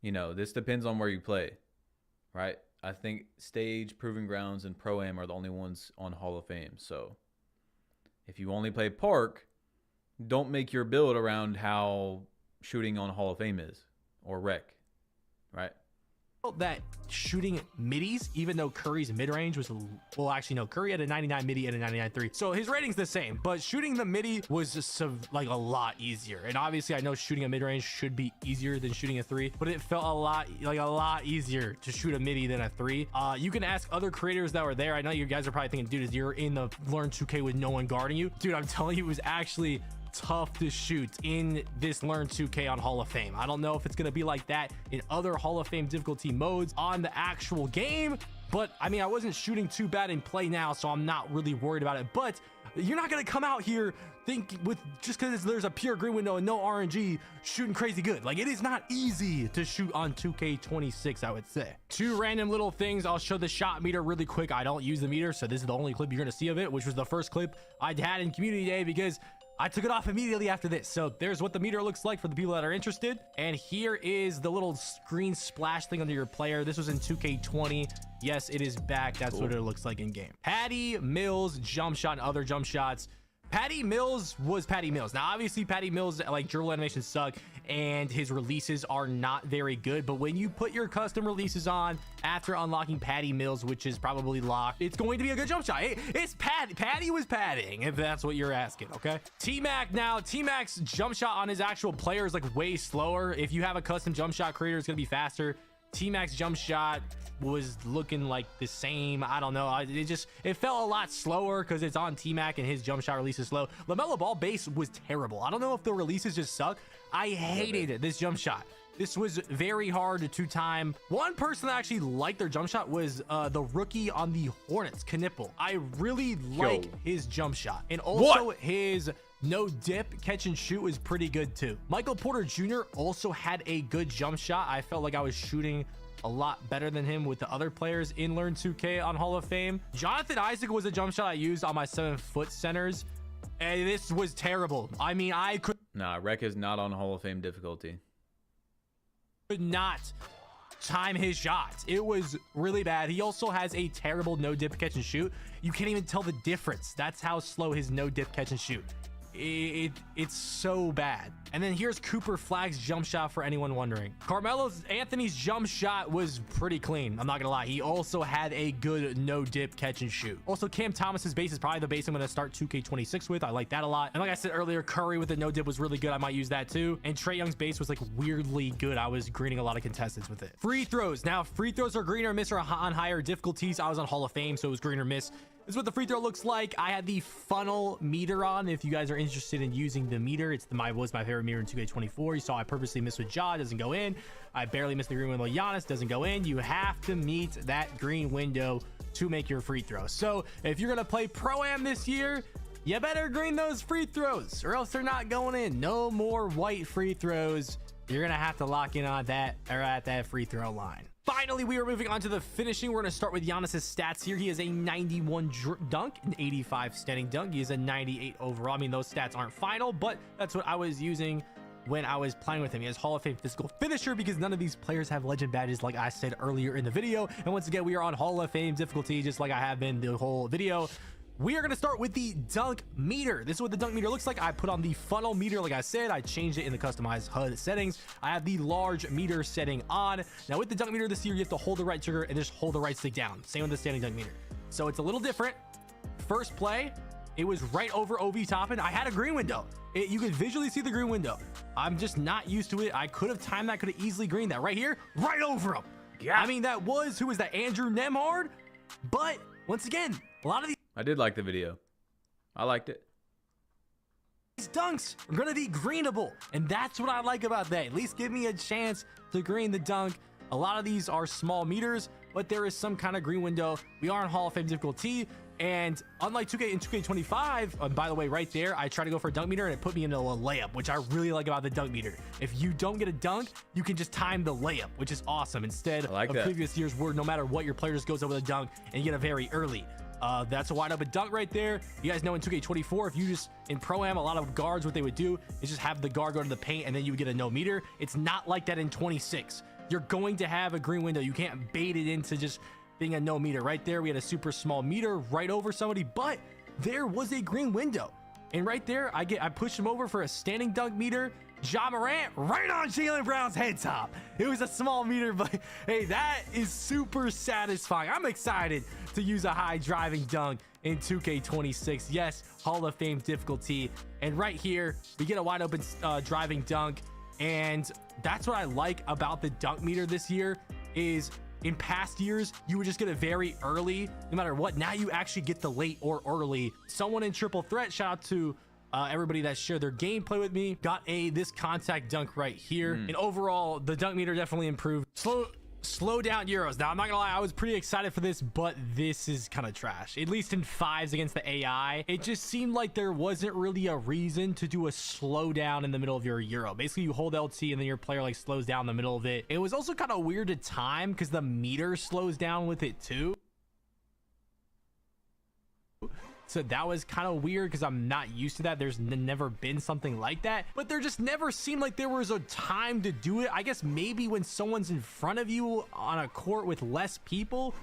Speaker 2: You know, this depends on where you play, right? I think Stage, Proving Grounds, and Pro-Am are the only ones on Hall of Fame. So if you only play Park, don't make your build around how shooting on Hall of Fame is or Rec, right?
Speaker 7: That shooting middies, even though Curry's mid-range was, well, actually no, Curry had a 99 midi and a 99.3, so his rating's the same, but shooting the midi was just like a lot easier. And obviously I know shooting a mid-range should be easier than shooting a 3, but it felt a lot easier to shoot a midi than a 3. You can ask other creators that were there. I know you guys are probably thinking, dude, you're in the Learn 2K with no one guarding you. Dude, I'm telling you, it was actually tough to shoot in this Learn 2K on Hall of Fame. I don't know if it's going to be like that in other Hall of Fame difficulty modes on the actual game, but I mean, I wasn't shooting too bad in play now, so I'm not really worried about it. But you're not going to come out here just because there's a pure green window and no RNG shooting crazy good. Like, it is not easy to shoot on 2K26, I would say. 2 random little things. I'll show the shot meter really quick. I don't use the meter, so this is the only clip you're going to see of it, which was the first clip I had in Community Day because I took it off immediately after this. So there's what the meter looks like for the people that are interested. And here is the little screen splash thing under your player. This was in 2K20. Yes, it is back. That's what it looks like in game. Patty Mills jump shot and other jump shots. Patty Mills was Patty Mills. Now, obviously, Patty Mills, like, dribble animations suck, and his releases are not very good. But when you put your custom releases on after unlocking Patty Mills, which is probably locked, it's going to be a good jump shot. It's Patty was padding, if that's what you're asking, okay? T-Mac now, T-Mac's jump shot on his actual player is, like, way slower. If you have a custom jump shot creator, it's going to be faster. T-Mac's jump shot was looking like the same. I don't know. It felt a lot slower because it's on T-Mac and his jump shot release is slow. LaMelo Ball base was terrible. I don't know if the releases just suck. I hated this jump shot. This was very hard to time. One person that actually liked their jump shot was the rookie on the Hornets, Knipple. I really like his jump shot. And also his no dip catch and shoot was pretty good too. Michael Porter Jr. also had a good jump shot. I felt like I was shooting a lot better than him with the other players in Learn 2K on Hall of Fame. Jonathan Isaac was a jump shot I used on my 7-foot centers. And this was terrible. I mean, I could...
Speaker 2: Nah, Rec is not on Hall of Fame difficulty.
Speaker 7: Could not time his shots. It was really bad. He also has a terrible no dip catch and shoot. You can't even tell the difference. That's how slow his no dip catch and shoot. It's so bad. And then here's Cooper Flagg's jump shot for anyone wondering. Carmelo Anthony's jump shot was pretty clean. I'm not gonna lie. He also had a good no dip catch and shoot. Also, Cam Thomas's base is probably the base I'm gonna start 2K26 with. I like that a lot. And like I said earlier, Curry with the no dip was really good. I might use that too. And Trae Young's base was like weirdly good. I was greening a lot of contestants with it. Free throws. Now free throws are green or miss or on higher difficulties. I was on Hall of Fame, so it was green or miss. This is what the free throw looks like. I had the funnel meter on. If you guys are interested in using the meter, it's was my favorite meter in 2K24. You saw I purposely missed with Ja, doesn't go in. I barely missed the green window. Giannis doesn't go in. You have to meet that green window to make your free throw. So if you're gonna play Pro-Am this year, you better green those free throws or else they're not going in. No more white free throws. You're gonna have to lock in on that or at that free throw line. Finally, we are moving on to the finishing. We're going to start with Giannis's stats here. He has a 91 dunk, an 85 standing dunk. He has a 98 overall. I mean, those stats aren't final, but that's what I was using when I was playing with him. He has Hall of Fame physical finisher because none of these players have legend badges like I said earlier in the video. And once again, we are on Hall of Fame difficulty just like I have been the whole video. We are going to start with the dunk meter. This is what the dunk meter looks like. I put on the funnel meter. Like I said, I changed it in the customized HUD settings. I have the large meter setting on. Now with the dunk meter this year, you have to hold the right trigger and just hold the right stick down. Same with the standing dunk meter. So it's a little different. First play, it was right over OV Toppin. I had a green window. You could visually see the green window. I'm just not used to it. I could have timed that, could have easily greened that right here, right over him. Yeah. I mean, that was, who was that? Andrew Nemhard. But once again, a lot of these,
Speaker 2: I did like the video. I liked it.
Speaker 7: these dunks are going to be greenable. And that's what I like about that. At least give me a chance to green the dunk. A lot of these are small meters, but there is some kind of green window. We are in Hall of Fame difficulty. And unlike 2K and 2K25, by the way, right there, I try to go for a dunk meter and it put me into a layup, which I really like about the dunk meter. If you don't get a dunk, you can just time the layup, which is awesome. Instead of previous years where no matter what, your player just goes over the dunk and you get a very early. That's a wide open dunk right there. You guys know in 2K24, if you just in Pro-Am, a lot of guards, what they would do is just have the guard go to the paint and then you would get a no meter. It's not like that in 26. You're going to have a green window. You can't bait it into just being a no meter. Right there, we had a super small meter right over somebody, but there was a green window. And right there, I pushed him over for a standing dunk meter. Ja Morant right on Jaylen Brown's head top. It was a small meter, but hey, that is super satisfying. I'm excited to use a high driving dunk in 2K26. Yes, Hall of Fame difficulty. And right here, we get a wide open driving dunk. And that's what I like about the dunk meter this year is in past years, you would just get it very early, no matter what. Now you actually get the late or early. Someone in Triple Threat, shout out to everybody that shared their gameplay with me, got this contact dunk right here. And overall, the dunk meter definitely improved. Slow down Euros. Now, I'm not gonna lie, I was pretty excited for this, but this is kind of trash. At least in fives against the AI, it just seemed like there wasn't really a reason to do a slowdown in the middle of your Euro. Basically, you hold LT and then your player like slows down in the middle of it. It was also kind of weird to time because the meter slows down with it too. So that was kind of weird because I'm not used to that. There's never been something like that, but there just never seemed like there was a time to do it. I guess maybe when someone's in front of you on a court with less people,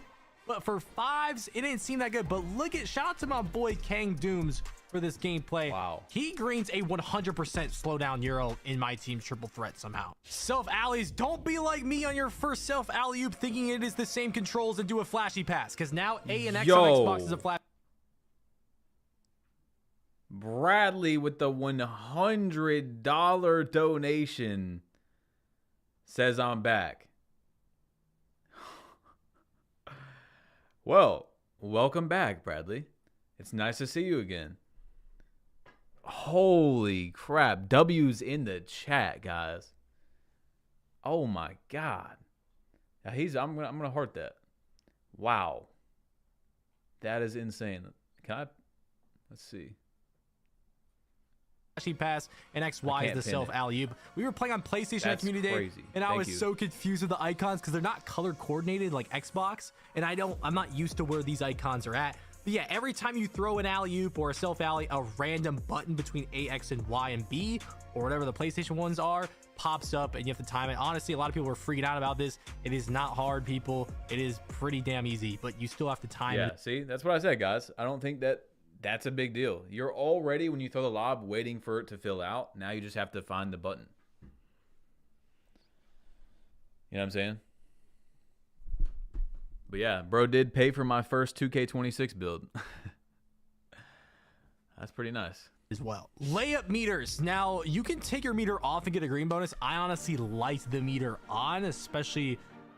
Speaker 7: but for fives, it didn't seem that good. But look at, shout out to my boy Kang Dooms for this gameplay.
Speaker 2: Wow.
Speaker 7: He greens a 100% slowdown Euro in my team's triple threat somehow. Self alleys, don't be like me on your first self alley-oop thinking it is the same controls and do a flashy pass, because now A and X on Xbox is a flash.
Speaker 2: Bradley with the $100 donation says I'm back. Well, welcome back, Bradley. It's nice to see you again. Holy crap. W's in the chat, guys. Oh my God. Now I'm gonna heart that. Wow. That is insane. Let's see.
Speaker 7: Pass and XY is the self alley-oop. We were playing on PlayStation at Community Day, and I was so confused with the icons because they're not color coordinated like Xbox, and I'm not used to where these icons are at. But yeah, every time you throw an alley-oop or a self alley, a random button between A, X, and Y and B, or whatever the PlayStation ones are, pops up, and you have to time it. Honestly, a lot of people were freaking out about this. It is not hard, people. It is pretty damn easy, but you still have to time it.
Speaker 2: Yeah, see, that's what I said, guys. I don't think that's a big deal. You're already, when you throw the lob, waiting for it to fill out. Now you just have to find the button. You know what I'm saying? But yeah, bro did pay for my first 2K26 build. That's pretty nice.
Speaker 7: As well. Layup meters. Now, you can take your meter off and get a green bonus. I honestly liked the meter on, especially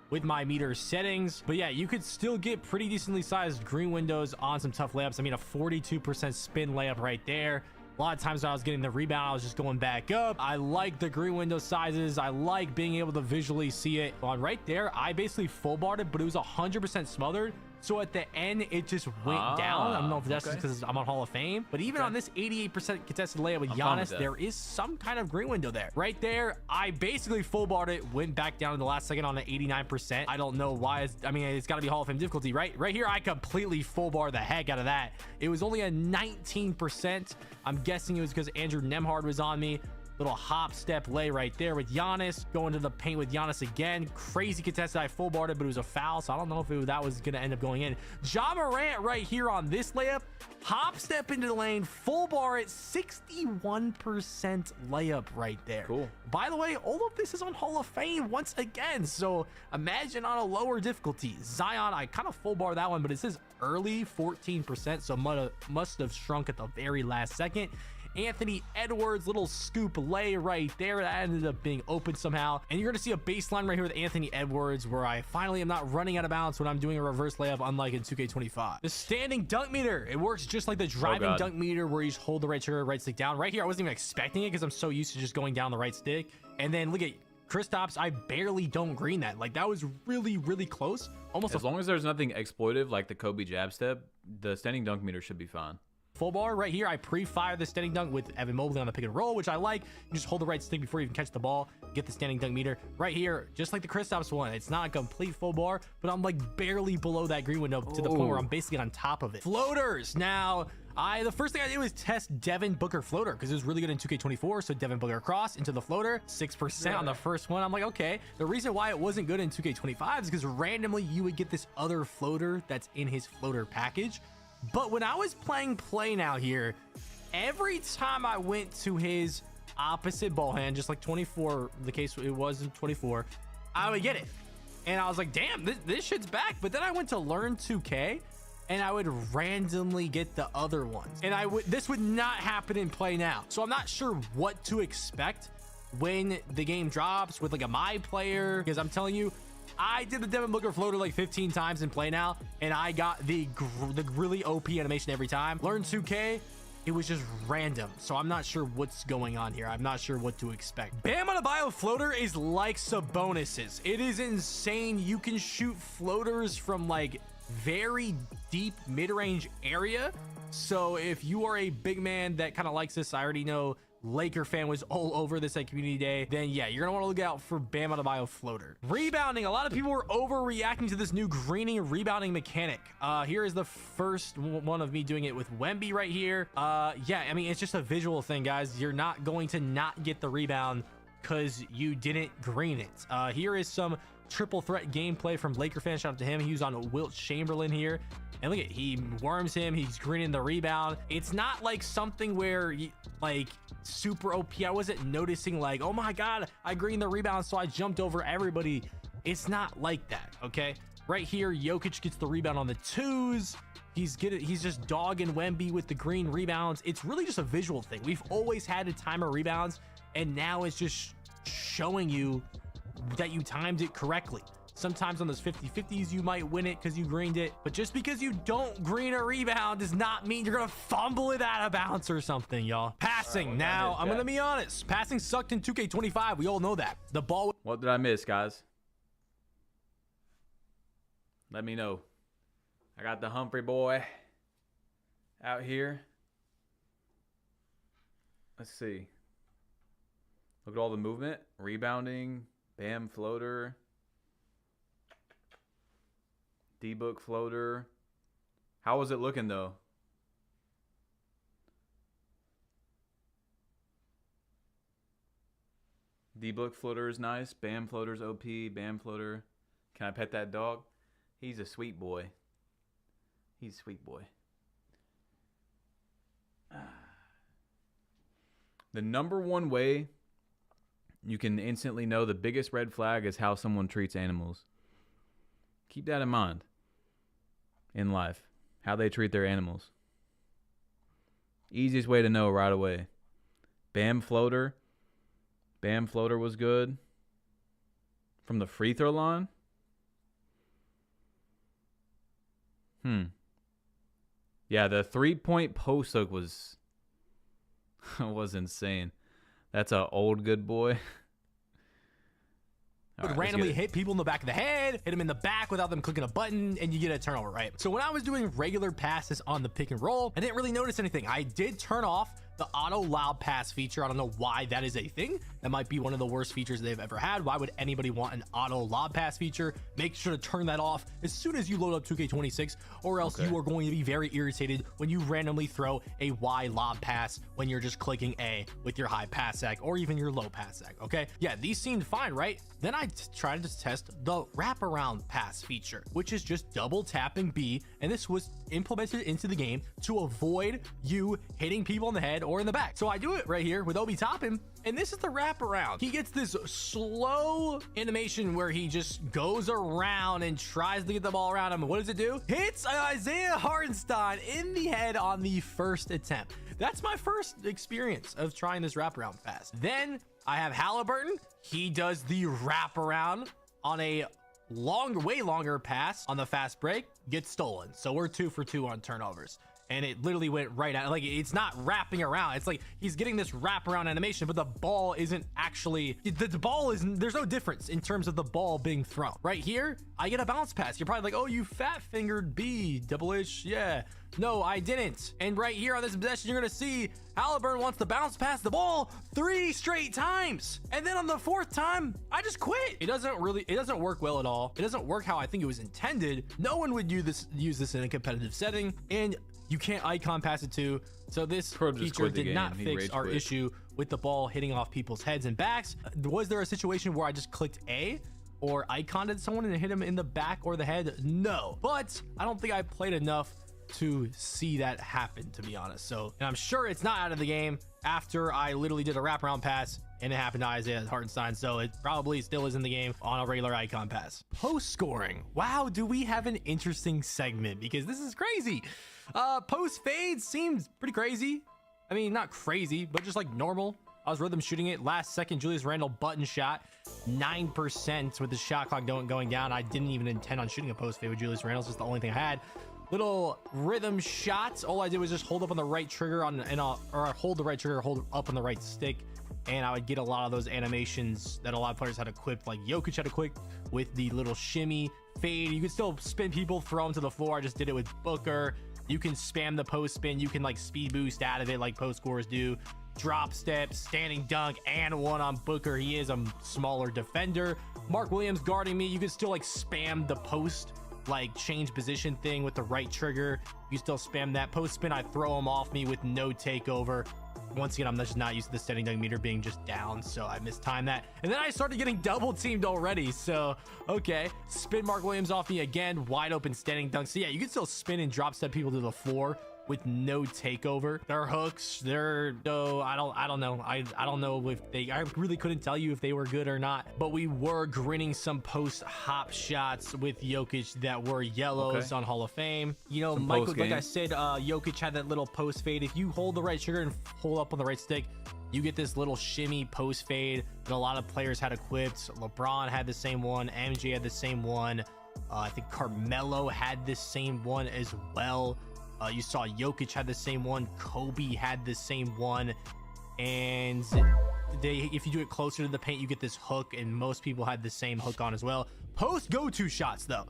Speaker 7: with my meter settings. But yeah, you could still get pretty decently sized green windows on some tough layups. I mean, a 42% spin layup right there. A lot of times when I was getting the rebound, I was just going back up. I like the green window sizes. I like being able to visually see it. On right there, I basically full barred it, but it was 100% smothered. So at the end, it just went down. I don't know if that's just because I'm on Hall of Fame, but even on this 88% contested layup with Giannis, there is some kind of green window there. Right there, I basically full barred it, went back down in the last second on the 89%. I don't know why. I mean, it's got to be Hall of Fame difficulty, right? Right here, I completely full barred the heck out of that. It was only a 19%. I'm guessing it was because Andrew Nemhard was on me. Little hop step lay right there with Giannis. Going to the paint with Giannis again. Crazy contested. I full barred it, but it was a foul, so I don't know if that was going to end up going in. Ja Morant right here on this layup. Hop step into the lane. Full bar it. 61% layup right there.
Speaker 2: Cool.
Speaker 7: By the way, all of this is on Hall of Fame once again, so imagine on a lower difficulty. Zion, I kind of full bar that one, but it says early 14%, so must have shrunk at the very last second. Anthony Edwards, little scoop lay right there. That ended up being open somehow. And you're going to see a baseline right here with Anthony Edwards where I finally am not running out of bounds when I'm doing a reverse layup, unlike in 2K25. The standing dunk meter. It works just like the driving dunk meter where you just hold the right trigger, right stick down. Right here, I wasn't even expecting it because I'm so used to just going down the right stick. And then look at Kristaps. I barely don't green that. Like, that was really, really close. Almost
Speaker 2: as long as there's nothing exploitive like the Kobe jab step, the standing dunk meter should be fine.
Speaker 7: Full bar right here. I pre-fire the standing dunk with Evan Mobley on the pick and roll, which I like. You just hold the right stick before you even catch the ball, get the standing dunk meter right here, just like the Kristaps one. It's not a complete full bar, but I'm like barely below that green window to the point where I'm basically on top of it. Floaters. Now, the first thing I did was test Devin Booker floater because it was really good in 2K24. So Devin Booker cross into the floater, 6% on the first one. I'm like, okay. The reason why it wasn't good in 2K25 is because randomly you would get this other floater that's in his floater package. But when I was playing Play Now here, every time I went to his opposite ball hand, just like 24, the case it was in 24, I would get it. And I was like, damn, this shit's back. But then I went to learn 2K and I would randomly get the other ones. And this would not happen in Play Now. So I'm not sure what to expect when the game drops with like a my player, because I'm telling you, I did the Devin Booker floater like 15 times in Play Now, and I got the really OP animation every time. Learn 2K, it was just random. So I'm not sure what's going on here. I'm not sure what to expect. Bam Adebayo floater is like Sabonis's. It is insane. You can shoot floaters from like very deep mid-range area. So if you are a big man that kind of likes this, I already know Laker fan was all over this at Community Day, then yeah, you're gonna want to look out for Bam Adebayo floater. Rebounding. A lot of people were overreacting to this new greening rebounding mechanic. Here is the first one of me doing it with Wemby right here. Yeah, I mean, it's just a visual thing, guys. You're not going to not get the rebound because you didn't green it. Here is some triple threat gameplay from Laker fan. Shout out to him. He was on Wilt Chamberlain here. And look at, he worms him. He's greening the rebound. It's not like something where you, like super OP. I wasn't noticing like, oh my God, I greened the rebound, so I jumped over everybody. It's not like that, okay? Right here, Jokic gets the rebound on the twos. He's just dogging Wemby with the green rebounds. It's really just a visual thing. We've always had a timer rebounds, and now it's just showing you that you timed it correctly. Sometimes on those 50-50s, you might win it because you greened it. But just because you don't green a rebound does not mean you're going to fumble it out of bounds or something, y'all. Passing. Now, I'm going to be honest. Passing sucked in 2K25. We all know that. The ball...
Speaker 2: What did I miss, guys? Let me know. I got the Humphrey boy out here. Let's see. Look at all the movement. Rebounding. Bam floater. D-book floater. How was it looking, though? D-book floater is nice. Bam floater's OP. Bam floater. Can I pet that dog? He's a sweet boy. He's a sweet boy. The number one way you can instantly know the biggest red flag is how someone treats animals. Keep that in mind in life. How they treat their animals. Easiest way to know right away. Bam floater. Bam floater was good. From the free throw line. Yeah, the 3-point post hook was insane. That's an old good boy.
Speaker 7: Would randomly hit people in the back of the head, hit them in the back without them clicking a button, and you get a turnover, right? So when I was doing regular passes on the pick and roll, I didn't really notice anything. I did turn off the auto lob pass feature. I don't know why that is a thing. That might be one of the worst features they've ever had. Why would anybody want an auto lob pass feature? Make sure to turn that off as soon as you load up 2K26, or else you are going to be very irritated when you randomly throw a Y lob pass when you're just clicking A with your high pass sec or even your low pass sec. Okay, yeah, these seemed fine, right? Then I tried to test the wraparound pass feature, which is just double tapping B, and this was implemented into the game to avoid you hitting people in the head or in the back. So I do it right here with Obi Toppin, and this is the wraparound. He gets this slow animation where he just goes around and tries to get the ball around him. What does it do? Hits Isaiah Hartenstein in the head on the first attempt. That's my first experience of trying this wraparound pass. Then I have Halliburton. He does the wraparound on a way longer pass on the fast break, gets stolen. So we're 2 for 2 on turnovers. And it literally went right out. Like, it's not wrapping around. It's like he's getting this wraparound animation, but the ball isn't actually, the ball isn't, there's no difference in terms of the ball being thrown. Right here, I get a bounce pass. You're probably like, oh, you fat fingered B, double-ish. Yeah. No, I didn't. And right here on this possession, you're going to see Halliburton wants to bounce past the ball 3 straight times. And then on the 4th time, I just quit. It doesn't work well at all. It doesn't work how I think it was intended. No one would use this in a competitive setting. And you can't icon pass it too. So this feature did not fix our issue with the ball hitting off people's heads and backs. Was there a situation where I just clicked A or iconed someone and hit him in the back or the head? No, but I don't think I played enough to see that happen, to be honest. So, and I'm sure it's not out of the game after I literally did a wraparound pass and it happened to Isaiah Hartenstein, so it probably still is in the game on a regular icon pass. Post scoring. Wow, do we have an interesting segment, because this is crazy. Post fade seems pretty crazy. I mean, not crazy, but just like normal. I was rhythm shooting it. Last second, Julius Randle button shot. 9% with the shot clock going down. I didn't even intend on shooting a post fade with Julius Randle. It's just the only thing I had. Little rhythm shots. All I did was just hold up on the right trigger or hold the right trigger, hold up on the right stick, and I would get a lot of those animations that a lot of players had equipped, like Jokic had equipped with the little shimmy fade. You could still spin people, throw them to the floor. I just did it with Booker. You can spam the post spin. You can like speed boost out of it like post scorers do. Drop step, standing dunk, and one on Booker. He is a smaller defender. Mark Williams guarding me. You can still like spam the post, like change position thing with the right trigger. You still spam that post spin. I throw him off me with no takeover. Once again, I'm just not used to the standing dunk meter being just down, so I mistimed that. And then I started getting double teamed already. So okay, spin Mark Williams off me again, wide open standing dunk. So yeah, you can still spin and drop step people to the floor with no takeover. Their hooks, no, I don't know. I don't know if I really couldn't tell you if they were good or not, but we were grinning some post hop shots with Jokic that were yellows on Hall of Fame. You know, Michael, like I said, Jokic had that little post fade. If you hold the right trigger and hold up on the right stick, you get this little shimmy post fade that a lot of players had equipped. LeBron had the same one, MJ had the same one. I think Carmelo had this same one as well. You saw Jokic had the same one, Kobe had the same one, and if you do it closer to the paint, you get this hook, and most people had the same hook on as well. Post go-to shots though,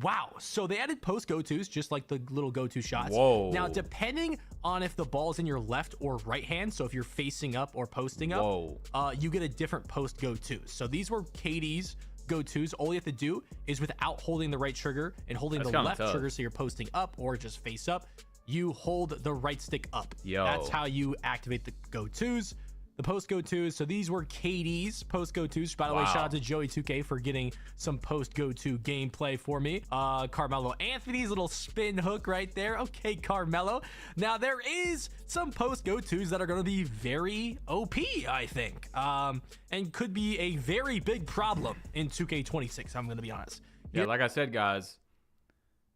Speaker 7: wow, so they added post go-tos just like the little go-to shots.
Speaker 2: Whoa.
Speaker 7: Now depending on if the ball's in your left or right hand, so if you're facing up or posting up, you get a different post go-to. So these were KD's go-tos. All you have to do is, without holding the right trigger and holding the left trigger, so you're posting up or just face up, you hold the right stick up. That's how you activate the go-tos, the post go-tos. So these were KD's post go-tos. By the way, shout out to Joey2K for getting some post go-to gameplay for me. Carmelo Anthony's little spin hook right there. Okay, Carmelo. Now there is some post go-tos that are going to be very OP, I think, and could be a very big problem in 2K26. I'm going to be honest.
Speaker 2: Yeah, like I said, guys,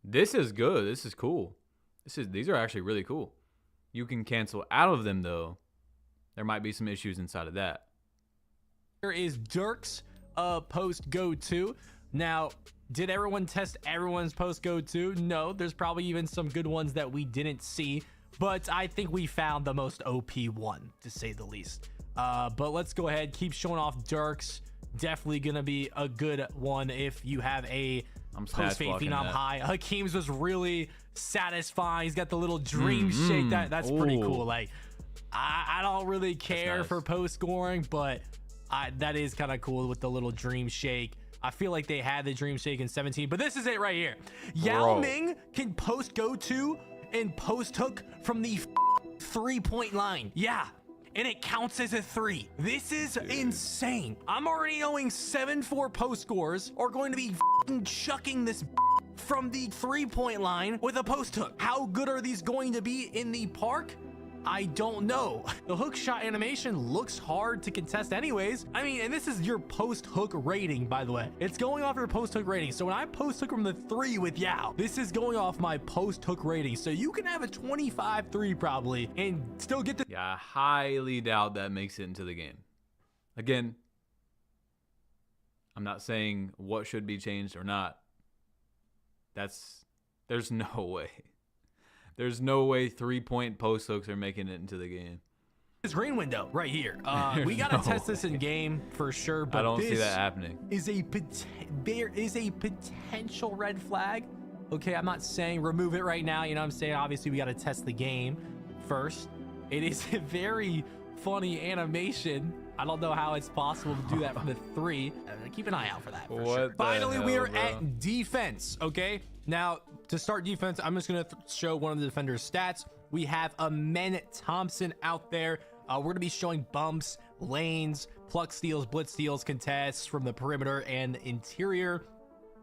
Speaker 2: this is good. This is cool. These are actually really cool. You can cancel out of them though. There might be some issues inside of that.
Speaker 7: There is Dirk's post go-to. Now, did everyone test everyone's post go-to? No, there's probably even some good ones that we didn't see, but I think we found the most OP one, to say the least. But let's go ahead, keep showing off Dirk's. Definitely gonna be a good one if you have a post fade phenom high. Hakeem's was really satisfying. He's got the little dream shake. That's pretty cool. Like, I don't really care for post scoring, but that is kind of cool with the little dream shake. I feel like they had the dream shake in 17, but this is it right here. Yao Ming can post go to and post hook from the 3-point line. Yeah, and it counts as a 3. This is insane. I'm already knowing 7-4 post scores are going to be chucking this from the 3-point line with a post hook. How good are these going to be in the park? I don't know. The hook shot animation looks hard to contest anyways. I mean, and this is your post hook rating, by the way. It's going off your post hook rating. So when I post hook from the 3 with Yao, this is going off my post hook rating. So you can have a 25-3 probably and still get the—
Speaker 2: Yeah, I highly doubt that makes it into the game. Again, I'm not saying what should be changed or not. There's no way. There's no way 3-point post hooks are making it into the game.
Speaker 7: This green window right here. We gotta test this in game for sure, but
Speaker 2: I don't see that happening.
Speaker 7: There is a potential red flag. Okay, I'm not saying remove it right now. You know what I'm saying? Obviously, we gotta test the game first. It is a very funny animation. I don't know how it's possible to do that from the 3. Keep an eye out for that. For sure. Finally, we are at defense. Okay, now to start defense, I'm just gonna show one of the defenders' stats. We have Amen Thompson out there. We're gonna be showing bumps, lanes, pluck steals, blitz steals, contests from the perimeter and interior.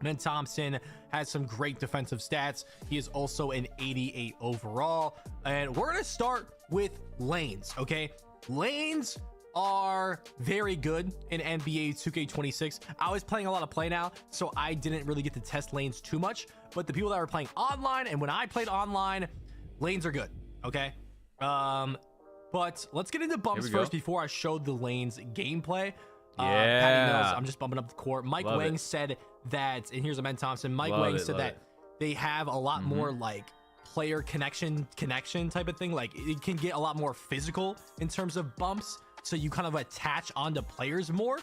Speaker 7: Amen Thompson has some great defensive stats. He is also an 88 overall. And we're gonna start with lanes. Okay, lanes are very good in NBA 2K26. I was playing a lot of play now, so I didn't really get to test lanes too much, but the people that were playing online, and when I played online, lanes are good. Okay, but let's get into bumps first before I showed the lanes gameplay. Patty Mills, I'm just bumping up the court. Mike Wang said that, and here's Amen Thompson. Mike Wang said that they have a lot more like player connection type of thing. Like, it can get a lot more physical in terms of bumps, so you kind of attach onto players more.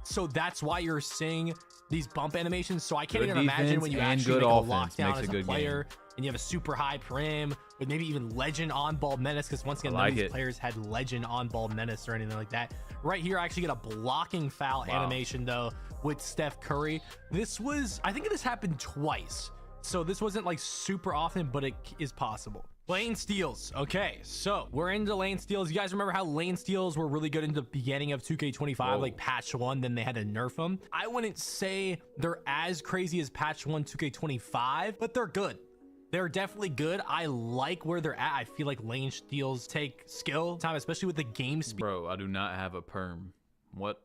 Speaker 7: So that's why you're seeing these bump animations. So I can't even imagine when you actually make a lockdown as a player and you have a super high prim with maybe even legend on ball menace, because once again, none of these players had legend on ball menace or anything like that. Right here, I actually get a blocking foul animation though with Steph Curry. This was, I think this happened twice, so this wasn't like super often, but it is possible. Lane steals. Okay, so we're into lane steals. You guys remember how lane steals were really good in the beginning of 2K25, like patch 1, then they had to nerf them. I wouldn't say they're as crazy as patch 1 2K25, but they're good. They're definitely good. I like where they're at. I feel like lane steals take skill time, especially with the game speed.
Speaker 2: Bro, I do not have a perm. What?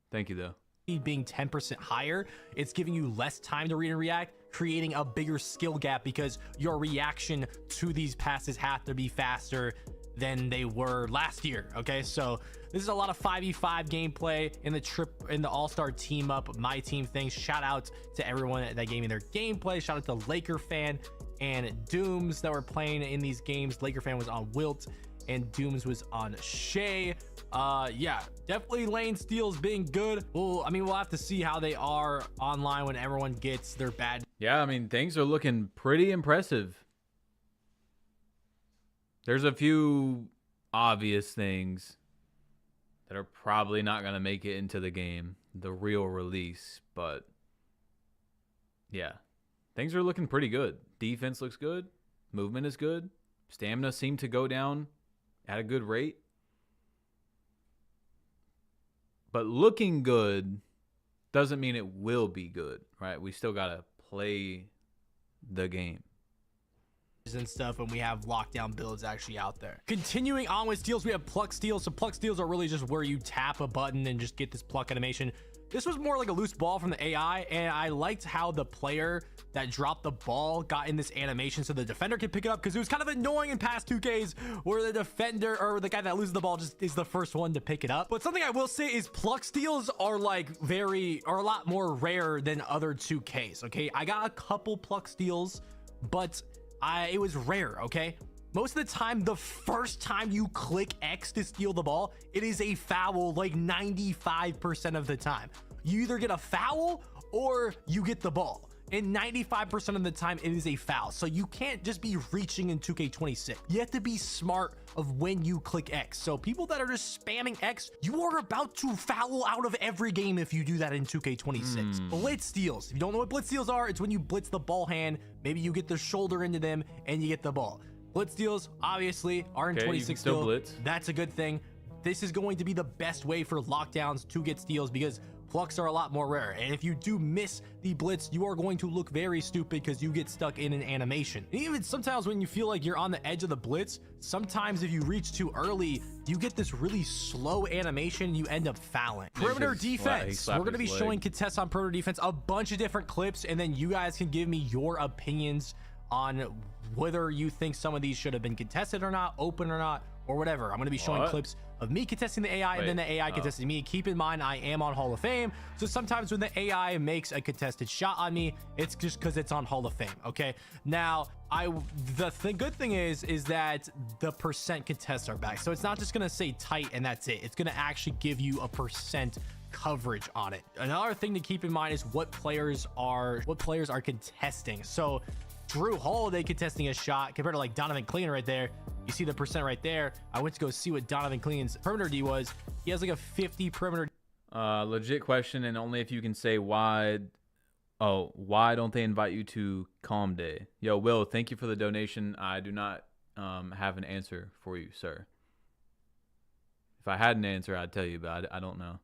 Speaker 2: Thank you though.
Speaker 7: Being 10% higher, it's giving you less time to read and react, creating a bigger skill gap because your reaction to these passes have to be faster. than they were last year. Okay, so this is a lot of 5v5 gameplay in the all-star team up, my team thing. Shout out to everyone that gave me their gameplay. Shout out to Laker Fan and Dooms that were playing in these games. Laker Fan was on Wilt and Dooms was on Shay. Yeah, definitely lane steals being good. Well, I mean, we'll have to see how they are online when everyone gets their bad.
Speaker 2: Yeah, I mean, things are looking pretty impressive. There's a few obvious things that are probably not going to make it into the game, the real release, but yeah, things are looking pretty good. Defense looks good. Movement is good. Stamina seemed to go down at a good rate. But looking good doesn't mean it will be good, right? We still got to play the game
Speaker 7: and stuff, and we have lockdown builds actually out there. Continuing on with steals, we have pluck steals. So pluck steals are really just where you tap a button and just get this pluck animation. This was more like a loose ball from the AI, and I liked how the player that dropped the ball got in this animation so the defender could pick it up, because it was kind of annoying in past 2Ks where the defender or the guy that loses the ball just is the first one to pick it up. But something I will say is pluck steals are like a lot more rare than other 2Ks. Okay, I got a couple pluck steals, but it was rare. Okay, most of the time, the first time you click X to steal the ball, it is a foul like 95% of the time. You either get a foul or you get the ball. And 95% of the time, it is a foul. So you can't just be reaching in 2K26. You have to be smart of when you click X. So people that are just spamming X, you are about to foul out of every game if you do that in 2K26. Blitz steals. If you don't know what blitz steals are, it's when you blitz the ball hand. Maybe you get the shoulder into them and you get the ball. Blitz steals, obviously, are in 26
Speaker 2: still blitz.
Speaker 7: That's a good thing. This is going to be the best way for lockdowns to get steals because plucks are a lot more rare. And if you do miss the blitz, you are going to look very stupid because you get stuck in an animation. And even sometimes when you feel like you're on the edge of the blitz, sometimes if you reach too early, you get this really slow animation and you end up fouling. Perimeter defense. We're going to be showing contests on perimeter defense, a bunch of different clips, and then you guys can give me your opinions on whether you think some of these should have been contested or not, open or not, or whatever. I'm going to be showing clips of me contesting the AI and then the AI contesting me. Keep in mind, I am on Hall of Fame. So sometimes when the AI makes a contested shot on me, it's just because it's on Hall of Fame. Okay. Now, the good thing is that the percent contests are back. So it's not just going to say tight and that's it. It's going to actually give you a percent coverage on it. Another thing to keep in mind is what players are contesting. So Thru Holiday contesting a shot compared to like Donovan Clean right there. You see the percent right there. I went to go see what Donovan Clean's perimeter D was. He has like a 50 perimeter.
Speaker 2: Legit question, and only if you can say why. Oh, why don't they invite you to Calm Day? Yo, Will, thank you for the donation. I do not have an answer for you, sir. If I had an answer, I'd tell you, but I don't know.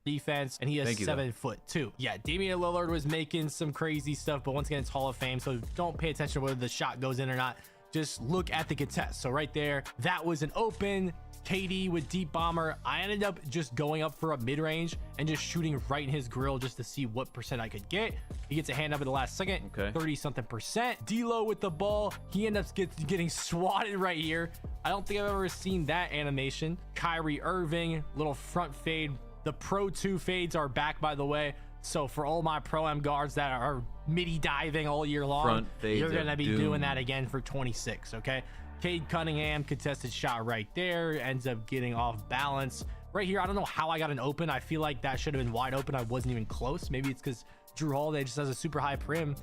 Speaker 7: Defense, and he has 7'2". Yeah, Damian Lillard was making some crazy stuff, but once again, it's Hall of Fame, so don't pay attention to whether the shot goes in or not. Just look at the contest. So right there, that was an open. KD with deep bomber. I ended up just going up for a mid-range and just shooting right in his grill just to see what percent I could get. He gets a hand up in the last second. 30-something%. D-Lo with the ball. He ends up getting swatted right here. I don't think I've ever seen that animation. Kyrie Irving, little front fade. The Pro 2 fades are back, by the way. So for all my Pro-Am guards that are midi diving all year long, you're going to be doing that again for 26, okay? Cade Cunningham, contested shot right there, ends up getting off balance. Right here, I don't know how I got an open. I feel like that should have been wide open. I wasn't even close. Maybe it's because Jrue Holiday just has a super high prim.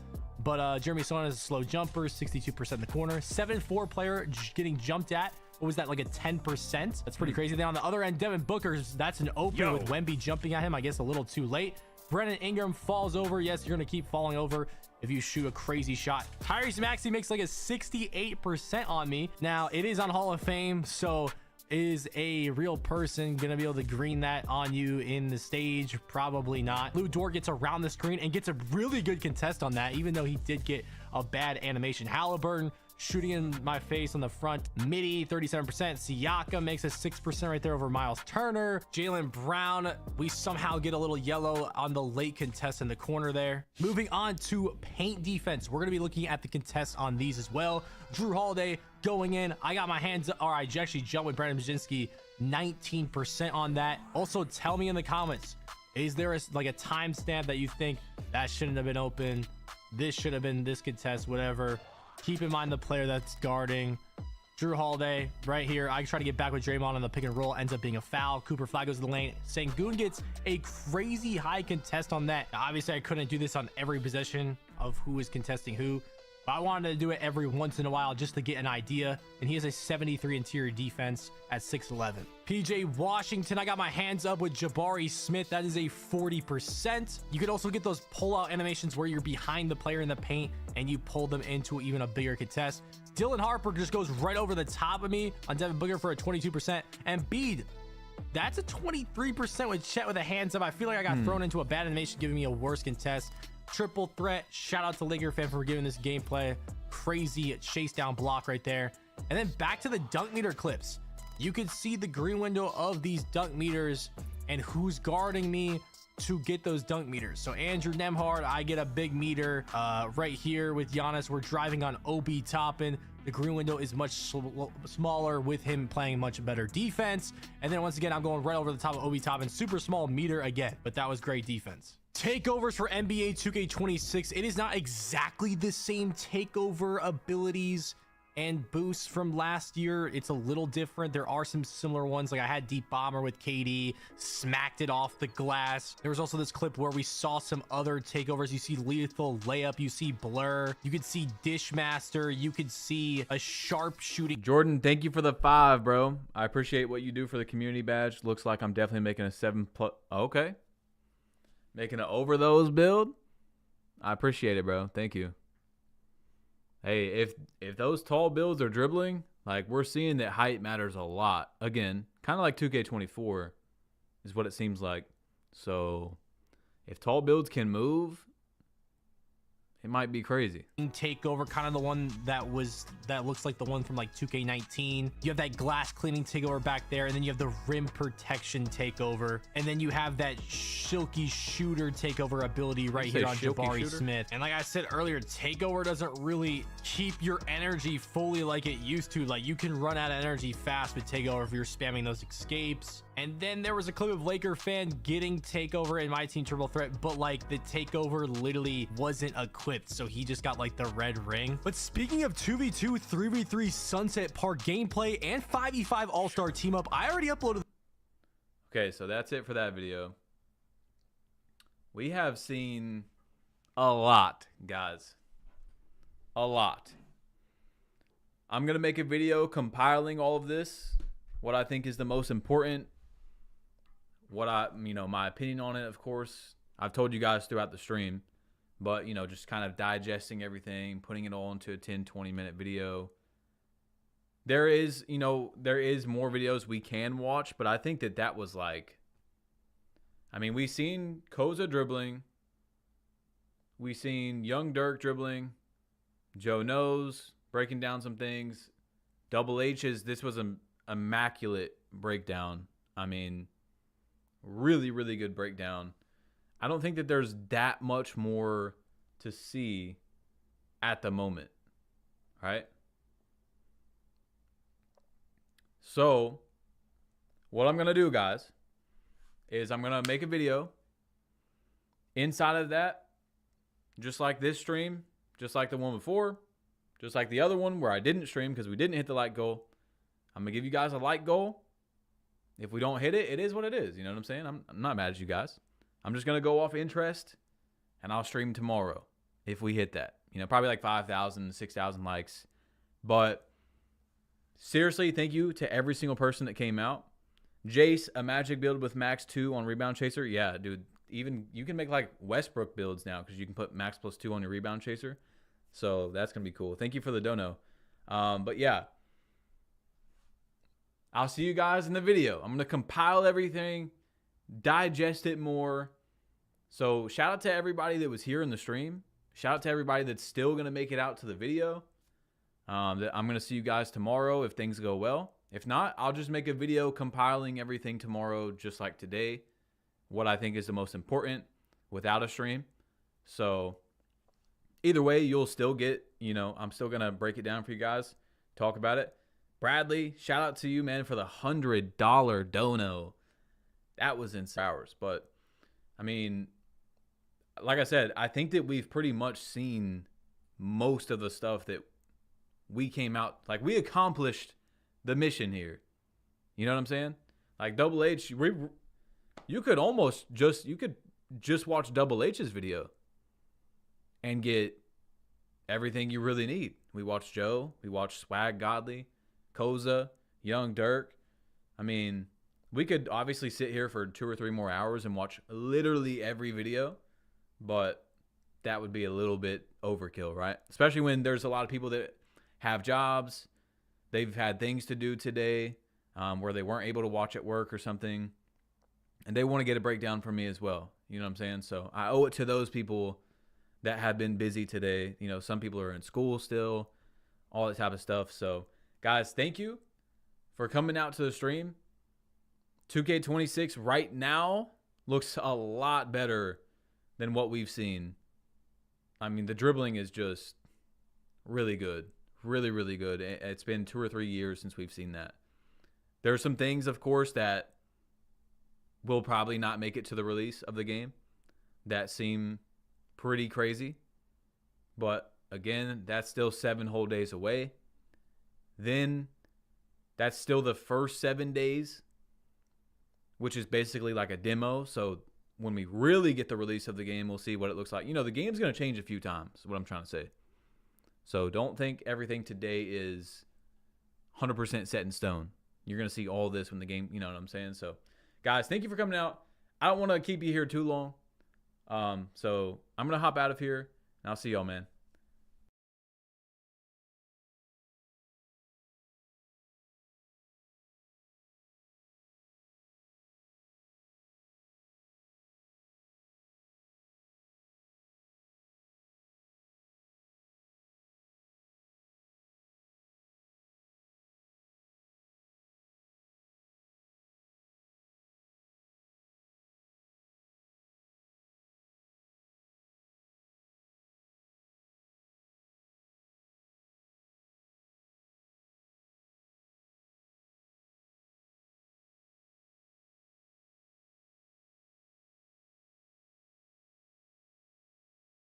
Speaker 7: But Jeremy Sohan is a slow jumper, 62% in the corner. 7'4" player getting jumped at. What was that, like a 10%? That's pretty crazy. Then on the other end, Devin Booker's, that's an open with Wemby jumping at him. I guess a little too late. Brennan Ingram falls over. Yes, you're going to keep falling over if you shoot a crazy shot. Tyrese Maxey makes like a 68% on me. Now, it is on Hall of Fame, so is a real person going to be able to green that on you in the stage? Probably not. Lou Dort gets around the screen and gets a really good contest on that, even though he did get a bad animation. Halliburton shooting in my face on the front midi, 37%. Siakam makes a 6% right there over Miles Turner. Jaylen Brown, we somehow get a little yellow on the late contest in the corner there. Moving on to paint defense, we're going to be looking at the contests on these as well. Jrue Holiday going in. I got my hands up. All right, I actually jumped with Brandon Bajinski, 19% on that. Also, tell me in the comments, is there a timestamp that you think that shouldn't have been open? This should have been this contest, whatever. Keep in mind the player that's guarding. Drew Holiday right here. I try to get back with Draymond on the pick and roll. Ends up being a foul. Cooper Flag goes to the lane. Sengun gets a crazy high contest on that. Now, obviously, I couldn't do this on every possession of who is contesting who, but I wanted to do it every once in a while just to get an idea. And he has a 73 interior defense at 6'11". PJ Washington, I got my hands up with Jabari Smith. That is a 40%. You could also get those pull-out animations where you're behind the player in the paint and you pull them into even a bigger contest. Dylan Harper just goes right over the top of me on Devin Booker for a 22%. And Bede, that's a 23% with Chet with a hands up. I feel like I got thrown into a bad animation, giving me a worse contest. Triple threat. Shout out to Laker fan for giving this gameplay. Crazy chase down block right there. And then back to the dunk meter clips. You can see the green window of these dunk meters and who's guarding me to get those dunk meters. So Andrew Nemhard, I get a big meter right here with Giannis. We're driving on Obi Toppin. The green window is much smaller with him playing much better defense. And then once again, I'm going right over the top of Obi Toppin. Super small meter again, but that was great defense. Takeovers for NBA 2K26. It is not exactly the same takeover abilities and boosts from last year. It's a little different. There are some similar ones. Like I had Deep Bomber with KD, smacked it off the glass. There was also this clip where we saw some other takeovers. You see Lethal Layup, you see Blur, you could see Dishmaster, you could see a sharp shooting.
Speaker 2: Jordan, thank you for the 5, bro. I appreciate what you do for the community badge. Looks like I'm definitely making a 7+. Okay. Making an over those build. I appreciate it, bro. Thank you. Hey, if those tall builds are dribbling, like we're seeing that height matters a lot. Again, kind of like 2K24 is what it seems like. So if tall builds can move, it might be crazy.
Speaker 7: Takeover, kind of the one that looks like the one from like 2K19. You have that glass cleaning takeover back there, and then you have the rim protection takeover, and then you have that silky shooter takeover ability right here on Jabari Smith. And like I said earlier, takeover doesn't really keep your energy fully like it used to. Like you can run out of energy fast with takeover if you're spamming those escapes. And then there was a clip of Laker fan getting takeover in My Team Triple Threat, but like the takeover literally wasn't equipped, so he just got like the red ring. But speaking of 2v2, 3v3 Sunset Park gameplay and 5v5 All-Star team up, I already uploaded.
Speaker 2: Okay, so that's it for that video. We have seen a lot, guys. A lot. I'm going to make a video compiling all of this, what I think is the most important. My opinion on it, of course, I've told you guys throughout the stream, but, just kind of digesting everything, putting it all into a 10-20 minute video. There is more videos we can watch, but I think that was like, we've seen Koza dribbling. We've seen Young Dirk dribbling. Joe Knows breaking down some things. Double H's, this was an immaculate breakdown. Really, really good breakdown. I don't think that there's that much more to see at the moment, right? So what I'm going to do, guys, is I'm going to make a video inside of that, just like this stream, just like the one before, just like the other one where I didn't stream because we didn't hit the like goal. I'm going to give you guys a like goal. If we don't hit it, it is what it is. You know what I'm saying? I'm not mad at you guys. I'm just going to go off interest, and I'll stream tomorrow if we hit that. Probably like 5,000, 6,000 likes. But seriously, thank you to every single person that came out. Jace, a magic build with max 2 on Rebound Chaser. Yeah, dude. Even you can make like Westbrook builds now because you can put max +2 on your Rebound Chaser. So that's going to be cool. Thank you for the dono. But yeah. I'll see you guys in the video. I'm going to compile everything, digest it more. So shout out to everybody that was here in the stream. Shout out to everybody that's still going to make it out to the video. I'm going to see you guys tomorrow if things go well. If not, I'll just make a video compiling everything tomorrow just like today. What I think is the most important without a stream. So either way, you'll still get, I'm still going to break it down for you guys. talk about it. Bradley, shout out to you, man, for the $100 dono. That was in hours. But, I mean, like I said, I think that we've pretty much seen most of the stuff that we came out. Like, we accomplished the mission here. You know what I'm saying? Like, Double H, you could almost just watch Double H's video and get everything you really need. We watched Joe. We watched Swag Godly, Koza, Young Dirk. I mean, we could obviously sit here for 2 or 3 more hours and watch literally every video, but that would be a little bit overkill, right? Especially when there's a lot of people that have jobs. They've had things to do today where they weren't able to watch at work or something, and they want to get a breakdown from me as well. You know what I'm saying? So I owe it to those people that have been busy today. You know, some people are in school still, all that type of stuff. So, guys, thank you for coming out to the stream. 2K26 right now looks a lot better than what we've seen. I mean, the dribbling is just really good. Really, really good. It's been 2 or 3 years since we've seen that. There are some things, of course, that will probably not make it to the release of the game that seem pretty crazy. But, again, that's still 7 whole days away. Then that's still the first 7 days, which is basically like a demo. So when we really get the release of the game, we'll see what it looks like. You know, the game's going to change a few times, is what I'm trying to say. So don't think everything today is 100% set in stone. You're going to see all this when the game, you know what I'm saying? So, guys, thank you for coming out. I don't want to keep you here too long. So I'm going to hop out of here, and I'll see y'all, man.